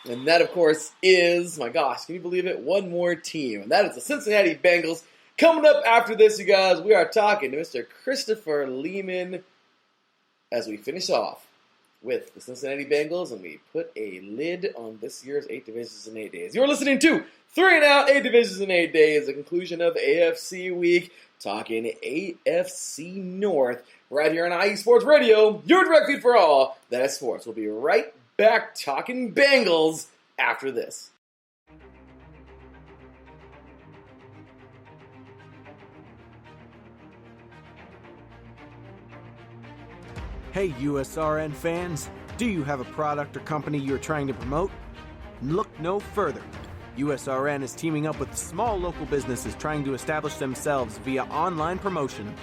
[SPEAKER 1] And that, of course, is, my gosh, can you believe it? One more team. And that is the Cincinnati Bengals. Coming up after this, you guys, we are talking to Mr. Christopher Lehman as we finish off with the Cincinnati Bengals, and we put a lid on this year's 8 Divisions in 8 Days. You're listening to 3 and Out, 8 Divisions in 8 Days, the conclusion of AFC Week, talking AFC North, right here on IE Sports Radio, your direct feed for all that is sports. We'll be right back talking Bengals after this.
[SPEAKER 18] Hey USRN fans, do you have a product or company you're trying to promote? Look no further. USRN is teaming up with small local businesses trying to establish themselves via online promotion.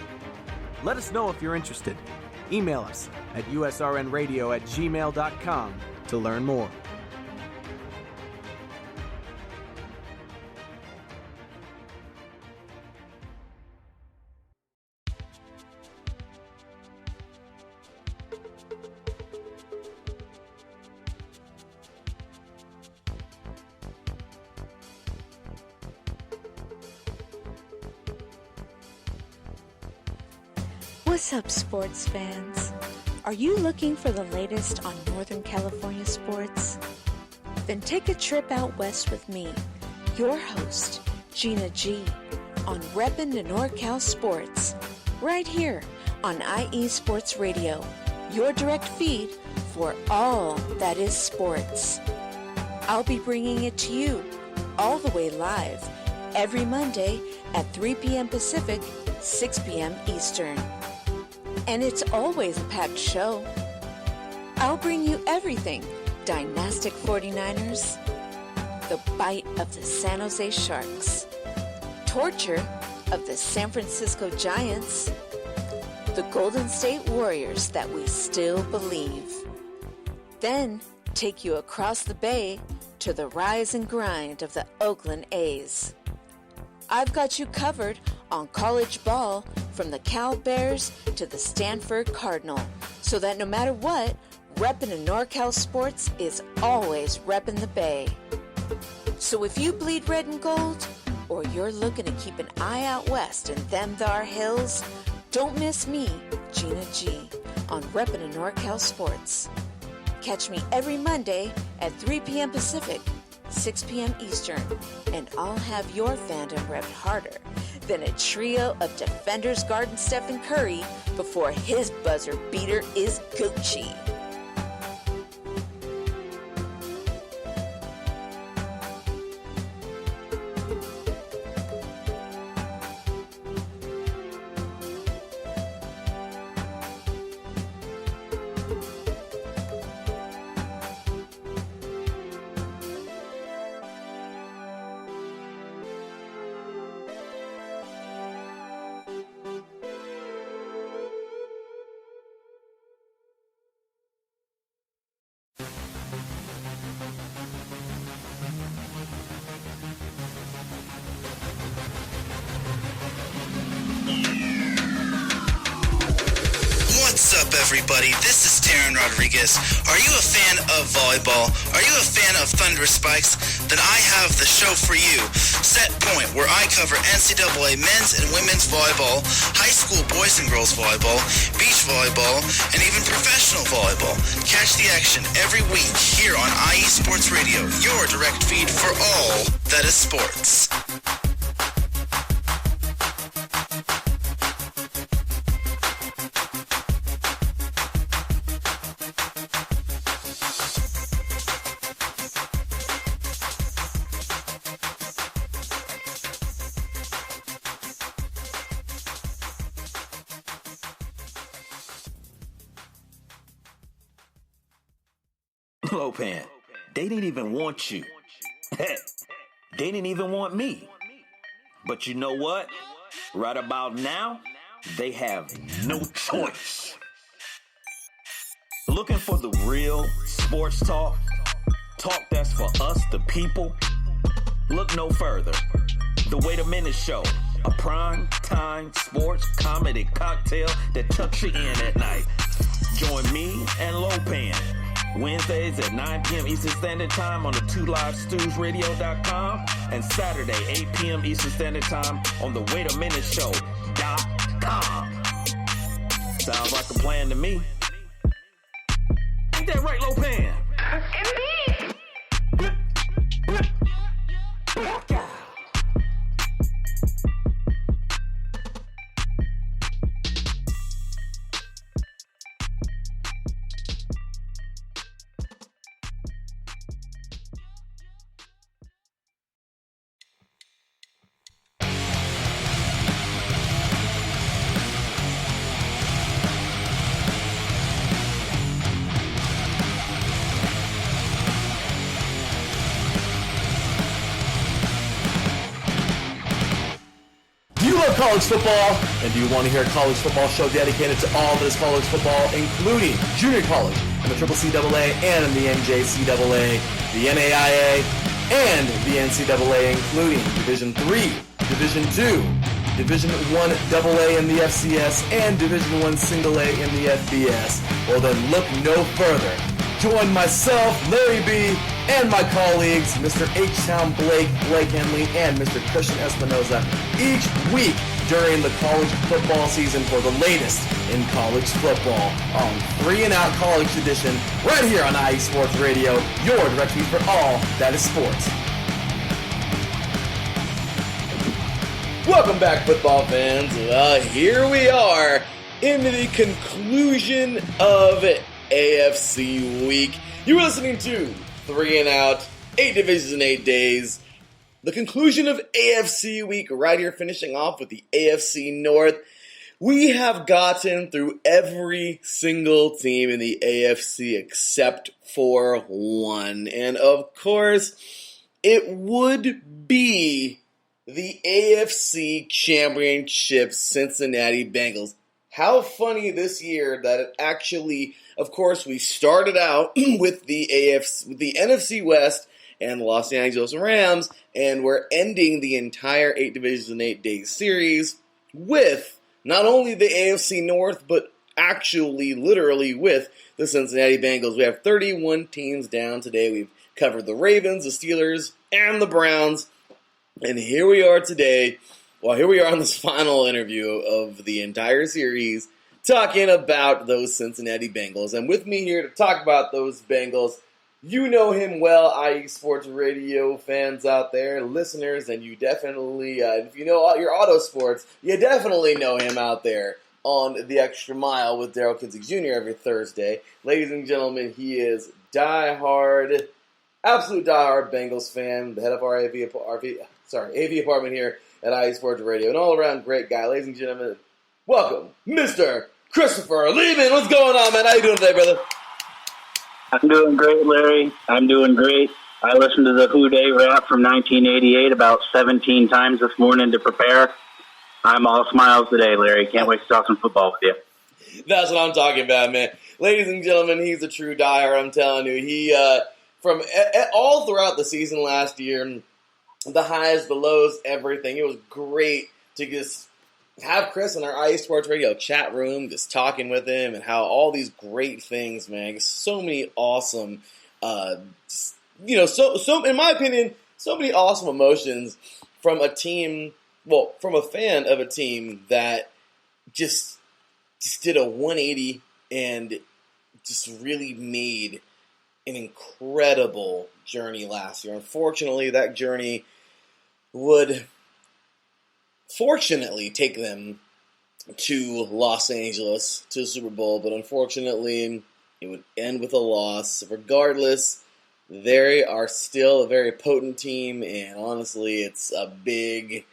[SPEAKER 18] Let us know if you're interested. Email us at usrnradio@gmail.com to learn more.
[SPEAKER 20] What's up, sports fans? Are you looking for the latest on Northern California sports? Then take a trip out west with me, your host, Gina G, on Reppin' the NorCal Sports, right here on IE Sports Radio, your direct feed for all that is sports. I'll be bringing it to you all the way live every Monday at 3 p.m. Pacific, 6 p.m. Eastern. And it's always a packed show. I'll bring you everything Dynastic 49ers, the bite of the San Jose Sharks, torture of the San Francisco Giants, the Golden State Warriors that we still believe. Then take you across the bay to the rise and grind of the Oakland A's. I've got you covered on college ball from the Cal Bears to the Stanford Cardinal, so that no matter what, reppin' in NorCal sports is always reppin' the Bay. So if you bleed red and gold, or you're looking to keep an eye out west in them thar hills, don't miss me, Gina G, on reppin' in NorCal sports. Catch me every Monday at 3 p.m. Pacific, 6 p.m. Eastern, and I'll have your fandom repped harder than a trio of defenders guarding Stephen Curry before his buzzer beater is Gucci.
[SPEAKER 2] everybody? This is Darren Rodriguez. Are you a fan of volleyball? Are you a fan of Thunderous Spikes? Then I have the show for you, Set Point, where I cover NCAA men's and women's volleyball, high school boys and girls volleyball, beach volleyball, and even professional volleyball. Catch the action every week here on IE Sports Radio, your direct feed for all that is sports.
[SPEAKER 15] Lopan, they didn't even want you. Heck, they didn't even want me. But you know what? Right about now, they have no choice. Looking for the real sports talk? Talk that's for us, the people? Look no further. The Wait a Minute Show, a prime time sports comedy cocktail that tucks you in at night. Join me and Lopan Wednesdays at 9 p.m. Eastern Standard Time on the 2livestewsradio.com and Saturday, 8 p.m. Eastern Standard Time on the Wait a Minute Show.com. Sounds like a plan to me. Ain't that right, Lopan? Indeed.
[SPEAKER 1] College football, and do you want to hear a college football show dedicated to all that is college football, including junior college and the CCAA and the NJCAA, the NAIA, and the NCAA, including Division III, Division II, Division I AA in the FCS, and Division I Single A in the FBS? Well, then look no further. Join myself, Larry B., and my colleagues, Mr. H-Town Blake Henley, and Mr. Christian Espinoza, each week during the college football season for the latest in college football on 3 and Out College Edition, right here on IE Sports Radio, your direct feed for all that is sports. Welcome back, football fans. Here we are in the conclusion of AFC Week. You're listening to 3 and Out, 8 divisions in 8 days. The conclusion of AFC Week right here, finishing off with the AFC North. We have gotten through every single team in the AFC except for one. And of course, it would be the AFC Championship Cincinnati Bengals. How funny this year that it actually, of course, we started out with the NFC West and the Los Angeles Rams, and we're ending the entire 8 divisions in 8 days series with not only the AFC North, but actually, literally, with the Cincinnati Bengals. We have 31 teams down today. We've covered the Ravens, the Steelers, and the Browns, and here we are today. Well, here we are on this final interview of the entire series, talking about those Cincinnati Bengals. And with me here to talk about those Bengals, you know him well, IE Sports Radio fans out there, listeners, and you definitely, if you know your auto sports, you definitely know him out there on The Extra Mile with Daryl Kinsey Jr. every Thursday. Ladies and gentlemen, he is absolute diehard Bengals fan, the head of our AV department here at IE Sports Radio, an all-around great guy. Ladies and gentlemen, welcome, Mr. Christopher Lehman. What's going on, man? How you doing today, brother?
[SPEAKER 21] I'm doing great, Larry. I'm doing great. I listened to the Who Dey rap from 1988 about 17 times this morning to prepare. I'm all smiles today, Larry. Can't wait to talk some football with you.
[SPEAKER 1] That's what I'm talking about, man. Ladies and gentlemen, he's a true diehard, I'm telling you. He, from all throughout the season last year, the highs, the lows, everything. It was great to just have Chris in our IE Sports Radio chat room, just talking with him and how all these great things, man. So many awesome, so in my opinion, so many awesome emotions from a team, from a fan of a team that just did a 180 and just really made an incredible journey last year. Unfortunately, that journey would fortunately take them to Los Angeles to the Super Bowl, but unfortunately it would end with a loss. Regardless, they are still a very potent team, and honestly, it's a big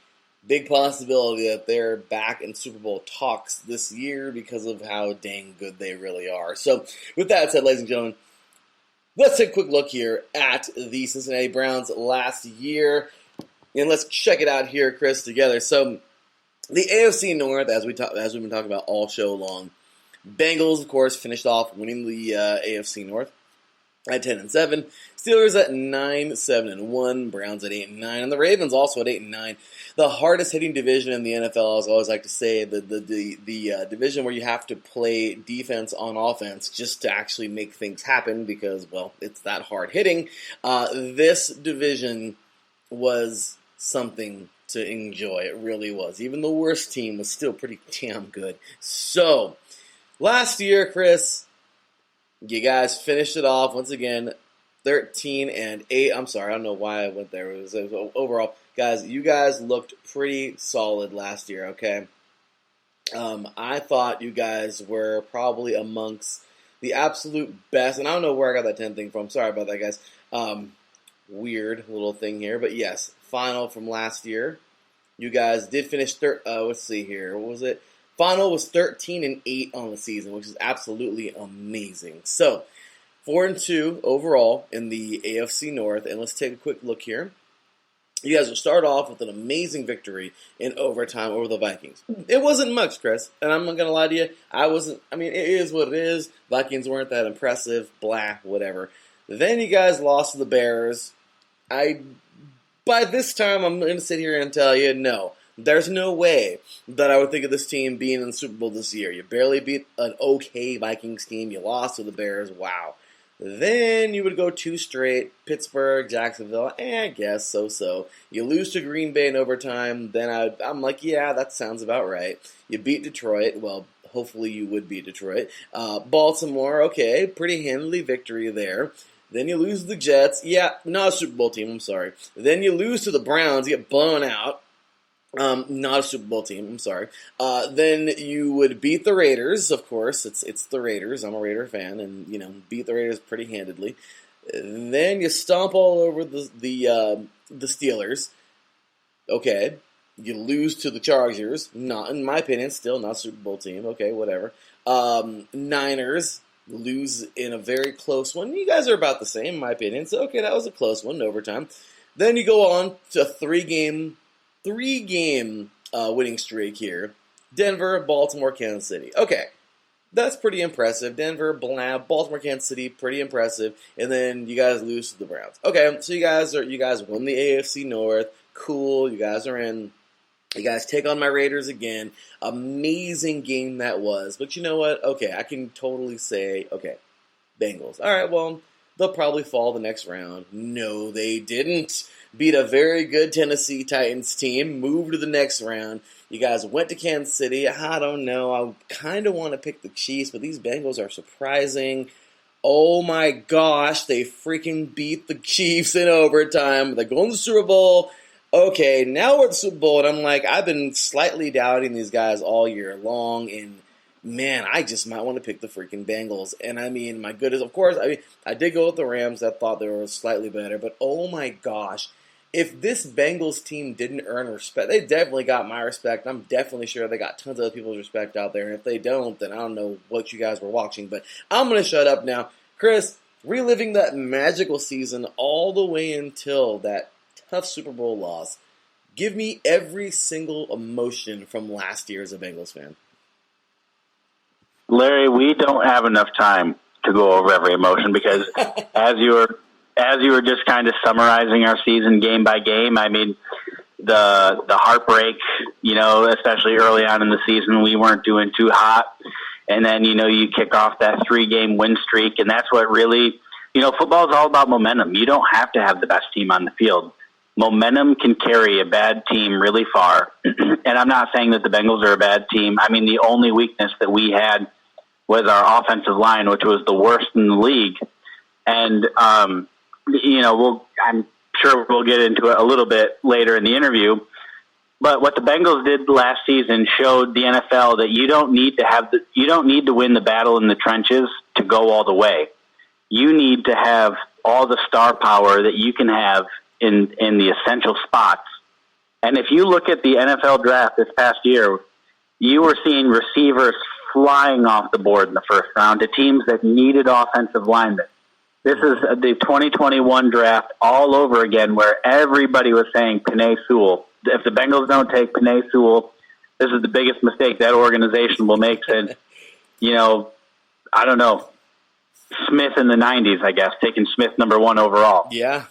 [SPEAKER 1] possibility that they're back in Super Bowl talks this year because of how dang good they really are. So, with that said, ladies and gentlemen, let's take a quick look here at the Cincinnati Browns last year, and let's check it out here, Chris, together. So, the AFC North, as we've been talking about all show long, Bengals, of course, finished off winning the AFC North at 10-7. Steelers at 9-7-1. Browns at 8-9, and the Ravens also at 8-9. The hardest hitting division in the NFL, as I always like to say, the division where you have to play defense on offense just to actually make things happen because, well, it's that hard hitting. This division was something to enjoy. It really was. Even the worst team was still pretty damn good. So, last year, Chris, you guys finished it off once again, 13-8. I'm sorry, I don't know why I went there. It was overall, guys, you guys looked pretty solid last year, okay? I thought you guys were probably amongst the absolute best, and I don't know where I got that 10 thing from. Sorry about that, guys. Weird little thing here, but yes, final from last year. You guys did finish let's see here. What was it? Final was 13-8 on the season, which is absolutely amazing. So, 4-2 overall in the AFC North, and let's take a quick look here. You guys will start off with an amazing victory in overtime over the Vikings. It wasn't much, Chris, and I'm not going to lie to you. It is what it is. Vikings weren't that impressive, blah, whatever. Then you guys lost to the Bears. By this time, I'm going to sit here and tell you, no. There's no way that I would think of this team being in the Super Bowl this year. You barely beat an okay Vikings team. You lost to the Bears. Wow. Then you would go 2 straight. Pittsburgh, Jacksonville, I guess so-so. You lose to Green Bay in overtime. Then I'm like, yeah, that sounds about right. You beat Detroit. Well, hopefully you would beat Detroit. Baltimore, okay, pretty handily victory there. Then you lose to the Jets. Yeah, not a Super Bowl team, I'm sorry. Then you lose to the Browns. You get blown out. Not a Super Bowl team, I'm sorry. Then you would beat the Raiders, of course. It's the Raiders. I'm a Raider fan, and, beat the Raiders pretty handedly. Then you stomp all over the Steelers. Okay. You lose to the Chargers. Not, in my opinion, still not a Super Bowl team. Okay, whatever. Niners lose in a very close one. You guys are about the same, in my opinion. So, okay, that was a close one in overtime. Then you go on to a three-game winning streak here. Denver, Baltimore, Kansas City. Okay, that's pretty impressive. Denver, Baltimore, Kansas City, pretty impressive. And then you guys lose to the Browns. Okay, so you guys won the AFC North. Cool, you guys are in. You guys take on my Raiders again. Amazing game that was. But you know what? Okay, I can totally say, okay, Bengals. All right, well, they'll probably fall the next round. No, they didn't. Beat a very good Tennessee Titans team. Moved to the next round. You guys went to Kansas City. I don't know. I kind of want to pick the Chiefs, but these Bengals are surprising. Oh my gosh, they freaking beat the Chiefs in overtime. They're going to the Super Bowl. Okay, now we're at the Super Bowl, and I'm like, I've been slightly doubting these guys all year long, and man, I just might want to pick the freaking Bengals. And I mean, my goodness, of course, I did go with the Rams. I thought they were slightly better, but oh my gosh, if this Bengals team didn't earn respect, they definitely got my respect. I'm definitely sure they got tons of other people's respect out there, and if they don't, then I don't know what you guys were watching, but I'm going to shut up now. Chris, reliving that magical season all the way until that tough Super Bowl loss, give me every single emotion from last year as a Bengals fan.
[SPEAKER 21] Larry, we don't have enough time to go over every emotion because as you were just kind of summarizing our season game by game, I mean, the heartbreak, especially early on in the season, we weren't doing too hot. And then, you kick off that 3-game win streak, and that's what really, football is all about momentum. You don't have to have the best team on the field. Momentum can carry a bad team really far. And I'm not saying that the Bengals are a bad team. I mean, the only weakness that we had was our offensive line, which was the worst in the league. And, I'm sure we'll get into it a little bit later in the interview. But what the Bengals did last season showed the NFL that you don't need to win the battle in the trenches to go all the way. You need to have all the star power that you can have in the essential spots. And if you look at the NFL draft this past year, you were seeing receivers flying off the board in the first round to teams that needed offensive linemen. This is the 2021 draft all over again, where everybody was saying Penei Sewell. If the Bengals don't take Penei Sewell, this is the biggest mistake that organization will make since, I don't know, Smith in the 90s, I guess, taking Smith number 1 overall.
[SPEAKER 1] Yeah.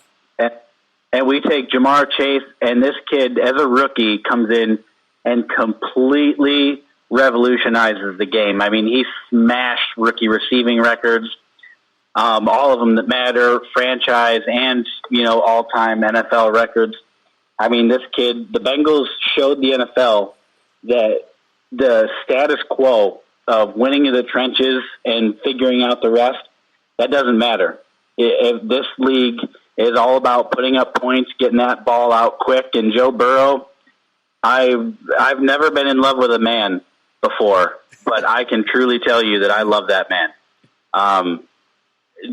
[SPEAKER 21] And we take Jamar Chase, and this kid, as a rookie, comes in and completely revolutionizes the game. I mean, he smashed rookie receiving records, all of them that matter, franchise and, all-time NFL records. I mean, this kid, the Bengals showed the NFL that the status quo of winning in the trenches and figuring out the rest, that doesn't matter. If this league is all about putting up points, getting that ball out quick, and Joe Burrow, I've never been in love with a man before, but I can truly tell you that I love that man.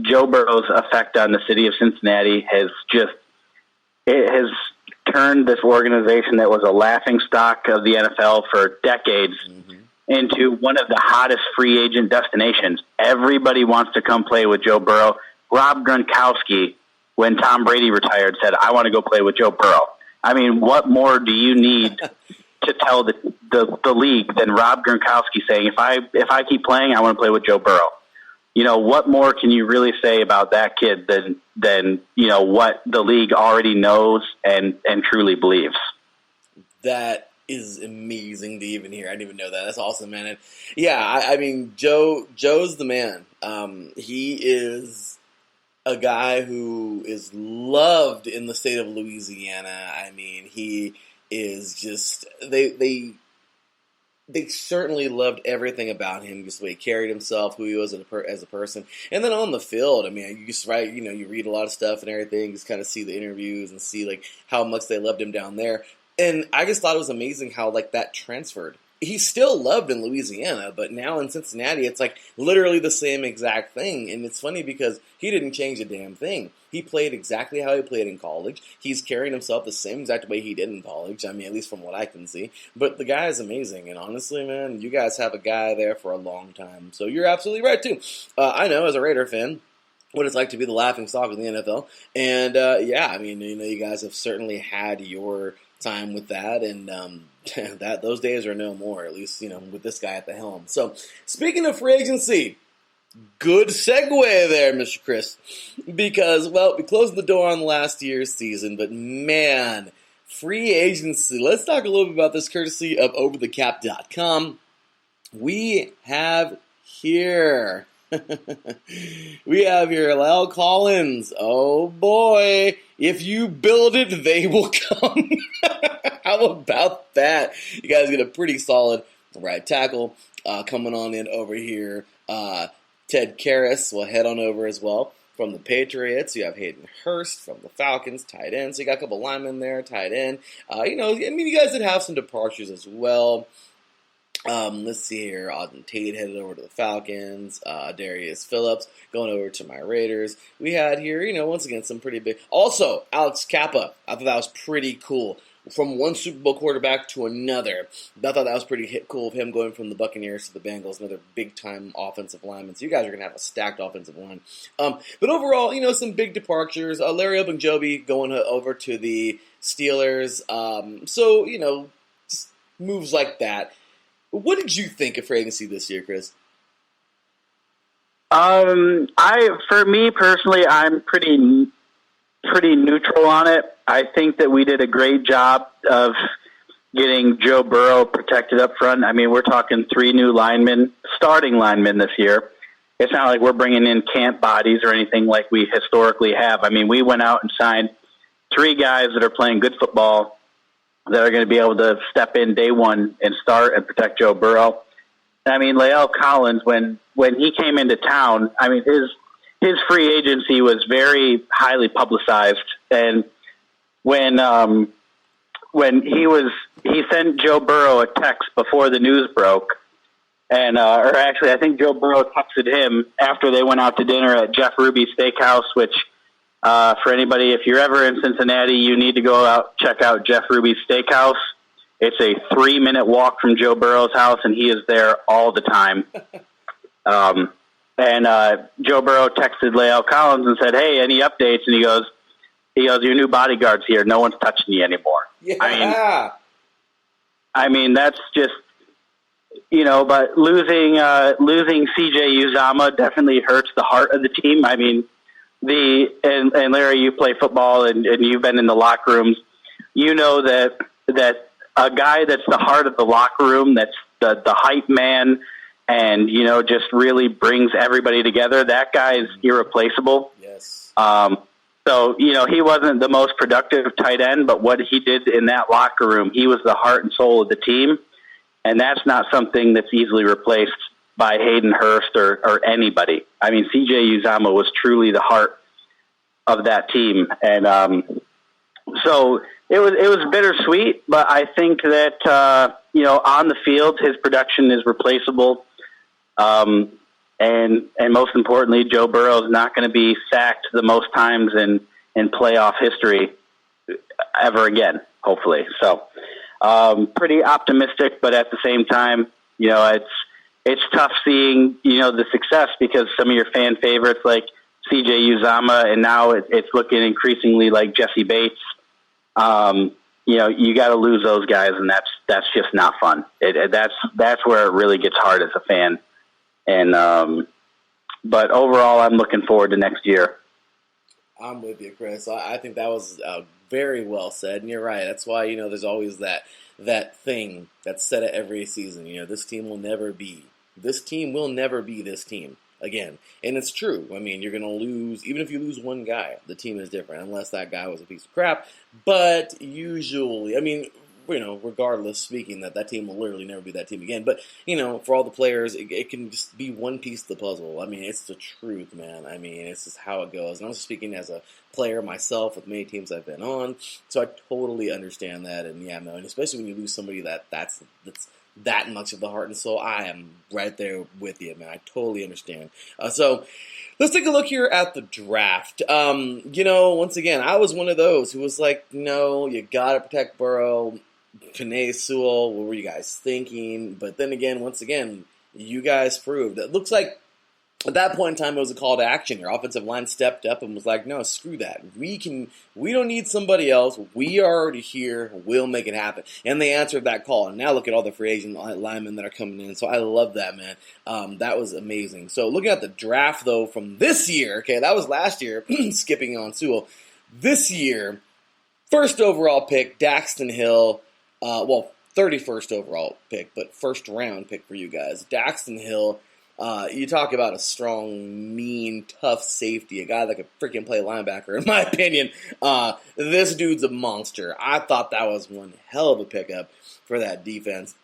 [SPEAKER 21] Joe Burrow's effect on the city of Cincinnati has turned this organization that was a laughingstock of the NFL for decades into one of the hottest free agent destinations. Everybody wants to come play with Joe Burrow. Rob Gronkowski, when Tom Brady retired, said, "I want to go play with Joe Burrow." I mean, what more do you need to tell the league than Rob Gronkowski saying, if I keep playing, I want to play with Joe Burrow? What more can you really say about that kid than what the league already knows and truly believes?
[SPEAKER 1] That is amazing to even hear. I didn't even know that. That's awesome, man. And yeah, I mean, Joe's the man. He is a guy who is loved in the state of Louisiana. I mean, he is just they certainly loved everything about him, just the way he carried himself, who he was as a person. And then on the field, I mean, you just you read a lot of stuff and everything, just kind of see the interviews and see like how much they loved him down there. And I just thought it was amazing how like that transferred. He's still loved in Louisiana, but now in Cincinnati, it's like literally the same exact thing. And it's funny because he didn't change a damn thing. He played exactly how he played in college. He's carrying himself the same exact way he did in college. I mean, at least from what I can see. But the guy is amazing. And honestly, man, you guys have a guy there for a long time. So you're absolutely right, too. I know, as a Raider fan, what it's like to be the laughingstock of the NFL. And, yeah, I mean, you guys have certainly had your time with that, and those days are no more, at least, with this guy at the helm. So, speaking of free agency, good segue there, Mr. Chris, because, well, we closed the door on last year's season, but man, free agency. Let's talk a little bit about this courtesy of overthecap.com. We have here Lyle Collins. Oh boy, if you build it, they will come. How about that? You guys get a pretty solid right tackle coming on in over here. Ted Karras will head on over as well from the Patriots. You have Hayden Hurst from the Falcons, tight end. So you got a couple linemen there, tight end. You guys did have some departures as well. Let's see here. Auden Tate headed over to the Falcons. Darius Phillips going over to my Raiders. We had here, once again, some pretty big. Also, Alex Kappa. I thought that was pretty cool. From one Super Bowl quarterback to another. I thought that was pretty cool of him going from the Buccaneers to the Bengals. Another big-time offensive lineman. So you guys are going to have a stacked offensive line. But overall, some big departures. Larry Ogunjobi going over to the Steelers. Just moves like that. What did you think of free agency this year, Chris?
[SPEAKER 21] For me personally, I'm pretty neutral on it. I think that we did a great job of getting Joe Burrow protected up front. I mean, we're talking 3 new linemen, starting linemen this year. It's not like we're bringing in camp bodies or anything like we historically have. I mean, we went out and signed 3 guys that are playing good football that are going to be able to step in day one and start and protect Joe Burrow. I mean, Lael Collins, when he came into town, I mean, his free agency was very highly publicized. And when he sent Joe Burrow a text before the news broke, and or actually, I think Joe Burrow texted him after they went out to dinner at Jeff Ruby's Steakhouse, which for anybody, if you're ever in Cincinnati, you need to go out, check out Jeff Ruby's Steakhouse. It's a 3-minute walk from Joe Burrow's house, and he is there all the time. And Joe Burrow texted Lael Collins and said, "Hey, any updates?" And he goes, "Your new bodyguard's here. No one's touching you anymore."
[SPEAKER 1] Yeah.
[SPEAKER 21] I mean, that's just, but losing CJ Uzama definitely hurts the heart of the team. I mean, and Larry, you play football and you've been in the locker rooms. You know that a guy that's the heart of the locker room, that's the hype man, and just really brings everybody together. That guy is irreplaceable.
[SPEAKER 1] Yes.
[SPEAKER 21] So he wasn't the most productive tight end, but what he did in that locker room, he was the heart and soul of the team, and that's not something that's easily replaced by Hayden Hurst or anybody. I mean, CJ Uzama was truly the heart of that team, and so it was bittersweet. But I think that on the field, his production is replaceable, and most importantly, Joe Burrow is not going to be sacked the most times in playoff history ever again, hopefully. So pretty optimistic, but at the same time, it's tough seeing, the success, because some of your fan favorites like CJ Uzama, and now it's looking increasingly like Jesse Bates. You got to lose those guys, and that's just not fun. That's where it really gets hard as a fan. And but overall, I'm looking forward to next year.
[SPEAKER 1] I'm with you, Chris. I think that was very well said, and you're right. That's why there's always that thing that's said at every season. This team will never be this team again, and it's true. I mean, you're going to lose, even if you lose one guy, the team is different, unless that guy was a piece of crap. But usually, I mean, regardless speaking, that team will literally never be that team again. But, for all the players, it can just be one piece of the puzzle. I mean, it's the truth, man. I mean, it's just how it goes. And I'm speaking as a player myself with many teams I've been on, so I totally understand that. And yeah, man, especially when you lose somebody that's that much of the heart and soul, I am right there with you, man. I totally understand. So let's take a look here at the draft. Once again, I was one of those who was like, no, you got to protect Burrow. Penei Sewell, what were you guys thinking? But then again, once again, you guys proved. It looks like at that point in time, it was a call to action. Your offensive line stepped up and was like, no, screw that. We don't need somebody else. We are already here. We'll make it happen. And they answered that call. And now look at all the free agent linemen that are coming in. So I love that, man. That was amazing. So looking at the draft, though, from this year, okay, that was last year, skipping on Sewell. This year, first overall pick, Daxton Hill. 31st overall pick, but first round pick for you guys. Daxton Hill, you talk about a strong, mean, tough safety, a guy that could freaking play linebacker, in my opinion. This dude's a monster. I thought that was one hell of a pickup for that defense.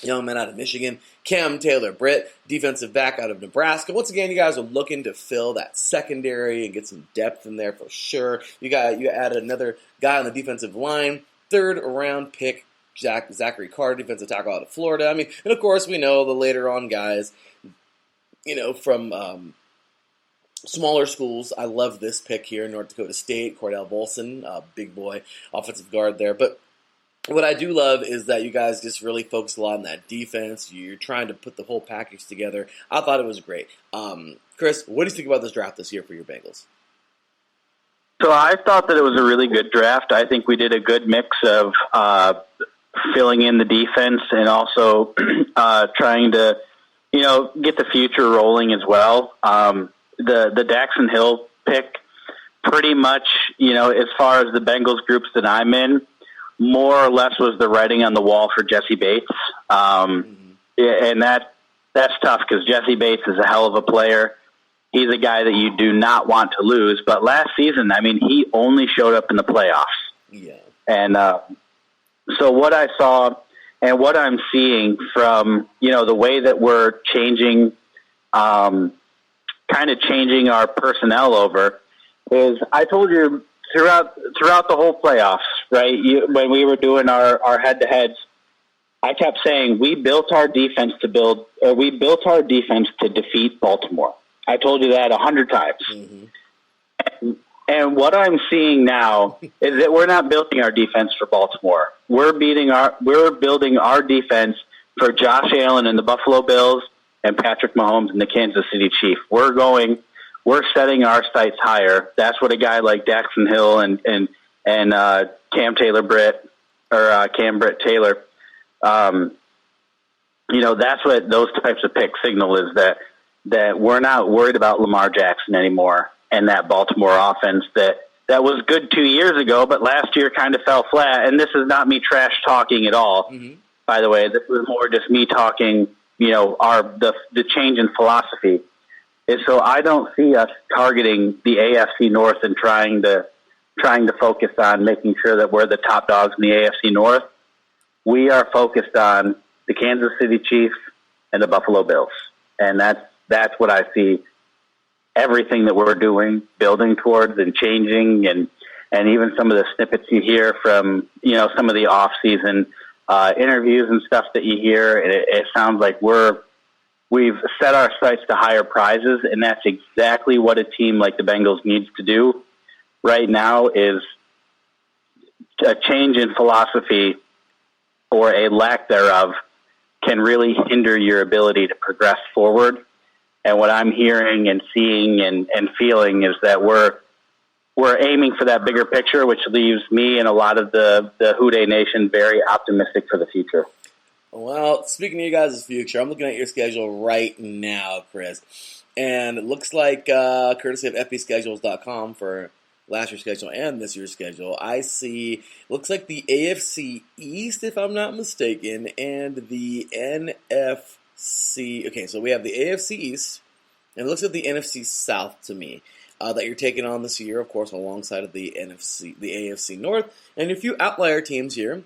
[SPEAKER 1] Young man out of Michigan. Cam Taylor-Britt, defensive back out of Nebraska. Once again, you guys are looking to fill that secondary and get some depth in there for sure. You added another guy on the defensive line. Third round pick, Zachary Carter, defensive tackle out of Florida. I mean, and of course we know the later on guys, from smaller schools. I love this pick here in North Dakota State, Cordell Volson, big boy, offensive guard there. But what I do love is that you guys just really focus a lot on that defense. You're trying to put the whole package together. I thought it was great. Chris, what do you think about this draft this year for your Bengals?
[SPEAKER 21] So I thought that it was a really good draft. I think we did a good mix of filling in the defense and also trying to, get the future rolling as well. The Daxton Hill pick, pretty much, as far as the Bengals groups that I'm in, more or less was the writing on the wall for Jesse Bates. And that's tough because Jesse Bates is a hell of a player. He's a guy that you do not want to lose. But last season, I mean, he only showed up in the playoffs.
[SPEAKER 1] Yeah.
[SPEAKER 21] And so what I saw and what I'm seeing from, the way that we're changing, kind of changing our personnel over is I told you throughout the whole playoffs, right? When we were doing our head-to-heads, I kept saying we built our defense to defeat Baltimore. I told you that 100 times.
[SPEAKER 1] Mm-hmm.
[SPEAKER 21] And what I'm seeing now is that we're not building our defense for Baltimore. We're building our defense for Josh Allen and the Buffalo Bills and Patrick Mahomes and the Kansas City Chiefs. We're setting our sights higher. That's what a guy like Daxton Hill and Cam Britt Taylor, that's what those types of picks signal is that we're not worried about Lamar Jackson anymore and that Baltimore offense that was good 2 years ago, but last year kind of fell flat. And this is not me trash talking at all.
[SPEAKER 1] Mm-hmm.
[SPEAKER 21] By the way, this was more just me talking, the change in philosophy. And so I don't see us targeting the AFC North and trying to focus on making sure that we're the top dogs in the AFC North. We are focused on the Kansas City Chiefs and the Buffalo Bills. And that's what I see everything that we're doing, building towards and changing, and even some of the snippets you hear from, some of the off-season interviews and stuff that you hear. It sounds like we've set our sights to higher prizes, and that's exactly what a team like the Bengals needs to do right now is a change in philosophy or a lack thereof can really hinder your ability to progress forward. And what I'm hearing and seeing and feeling is that we're aiming for that bigger picture, which leaves me and a lot of the Houday Nation very optimistic for the future.
[SPEAKER 1] Well, speaking of you guys' future, I'm looking at your schedule right now, Chris. And it looks like, courtesy of fbschedules.com for last year's schedule and this year's schedule, I see, looks like the AFC East, if I'm not mistaken, and the NFC. Okay, so we have the AFC East, and it looks like the NFC South to me, that you're taking on this year, of course, alongside of the AFC North, and a few outlier teams here.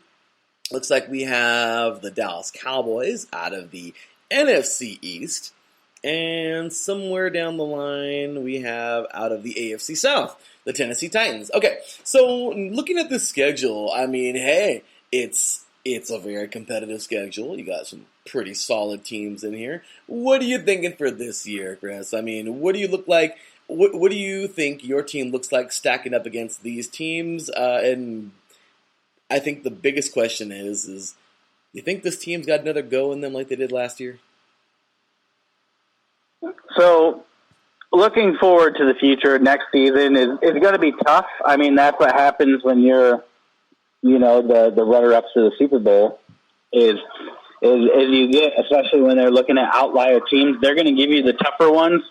[SPEAKER 1] Looks like we have the Dallas Cowboys out of the NFC East, and somewhere down the line we have out of the AFC South, the Tennessee Titans. Okay, so looking at this schedule, I mean, hey, it's a very competitive schedule. You got some pretty solid teams in here. What are you thinking for this year, Chris? I mean, what do you look like? What do you think your team looks like stacking up against these teams? And I think the biggest question is you think this team's got another go in them like they did last year?
[SPEAKER 21] So, looking forward to the future, next season is going to be tough. I mean, that's what happens when you're, the runner-ups to the Super Bowl is you get, especially when they're looking at outlier teams, they're going to give you the tougher ones.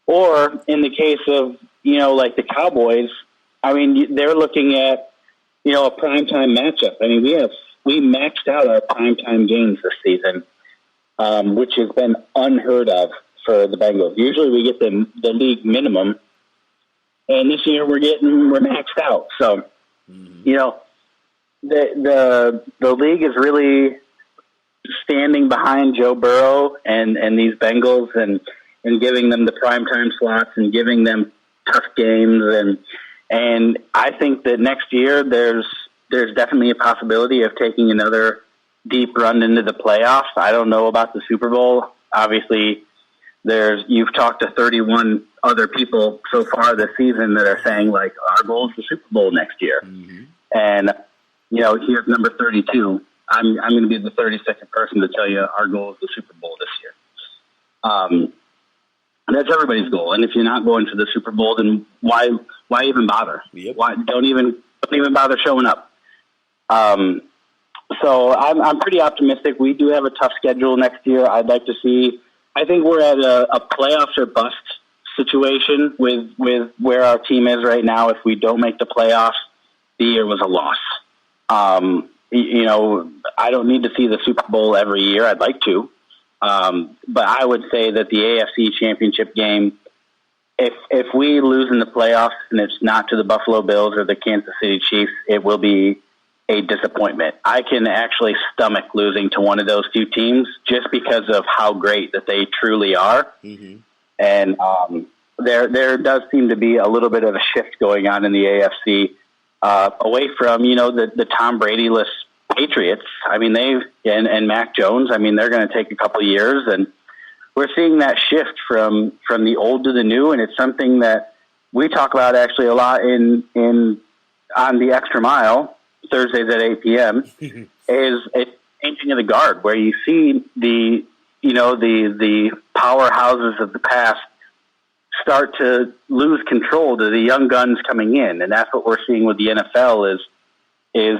[SPEAKER 21] Or in the case of, like the Cowboys, I mean, they're looking at, a primetime matchup. I mean, we maxed out our primetime games this season, which has been unheard of for the Bengals. Usually we get the league minimum, and this year we're maxed out. So, the league is really standing behind Joe Burrow and these Bengals and giving them the primetime slots and giving them tough games. And I think that next year there's definitely a possibility of taking another deep run into the playoffs. I don't know about the Super Bowl. Obviously, you've talked to 31 other people so far this season that are saying, like, our goal is the Super Bowl next year. Mm-hmm. And, here's number 32. I'm going to be the 32nd person to tell you our goal is the Super Bowl this year. That's everybody's goal. And if you're not going to the Super Bowl, then why even bother?
[SPEAKER 1] Yep.
[SPEAKER 21] Why don't even bother showing up? So I'm pretty optimistic. We do have a tough schedule next year. I'd like to see. I think we're at a playoffs or bust situation with where our team is right now. If we don't make the playoffs, the year was a loss. I don't need to see the Super Bowl every year. I'd like to. But I would say that the AFC Championship game, if we lose in the playoffs and it's not to the Buffalo Bills or the Kansas City Chiefs, it will be a disappointment. I can actually stomach losing to one of those two teams just because of how great that they truly are.
[SPEAKER 1] Mm-hmm.
[SPEAKER 21] And there does seem to be a little bit of a shift going on in the AFC away from, the Tom Brady-less Patriots. I mean, and Mac Jones, I mean, they're going to take a couple of years, and we're seeing that shift from the old to the new, and it's something that we talk about actually a lot on the Extra Mile, Thursdays at 8 p.m., is a changing of the guard, where you see the powerhouses of the past start to lose control to the young guns coming in, and that's what we're seeing with the NFL is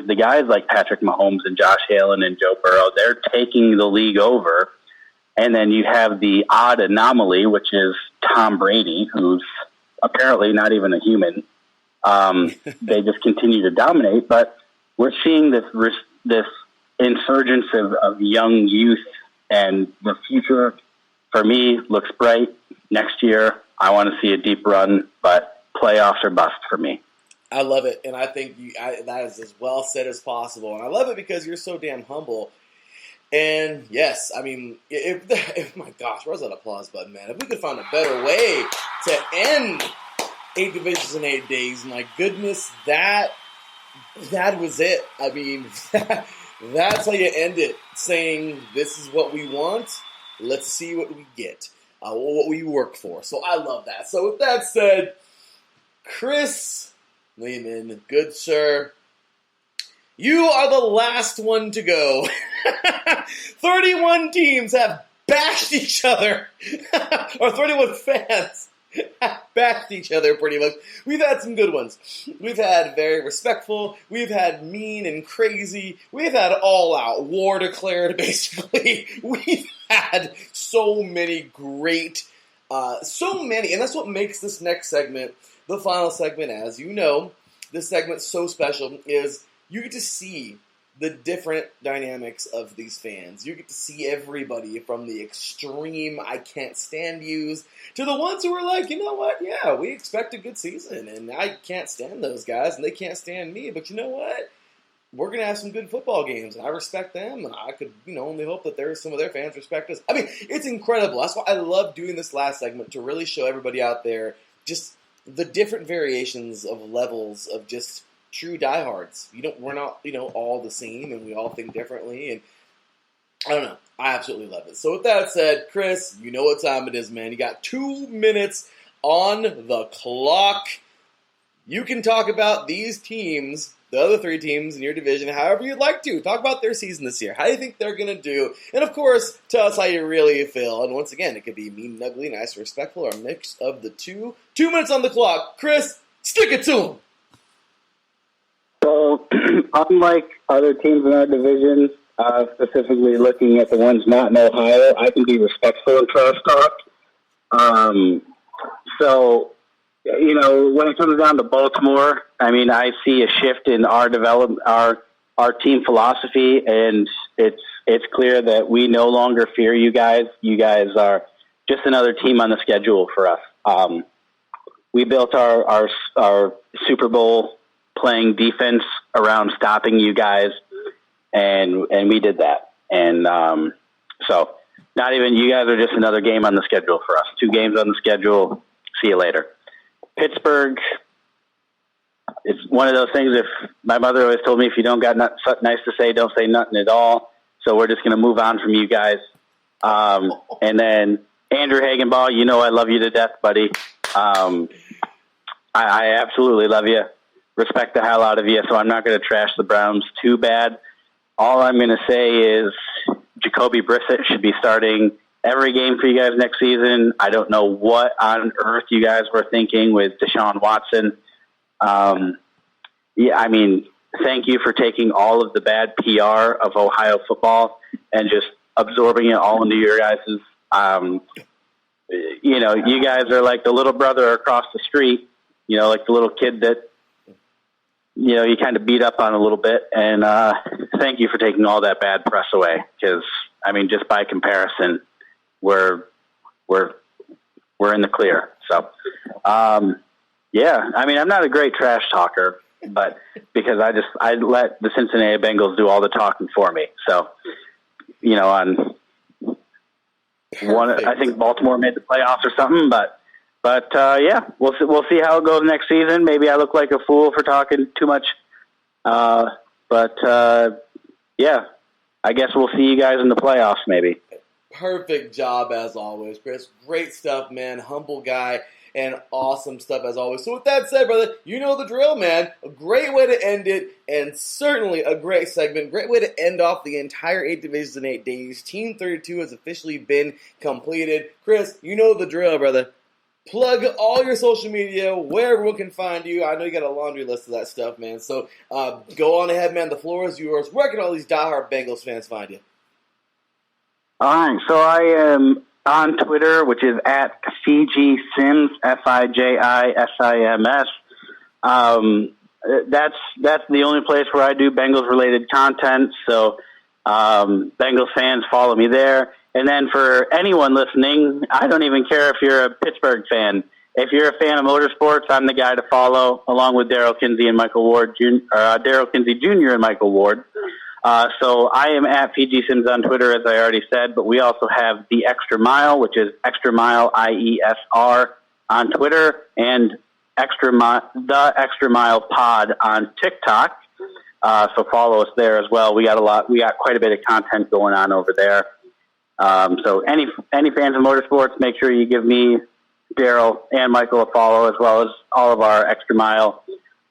[SPEAKER 21] the guys like Patrick Mahomes and Josh Allen and Joe Burrow. They're taking the league over, and then you have the odd anomaly, which is Tom Brady, who's apparently not even a human. They just continue to dominate, but we're seeing this insurgence of young youth, and the future for me looks bright. Next year, I want to see a deep run, but playoffs are bust for me.
[SPEAKER 1] I love it, and I think that is as well said as possible. And I love it because you're so damn humble. And yes, I mean, if my gosh, where's that applause button, man? If we could find a better way to end 8 divisions in 8 days, my goodness, that was it. I mean, that's how you end it, saying this is what we want. Let's see what we get, what we work for. So I love that. So with that said, Chris Lehman, good sir, you are the last one to go. 31 teams have bashed each other, or 31 fans have bashed each other pretty much. We've had some good ones. We've had very respectful. We've had mean and crazy. We've had all out war declared, basically. We've had so many great, and that's what makes this next segment, the final segment, as you know, this segment's so special, is you get to see the different dynamics of these fans. You get to see everybody from the extreme I can't stand yous to the ones who are like, you know what, yeah, we expect a good season, and I can't stand those guys, and they can't stand me, but you know what? We're going to have some good football games, and I respect them, and I could, only hope that some of their fans respect us. I mean, it's incredible. That's why I love doing this last segment, to really show everybody out there just the different variations of levels of just true diehards. We're not, all the same, and we all think differently, and I don't know. I absolutely love it. So with that said, Chris, you know what time it is, man. You got 2 minutes on the clock. You can talk about these teams, the other 3 teams in your division, however you'd like to. Talk about their season this year. How do you think they're going to do? And, of course, tell us how you really feel. And once again, it could be mean, ugly, nice, respectful, or a mix of the two. 2 minutes on the clock. Chris, stick it to them.
[SPEAKER 21] So, unlike other teams in our division, specifically looking at the ones not in Ohio, I can be respectful in trash talk. When it comes down to Baltimore, I mean, I see a shift in our team philosophy, and it's clear that we no longer fear you guys. You guys are just another team on the schedule for us. We built our Super Bowl playing defense around stopping you guys, and we did that. And so not even you guys are just another game on the schedule for us. 2 games on the schedule. See you later. Pittsburgh, it's one of those things. If my mother always told me, if you don't got something nice to say, don't say nothing at all. So we're just going to move on from you guys. And then Andrew Hagenball, I love you to death, buddy. I absolutely love you. Respect the hell out of you. So I'm not going to trash the Browns too bad. All I'm going to say is Jacoby Brissett should be starting every game for you guys next season. I don't know what on earth you guys were thinking with Deshaun Watson. Thank you for taking all of the bad PR of Ohio football and just absorbing it all into your guys'. You guys are like the little brother across the street, like the little kid that you kind of beat up on a little bit. And thank you for taking all that bad press away, because I mean, just by comparison, we're in the clear. So, yeah, I mean, I'm not a great trash talker, but because I let the Cincinnati Bengals do all the talking for me. So, on one, I think Baltimore made the playoffs or something, but yeah, we'll see how it goes next season. Maybe I look like a fool for talking too much. Yeah, I guess we'll see you guys in the playoffs maybe.
[SPEAKER 1] Perfect job as always, Chris. Great stuff, man. Humble guy and awesome stuff as always. So with that said, brother, you know the drill, man. A great way to end it, and certainly a great segment. Great way to end off the entire 8 divisions in 8 days. Team 32 has officially been completed. Chris, you know the drill, brother. Plug all your social media, where everyone can find you. I know you got a laundry list of that stuff, man. So go on ahead, man. The floor is yours. Where can all these diehard Bengals fans find you?
[SPEAKER 21] All right, so I am on Twitter, which is at FijiSims, FijiSims. That's the only place where I do Bengals-related content, so Bengals fans follow me there. And then for anyone listening, I don't even care if you're a Pittsburgh fan. If you're a fan of motorsports, I'm the guy to follow, along with Daryl Kinsey and Michael Ward, Daryl Kinsey Jr. and Michael Ward. So I am at FijiSims on Twitter, as I already said, but we also have The Extra Mile, which is Extra Mile, IESR, on Twitter, and The Extra Mile Pod on TikTok. So follow us there as well. We got quite a bit of content going on over there. So any fans of motorsports, make sure you give me, Daryl, and Michael a follow, as well as all of our Extra Mile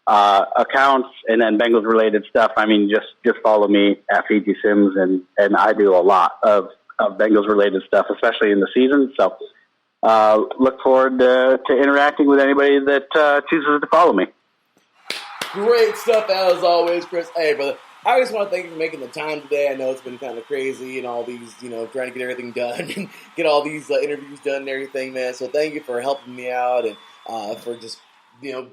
[SPEAKER 21] accounts, and then Bengals related stuff. I mean, just follow me at FijiSims, and I do a lot of Bengals related stuff, especially in the season. So look forward to interacting with anybody that chooses to follow me.
[SPEAKER 1] Great stuff as always, Chris. Hey, brother, I just want to thank you for making the time today. I know it's been kind of crazy and all these, trying to get everything done and get all these interviews done and everything, man. So thank you for helping me out and for just,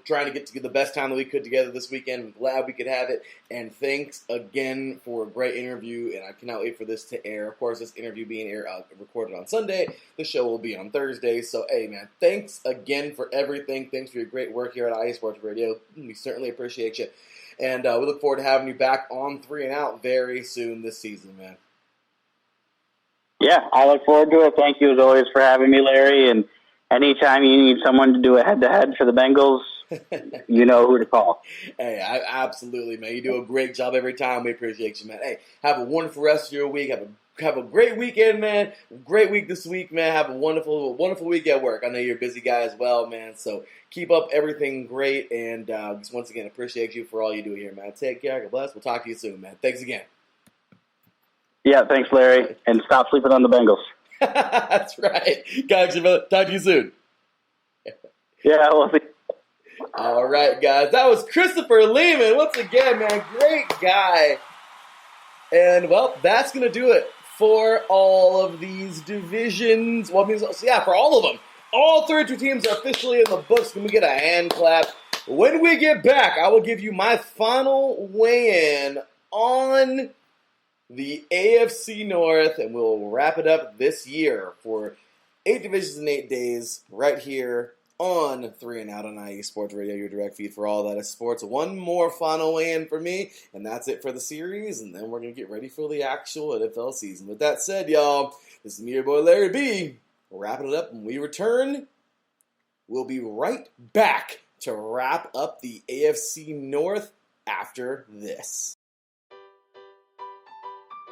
[SPEAKER 1] trying to get the best time that we could together this weekend. I'm glad we could have it. And thanks again for a great interview. And I cannot wait for this to air. Of course, this interview being recorded on Sunday. The show will be on Thursday. So, hey, man, thanks again for everything. Thanks for your great work here at IE Sports Radio. We certainly appreciate you. And we look forward to having you back on 3 and Out very soon this season, man.
[SPEAKER 21] Yeah, I look forward to it. Thank you, as always, for having me, Larry. And anytime you need someone to do a head-to-head for the Bengals, you know who to call.
[SPEAKER 1] Hey, absolutely, man. You do a great job every time. We appreciate you, man. Hey, have a wonderful rest of your week. Have a great weekend, man. Great week this week, man. Have a wonderful week at work. I know you're a busy guy as well, man. So keep up everything great. And just once again, appreciate you for all you do here, man. Take care. God bless. We'll talk to you soon, man. Thanks again.
[SPEAKER 21] Yeah, thanks, Larry. And stop sleeping on the Bengals.
[SPEAKER 1] That's right. Got you, brother. Talk to you soon.
[SPEAKER 21] Yeah, we'll see.
[SPEAKER 1] All right, guys. That was Christopher Lehman. Once again, man, great guy. And, well, that's going to do it for all of these divisions. Well, for all of them. All 32 teams are officially in the books. Can we get a hand clap? When we get back, I will give you my final weigh-in on the AFC North, and we'll wrap it up this year for 8 divisions in 8 days right here on 3 and Out on IE Sports Radio, your direct feed for all that is sports. One more final weigh-in for me, and that's it for the series, and then we're going to get ready for the actual NFL season. With that said, y'all, this is me, your boy Larry B. We're wrapping it up. When we return, we'll be right back to wrap up the AFC North after this.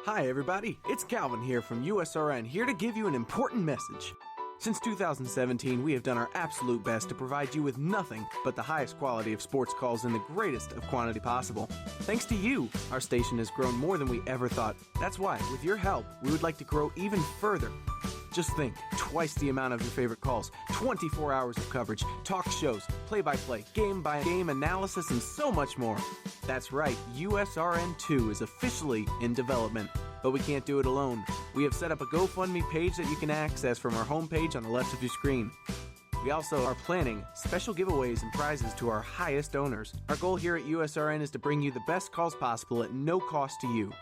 [SPEAKER 18] Hi everybody, it's Calvin here from USRN, here to give you an important message. Since 2017, we have done our absolute best to provide you with nothing but the highest quality of sports calls in the greatest of quantity possible. Thanks to you, our station has grown more than we ever thought. That's why, with your help, we would like to grow even further. Just think, twice the amount of your favorite calls, 24 hours of coverage, talk shows, play-by-play, game-by-game analysis, and so much more. That's right, USRN2 is officially in development. But we can't do it alone. We have set up a GoFundMe page that you can access from our homepage on the left of your screen. We also are planning special giveaways and prizes to our highest owners. Our goal here at USRN is to bring you the best calls possible at no cost to you.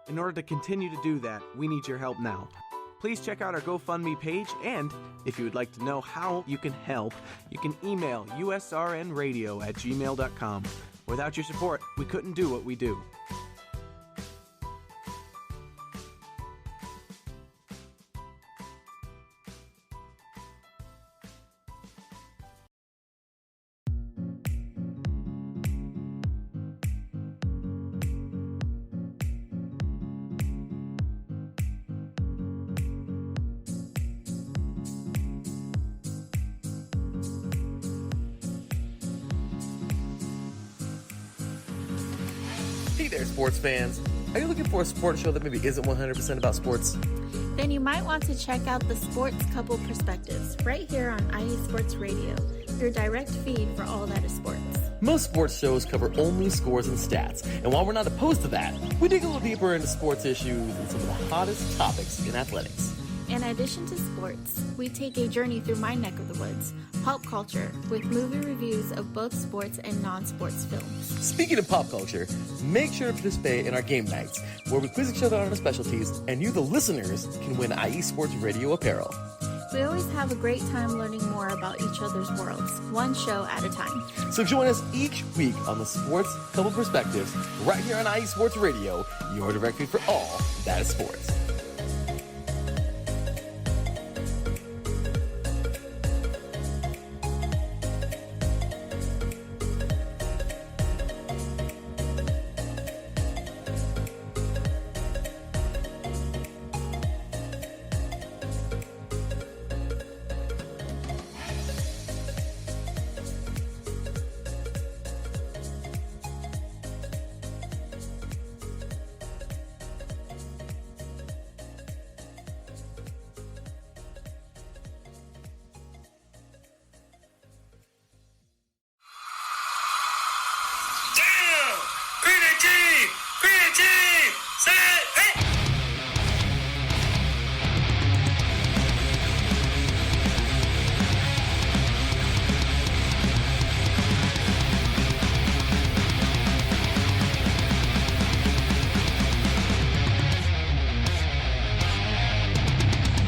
[SPEAKER 18] In order to continue to do that, we need your help now. Please check out our GoFundMe page, and if you would like to know how you can help, you can email usrnradio@gmail.com. Without your support, we couldn't do what we do.
[SPEAKER 1] Hey there, sports fans. Are you looking for a sports show that maybe isn't 100% about sports?
[SPEAKER 3] Then you might want to check out the Sports Couple Perspectives right here on IE Sports Radio, your direct feed for all that is sports.
[SPEAKER 1] Most sports shows cover only scores and stats, and while we're not opposed to that, we dig a little deeper into sports issues and some of the hottest topics in athletics.
[SPEAKER 3] In addition to sports, we take a journey through my neck of the woods, pop culture, with movie reviews of both sports and non-sports films.
[SPEAKER 1] Speaking of pop culture, make sure to participate in our game nights, where we quiz each other on our specialties, and you, the listeners, can win IE Sports Radio apparel.
[SPEAKER 3] We always have a great time learning more about each other's worlds, one show at a time.
[SPEAKER 1] So join us each week on the Sports Couple Perspectives, right here on IE Sports Radio, your direct feed for all that is sports.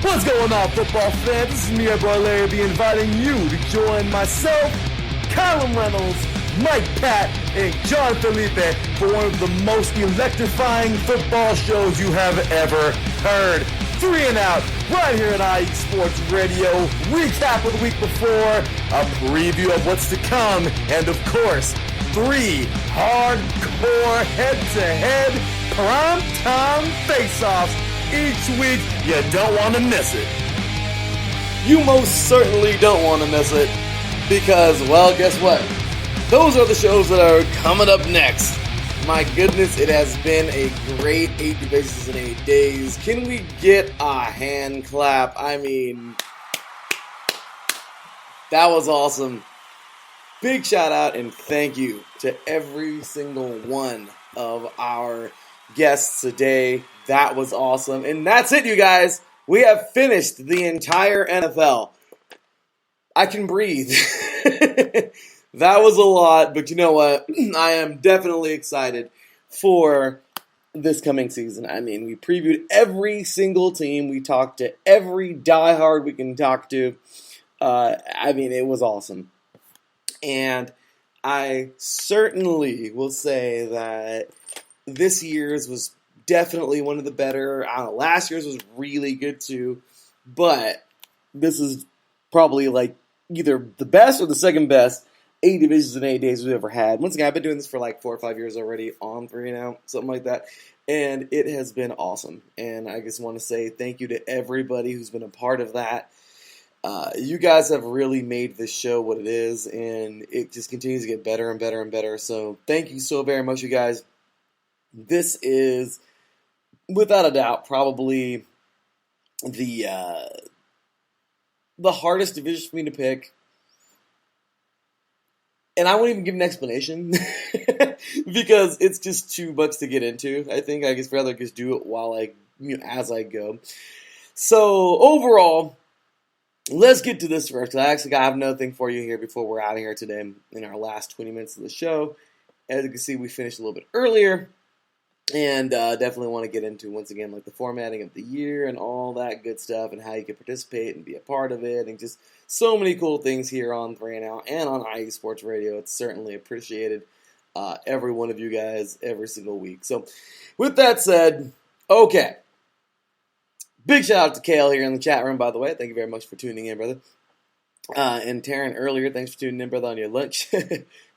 [SPEAKER 1] What's going on, football fans? This is me, your boy Larry B, inviting you to join myself, Colin Reynolds, Mike Pat, and John Felipe for one of the most electrifying football shows you have ever heard. 3 and Out, right here at IE Sports Radio. Recap of the week before, a preview of what's to come, and of course, 3 hardcore head-to-head prime-time face-offs each week. You don't want to miss it. You most certainly don't want to miss it because, well, guess what? Those are the shows that are coming up next. My goodness, it has been a great 8 divisions in 8 days. Can we get a hand clap? I mean, that was awesome. Big shout out and thank you to every single one of our guests today. That was awesome. And that's it, you guys. We have finished the entire NFL. I can breathe. That was a lot, but you know what? I am definitely excited for this coming season. I mean, we previewed every single team. We talked to every diehard we can talk to. I mean, it was awesome. And I certainly will say that this year's was definitely one of the better. I don't know, last year's was really good too, but this is probably like either the best or the second best 8 divisions in 8 days we've ever had. Once again, I've been doing this for like 4 or 5 years already, on 3 now, something like that, and it has been awesome. And I just want to say thank you to everybody who's been a part of that. You guys have really made this show what it is, and it just continues to get better and better and better. So thank you so very much, you guys. This is, without a doubt, probably the hardest division for me to pick. And I won't even give an explanation because it's just too much to get into. I think I just rather just do it while as I go. So overall, let's get to this first. I actually have another thing for you here before we're out of here today in our last 20 minutes of the show. As you can see, we finished a little bit earlier. And definitely want to get into, once again, like the formatting of the year and all that good stuff and how you can participate and be a part of it and just so many cool things here on 3 and Out and on IE Sports Radio. It's certainly appreciated, every one of you guys, every single week. So with that said, okay. Big shout out to Kale here in the chat room, by the way. Thank you very much for tuning in, brother. And Taryn earlier, thanks for tuning in, brother, on your lunch.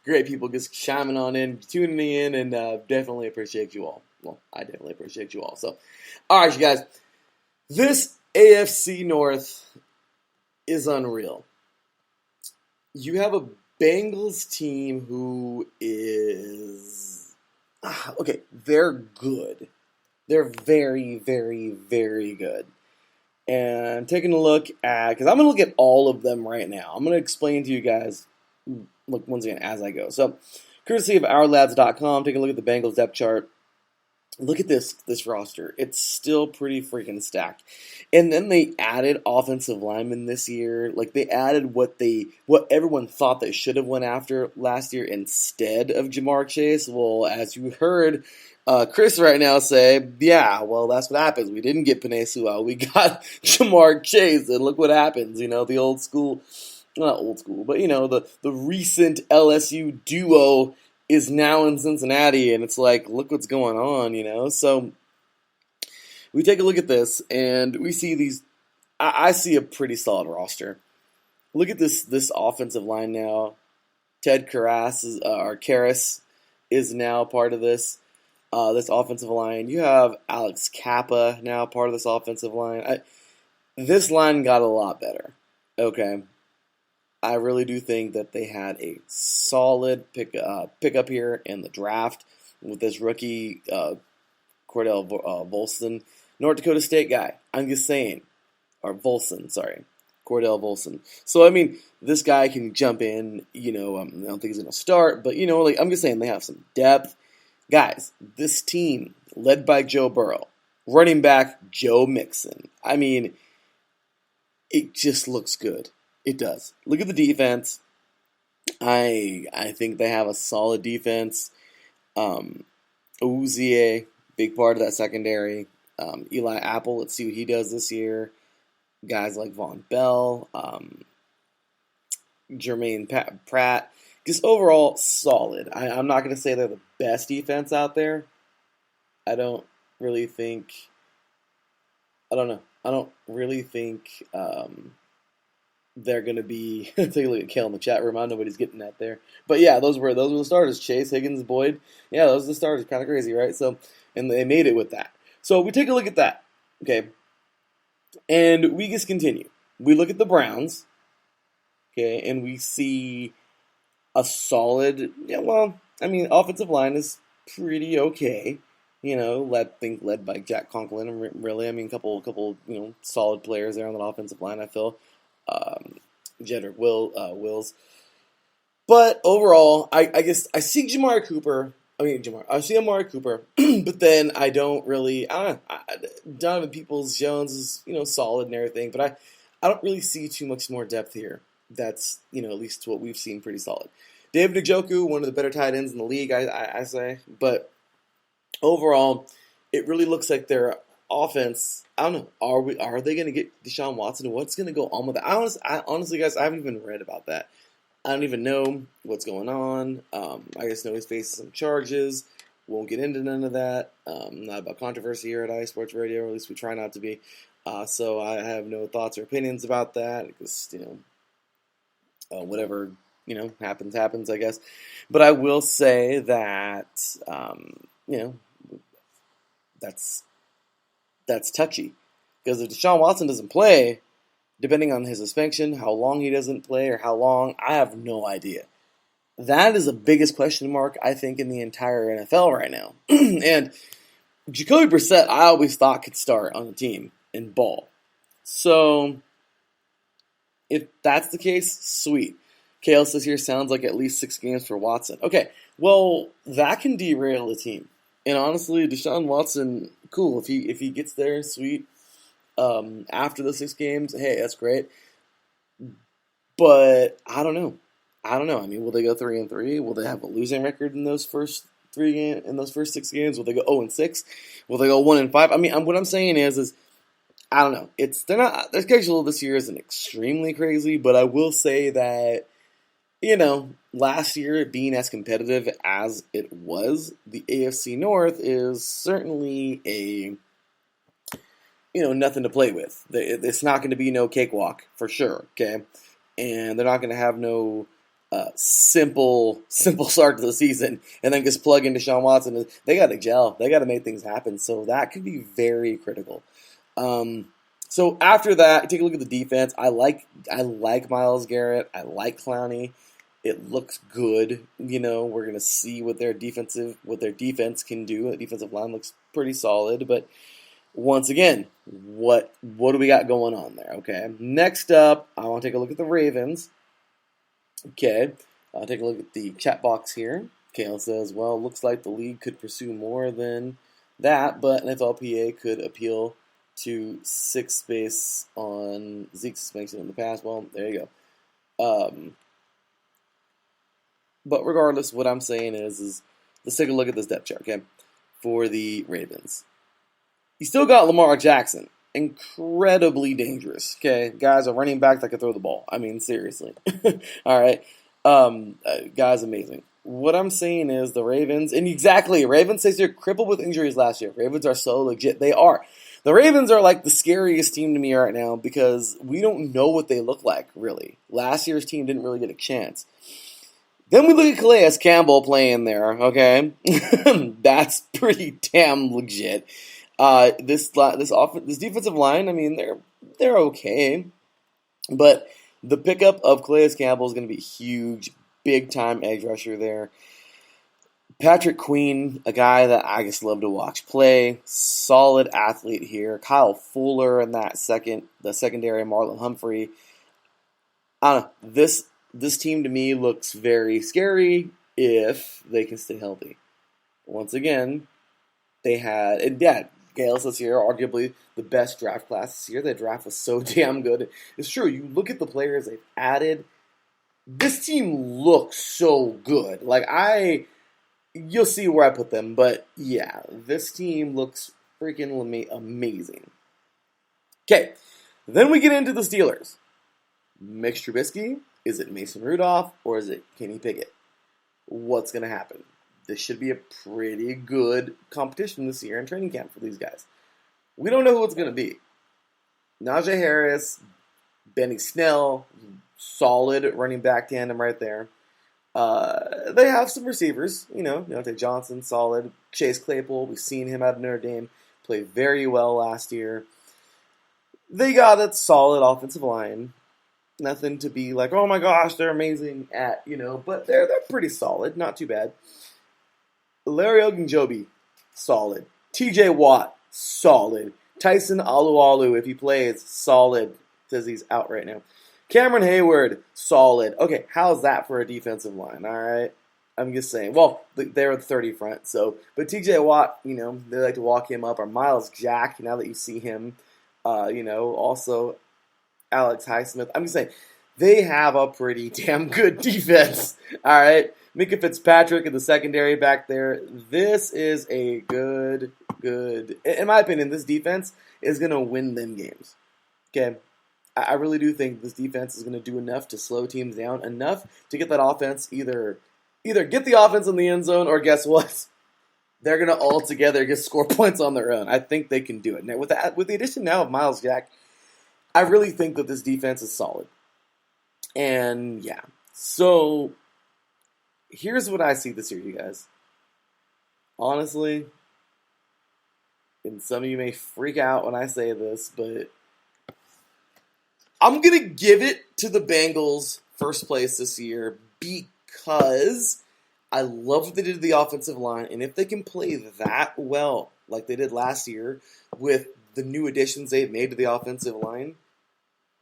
[SPEAKER 1] Great people just chiming on in, tuning in, and definitely appreciate you all. Well, I definitely appreciate you all. So, all right, you guys. This AFC North is unreal. You have a Bengals team who is... okay, they're good. They're very, very, very good. And taking a look at... because I'm going to look at all of them right now. I'm going to explain to you guys... look once again as I go. So, courtesy of OurLads.com, take a look at the Bengals depth chart. Look at this roster. It's still pretty freaking stacked. And then they added offensive linemen this year. Like, they added what everyone thought they should have went after last year instead of Jamar Chase. Well, as you heard Chris right now say, yeah, well, that's what happens. We didn't get Penei Sewell. We got Jamar Chase, and look what happens. You know, the old school... not old school, but, you know, the recent LSU duo is now in Cincinnati, and it's like, look what's going on, you know? So, we take a look at this, and we see these, I see a pretty solid roster. Look at this offensive line now. Ted Karras is now part of this offensive line. You have Alex Kappa now part of this offensive line. This line got a lot better, okay? I really do think that they had a solid pickup here in the draft with this rookie Cordell Volson, North Dakota State guy. I'm just saying, or Volson, sorry, Cordell Volson. So I mean, this guy can jump in. You know, I don't think he's gonna start, but you know, like I'm just saying, they have some depth, guys. This team led by Joe Burrow, running back Joe Mixon. I mean, it just looks good. It does. Look at the defense. I think they have a solid defense. Uzie, big part of that secondary. Eli Apple, let's see what he does this year. Guys like Von Bell, Jermaine Pratt. Just overall solid. I'm not going to say they're the best defense out there. I don't really think... I don't know. I don't really think... they're going to be... take a look at Kale in the chat room. I don't know what he's getting at there. But yeah, those were the starters. Chase, Higgins, Boyd. Yeah, those are the starters. Kind of crazy, right? So, and they made it with that. So we take a look at that. Okay. And we just continue. We look at the Browns. Okay. And we see a solid... yeah, well, I mean, offensive line is pretty okay. You know, led by Jack Conklin. Really, I mean, couple solid players there on that offensive line, I feel. Jedrick Wills. But overall, I guess I see Amari Cooper, but then I don't really, Donovan Peoples-Jones is, solid and everything, but I don't really see too much more depth here. That's, at least what we've seen, pretty solid. David Njoku, one of the better tight ends in the league, I say, but overall, it really looks like their offense, I don't know, are they going to get Deshaun Watson? What's going to go on with that? Honestly, guys, I haven't even read about that. I don't even know what's going on. I just know he's facing some charges. Won't get into none of that. Not about controversy here at IE Sports Radio, or at least we try not to be. So I have no thoughts or opinions about that, because, whatever, happens, I guess. But I will say that, that's touchy. Because if Deshaun Watson doesn't play, depending on his suspension, how long he doesn't play, or how long, I have no idea. That is the biggest question mark, I think, in the entire NFL right now. And Jacoby Brissett, I always thought could start on the team and ball. So, if that's the case, sweet. Kale says here, sounds like at least 6 games for Watson. Okay, well, that can derail the team. And honestly, Deshaun Watson, cool. If he gets there, sweet. After the 6 games, hey, that's great. But I don't know. I mean, will they go 3-3? Will they have a losing record in those first 6 games? Will they go 0-6? Will they go 1-5? I mean, what I'm saying is I don't know. Their schedule this year isn't extremely crazy, but I will say that, last year being as competitive as it was, the AFC North is certainly nothing to play with. It's not going to be no cakewalk for sure, okay? And they're not going to have no simple start to the season and then just plug into Deshaun Watson. They got to gel. They got to make things happen. So that could be very critical. So after that, take a look at the defense. I like Myles Garrett. I like Clowney. It looks good. We're gonna see what their defense can do. The defensive line looks pretty solid. But once again, what do we got going on there? Okay. Next up, I want to take a look at the Ravens. Okay. I'll take a look at the chat box here. Kale says, well, looks like the league could pursue more than that, but NFLPA could appeal to 6 space on Zeke's suspension in the past. Well, there you go. But regardless, what I'm saying is let's take a look at this depth chart, okay, for the Ravens. You still got Lamar Jackson. Incredibly dangerous, okay? Guys are running back that can throw the ball. I mean, seriously. All right. Guy's amazing. What I'm saying is the Ravens, and exactly, Ravens says they're crippled with injuries last year. Ravens are so legit. They are. The Ravens are like the scariest team to me right now because we don't know what they look like, really. Last year's team didn't really get a chance. Then we look at Calais Campbell playing there, okay? That's pretty damn legit. This defensive line, I mean, they're okay. But the pickup of Calais Campbell is going to be huge. Big-time edge rusher there. Patrick Queen, a guy that I just love to watch play. Solid athlete here. Kyle Fuller in the secondary, Marlon Humphrey. I don't know. This team to me looks very scary if they can stay healthy. Once again, they had, and yeah, Gale says here, arguably the best draft class this year. The draft was so damn good. It's true. You look at the players they've added. This team looks so good. You'll see where I put them, but yeah, this team looks freaking amazing. Okay, then we get into the Steelers. Mitch Trubisky, is it Mason Rudolph, or is it Kenny Pickett? What's going to happen? This should be a pretty good competition this year in training camp for these guys. We don't know who it's going to be. Najee Harris, Benny Snell, solid running back tandem right there. They have some receivers, Deontay Johnson, solid. Chase Claypool, we've seen him at Notre Dame play very well last year. They got a solid offensive line. Nothing to be like, oh my gosh, they're amazing at, but they're pretty solid, not too bad. Larry Ogunjobi, solid. TJ Watt, solid. Tyson Alualu, if he plays, solid. Says he's out right now. Cameron Hayward, solid. Okay, how's that for a defensive line? All right, I'm just saying. Well, they're the 30 front, but TJ Watt, they like to walk him up. Or Miles Jack, now that you see him, also Alex Highsmith. I'm just saying, they have a pretty damn good defense. All right, Mika Fitzpatrick in the secondary back there. This is a good. In my opinion, this defense is going to win them games. Okay. I really do think this defense is going to do enough to slow teams down, enough to get that offense either get the offense in the end zone, or guess what? They're going to all together just score points on their own. I think they can do it. Now, with the addition now of Miles Jack, I really think that this defense is solid. And yeah, so here's what I see this year, you guys. Honestly, and some of you may freak out when I say this, but I'm going to give it to the Bengals first place this year because I love what they did to the offensive line. And if they can play that well, like they did last year, with the new additions they've made to the offensive line,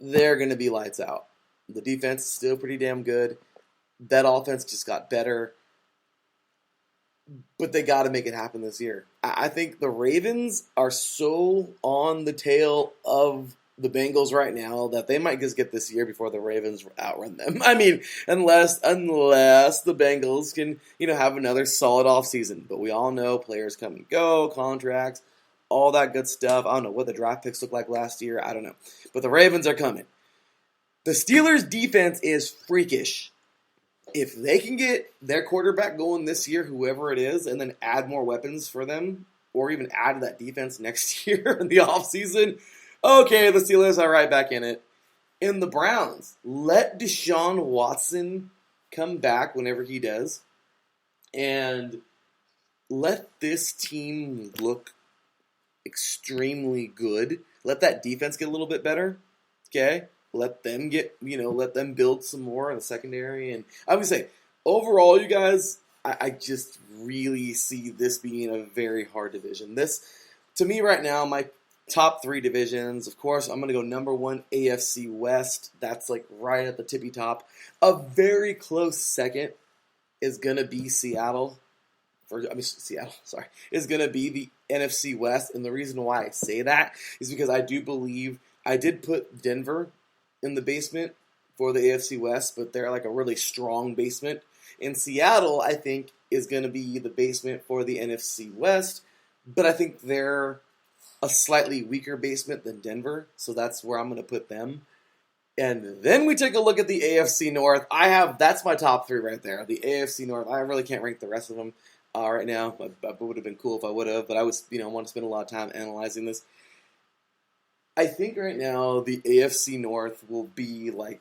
[SPEAKER 1] they're going to be lights out. The defense is still pretty damn good. That offense just got better. But they got to make it happen this year. I think the Ravens are so on the tail of the Bengals right now that they might just get this year before the Ravens outrun them. I mean, unless the Bengals can, have another solid offseason. But we all know players come and go, contracts, all that good stuff. I don't know what the draft picks looked like last year. I don't know. But the Ravens are coming. The Steelers' defense is freakish. If they can get their quarterback going this year, whoever it is, and then add more weapons for them, or even add to that defense next year in the offseason, okay, the Steelers are right back in it. And the Browns, let Deshaun Watson come back whenever he does, and let this team look extremely good. Let that defense get a little bit better, okay? Let them let them build some more in the secondary. And I would say, overall, you guys, I just really see this being a very hard division. This, to me right now, my top 3 divisions, of course, I'm going to go number 1, AFC West. That's like right at the tippy top. A very close second is going to be Seattle. Is going to be the NFC West. And the reason why I say that is because I do believe I did put Denver in the basement for the AFC West, but they're like a really strong basement. And Seattle, I think, is going to be the basement for the NFC West, but I think they're a slightly weaker basement than Denver, so that's where I'm going to put them. And then we take a look at the AFC North. That's my top 3 right there. The AFC North, I really can't rank the rest of them right now. It would have been cool if I would have, but I was, want to spend a lot of time analyzing this. I think right now the AFC North will be like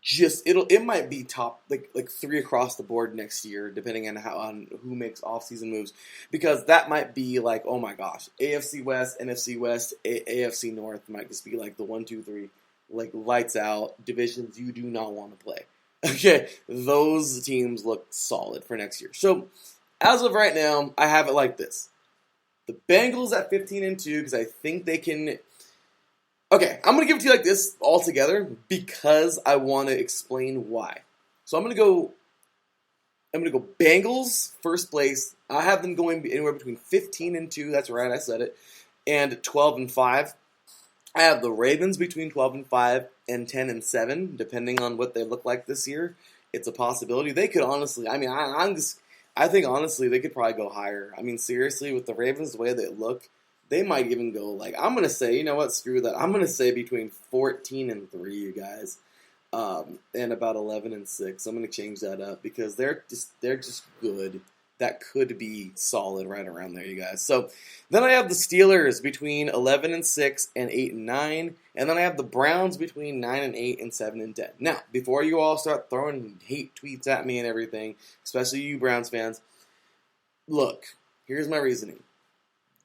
[SPEAKER 1] it might be top like 3 across the board next year, depending on who makes offseason moves, because that might be like, oh my gosh, AFC West, NFC West, AFC North might just be like the 1, 2, 3, like lights out divisions you do not want to play. Okay, those teams look solid for next year. So as of right now, I have it like this. The Bengals at 15-2 because I think they can. Okay, I'm going to give it to you like this all together because I want to explain why. So I'm going to go Bengals first place. I have them going anywhere between 15-2. That's right, I said it, and 12-5. I have the Ravens between 12-5 and 10-7, depending on what they look like this year. It's a possibility. They could honestly. I mean, I think, honestly, they could probably go higher. I mean, seriously, with the Ravens, the way they look, they might even go, like, I'm going to say, you know what, screw that. I'm going to say between 14-3, you guys, and about 11-6. I'm going to change that up because they're just good. That could be solid right around there, you guys. So then I have the Steelers between 11-6 and 8-9, and then I have the Browns between 9-8 and 7-10. Now, before you all start throwing hate tweets at me and everything, especially you Browns fans, look, here's my reasoning.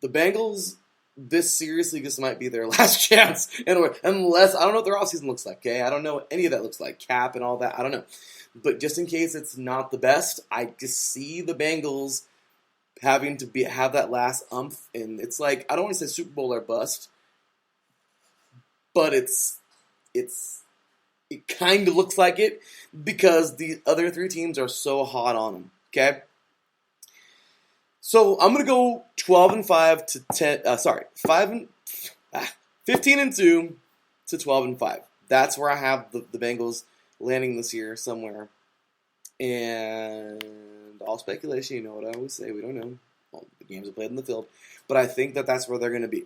[SPEAKER 1] The Bengals, this seriously just might be their last chance. Unless, I don't know what their offseason looks like, okay? I don't know what any of that looks like. Cap and all that, I don't know. But just in case it's not the best, I just see the Bengals having to have that last umph. And it's like, I don't want to say Super Bowl or bust, but it kind of looks like it because the other 3 teams are so hot on them, okay? So I'm going to go 12-5 to 15-2 to 12-5. That's where I have the Bengals landing this year somewhere. And all speculation, you know what I always say, we don't know. Well, the games are played in the field. But I think that's where they're going to be.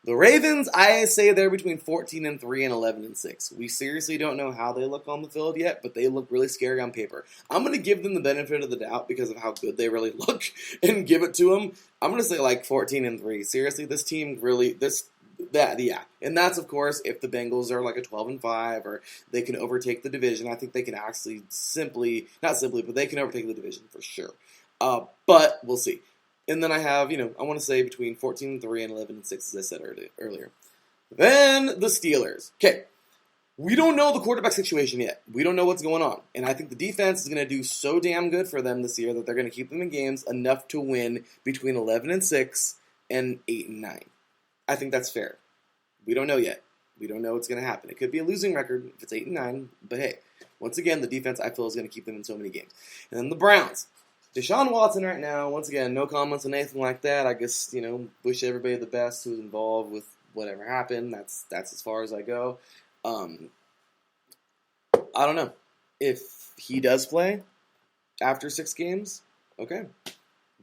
[SPEAKER 1] The Ravens, I say they're between 14-3 and 11-6. We seriously don't know how they look on the field yet, but they look really scary on paper. I'm going to give them the benefit of the doubt because of how good they really look and give it to them. I'm going to say like 14-3. Seriously, this team really, yeah. And that's, of course, if the Bengals are like a 12-5 or they can overtake the division. I think they can actually but they can overtake the division for sure. But we'll see. And then I have, I want to say between 14-3 and 11-6, as I said earlier. Then the Steelers. Okay, we don't know the quarterback situation yet. We don't know what's going on. And I think the defense is going to do so damn good for them this year that they're going to keep them in games enough to win between 11-6 and 8-9. I think that's fair. We don't know yet. We don't know what's going to happen. It could be a losing record if it's 8-9. But hey, once again, the defense I feel is going to keep them in so many games. And then the Browns. Deshaun Watson right now, once again, no comments on anything like that. I guess, wish everybody the best who's involved with whatever happened. That's as far as I go. I don't know. If he does play after 6 games, okay,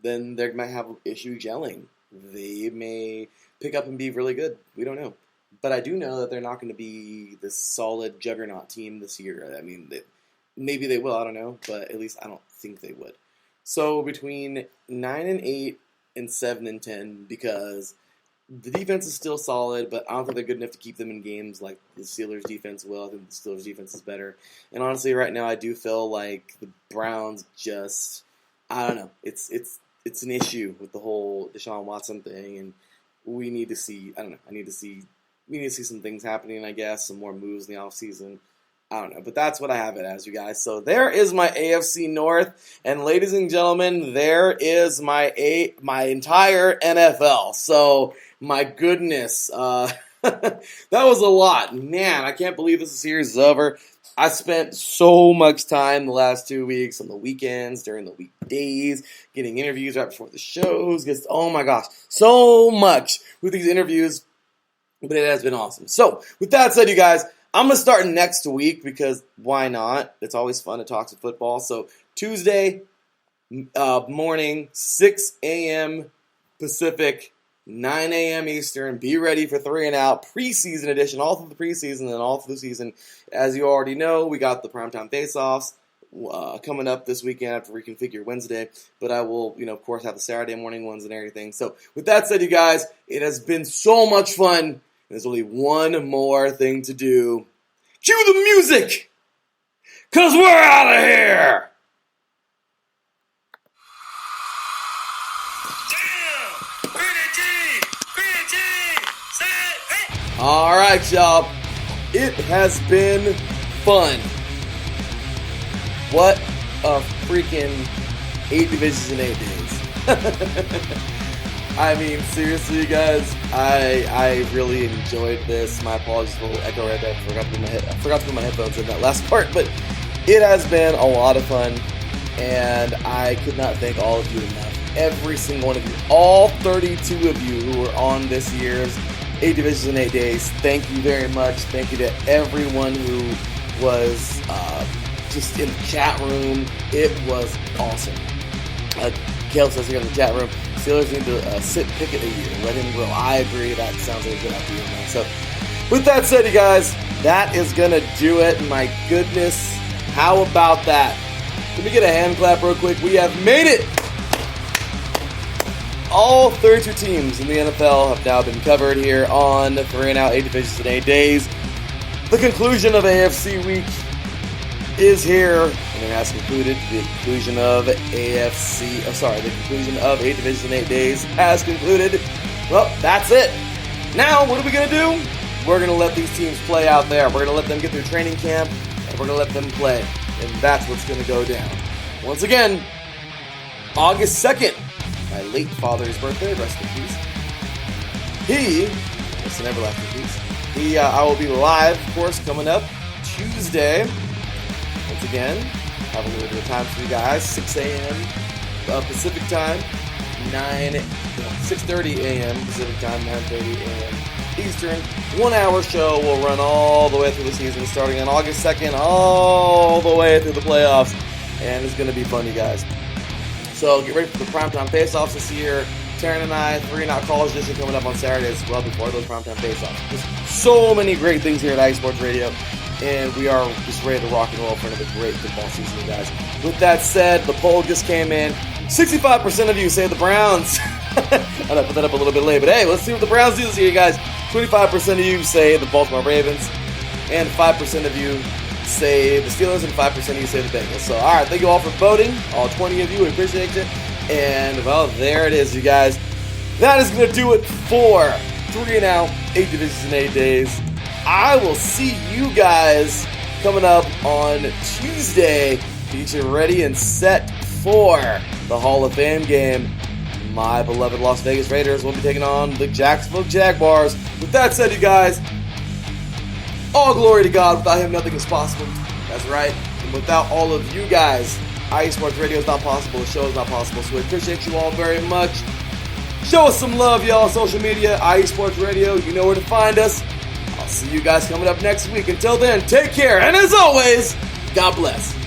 [SPEAKER 1] then they might have issue gelling. They may pick up and be really good. We don't know. But I do know that they're not going to be this solid juggernaut team this year. I mean, maybe they will, I don't know, but at least I don't think they would. So between 9-8 and 7-10, because the defense is still solid, but I don't think they're good enough to keep them in games like the Steelers' defense will. I think the Steelers' defense is better. And honestly, right now, I do feel like the Browns just, I don't know. It's an issue with the whole Deshaun Watson thing, and we need to see, I don't know, we need to see some things happening, I guess, some more moves in the offseason. I don't know, but that's what I have it as, you guys. So there is my AFC North, and ladies and gentlemen, there is my entire NFL. So, my goodness, that was a lot. Man, I can't believe this series is over. I spent so much time the last 2 weeks on the weekends, during the weekdays, getting interviews right before the shows. Oh my gosh, so much with these interviews, but it has been awesome. So, with that said, you guys, I'm going to start next week because why not? It's always fun to talk to football. So, Tuesday morning, 6 a.m. Pacific, 9 a.m. Eastern. Be ready for 3 and Out preseason edition, all through the preseason and all through the season. As you already know, we got the primetime face-offs coming up this weekend after Reconfigure Wednesday. But I will, of course, have the Saturday morning ones and everything. So, with that said, you guys, it has been so much fun. There's only one more thing to do. Cue the music! 'Cause we're out of here! Alright, y'all. It has been fun. What a freaking 8 divisions in 8 days. I mean, seriously, you guys, I really enjoyed this. My apologies for the echo right there. I forgot to put my headphones in that last part, but it has been a lot of fun, and I could not thank all of you enough. Every single one of you, all 32 of you who were on this year's 8 Divisions in 8 Days, thank you very much. Thank you to everyone who was just in the chat room. It was awesome. Kale says here in the chat room, Steelers need to sit Pickett a year, let him grow. I agree, that sounds like a good idea, man. So, with that said, you guys, that is going to do it. My goodness, how about that? Let me get a hand clap real quick. We have made it! All 32 teams in the NFL have now been covered here on 3 and Out, 8 Divisions in 8 Days. The conclusion of AFC Week is here, and it has concluded. The conclusion of the conclusion of 8 Divisions in 8 Days has concluded. Well, that's it. Now, what are we going to do? We're going to let these teams play out there. We're going to let them get through training camp, and we're going to let them play. And that's what's going to go down. Once again, August 2nd, my late father's birthday, rest in peace. It's an everlasting peace. I will be live, of course, coming up Tuesday. Once again, have a little bit of time for you guys. 6 a.m. Pacific time, 6:30 a.m. Pacific time, 9:30 a.m. Eastern. 1 hour show will run all the way through the season, starting on August 2nd, all the way through the playoffs. And it's going to be fun, you guys. So get ready for the primetime face-offs this year. Taryn and I, 3 and Out College Edition coming up on Saturday as well before those primetime face-offs. Just so many great things here at IE Sports Radio. And we are just ready to rock and roll for another great football season, you guys. With that said, the poll just came in. 65% of you say the Browns. I know I put that up a little bit late, but hey, let's see what the Browns do this year, you guys. 25% of you say the Baltimore Ravens, and 5% of you say the Steelers, and 5% of you say the Bengals. So, all right, thank you all for voting. All 20 of you, we appreciate you. And, well, there it is, you guys. That is going to do it for 3 and Out, 8 Divisions in 8 Days. I will see you guys coming up on Tuesday to get you ready and set for the Hall of Fame game. My beloved Las Vegas Raiders will be taking on the Jacksonville Jaguars. With that said, you guys, all glory to God. Without Him, nothing is possible. That's right. And without all of you guys, IE Sports Radio is not possible. The show is not possible. So we appreciate you all very much. Show us some love, y'all, on social media, IE Sports Radio. You know where to find us. I'll see you guys coming up next week. Until then, take care, and as always, God bless.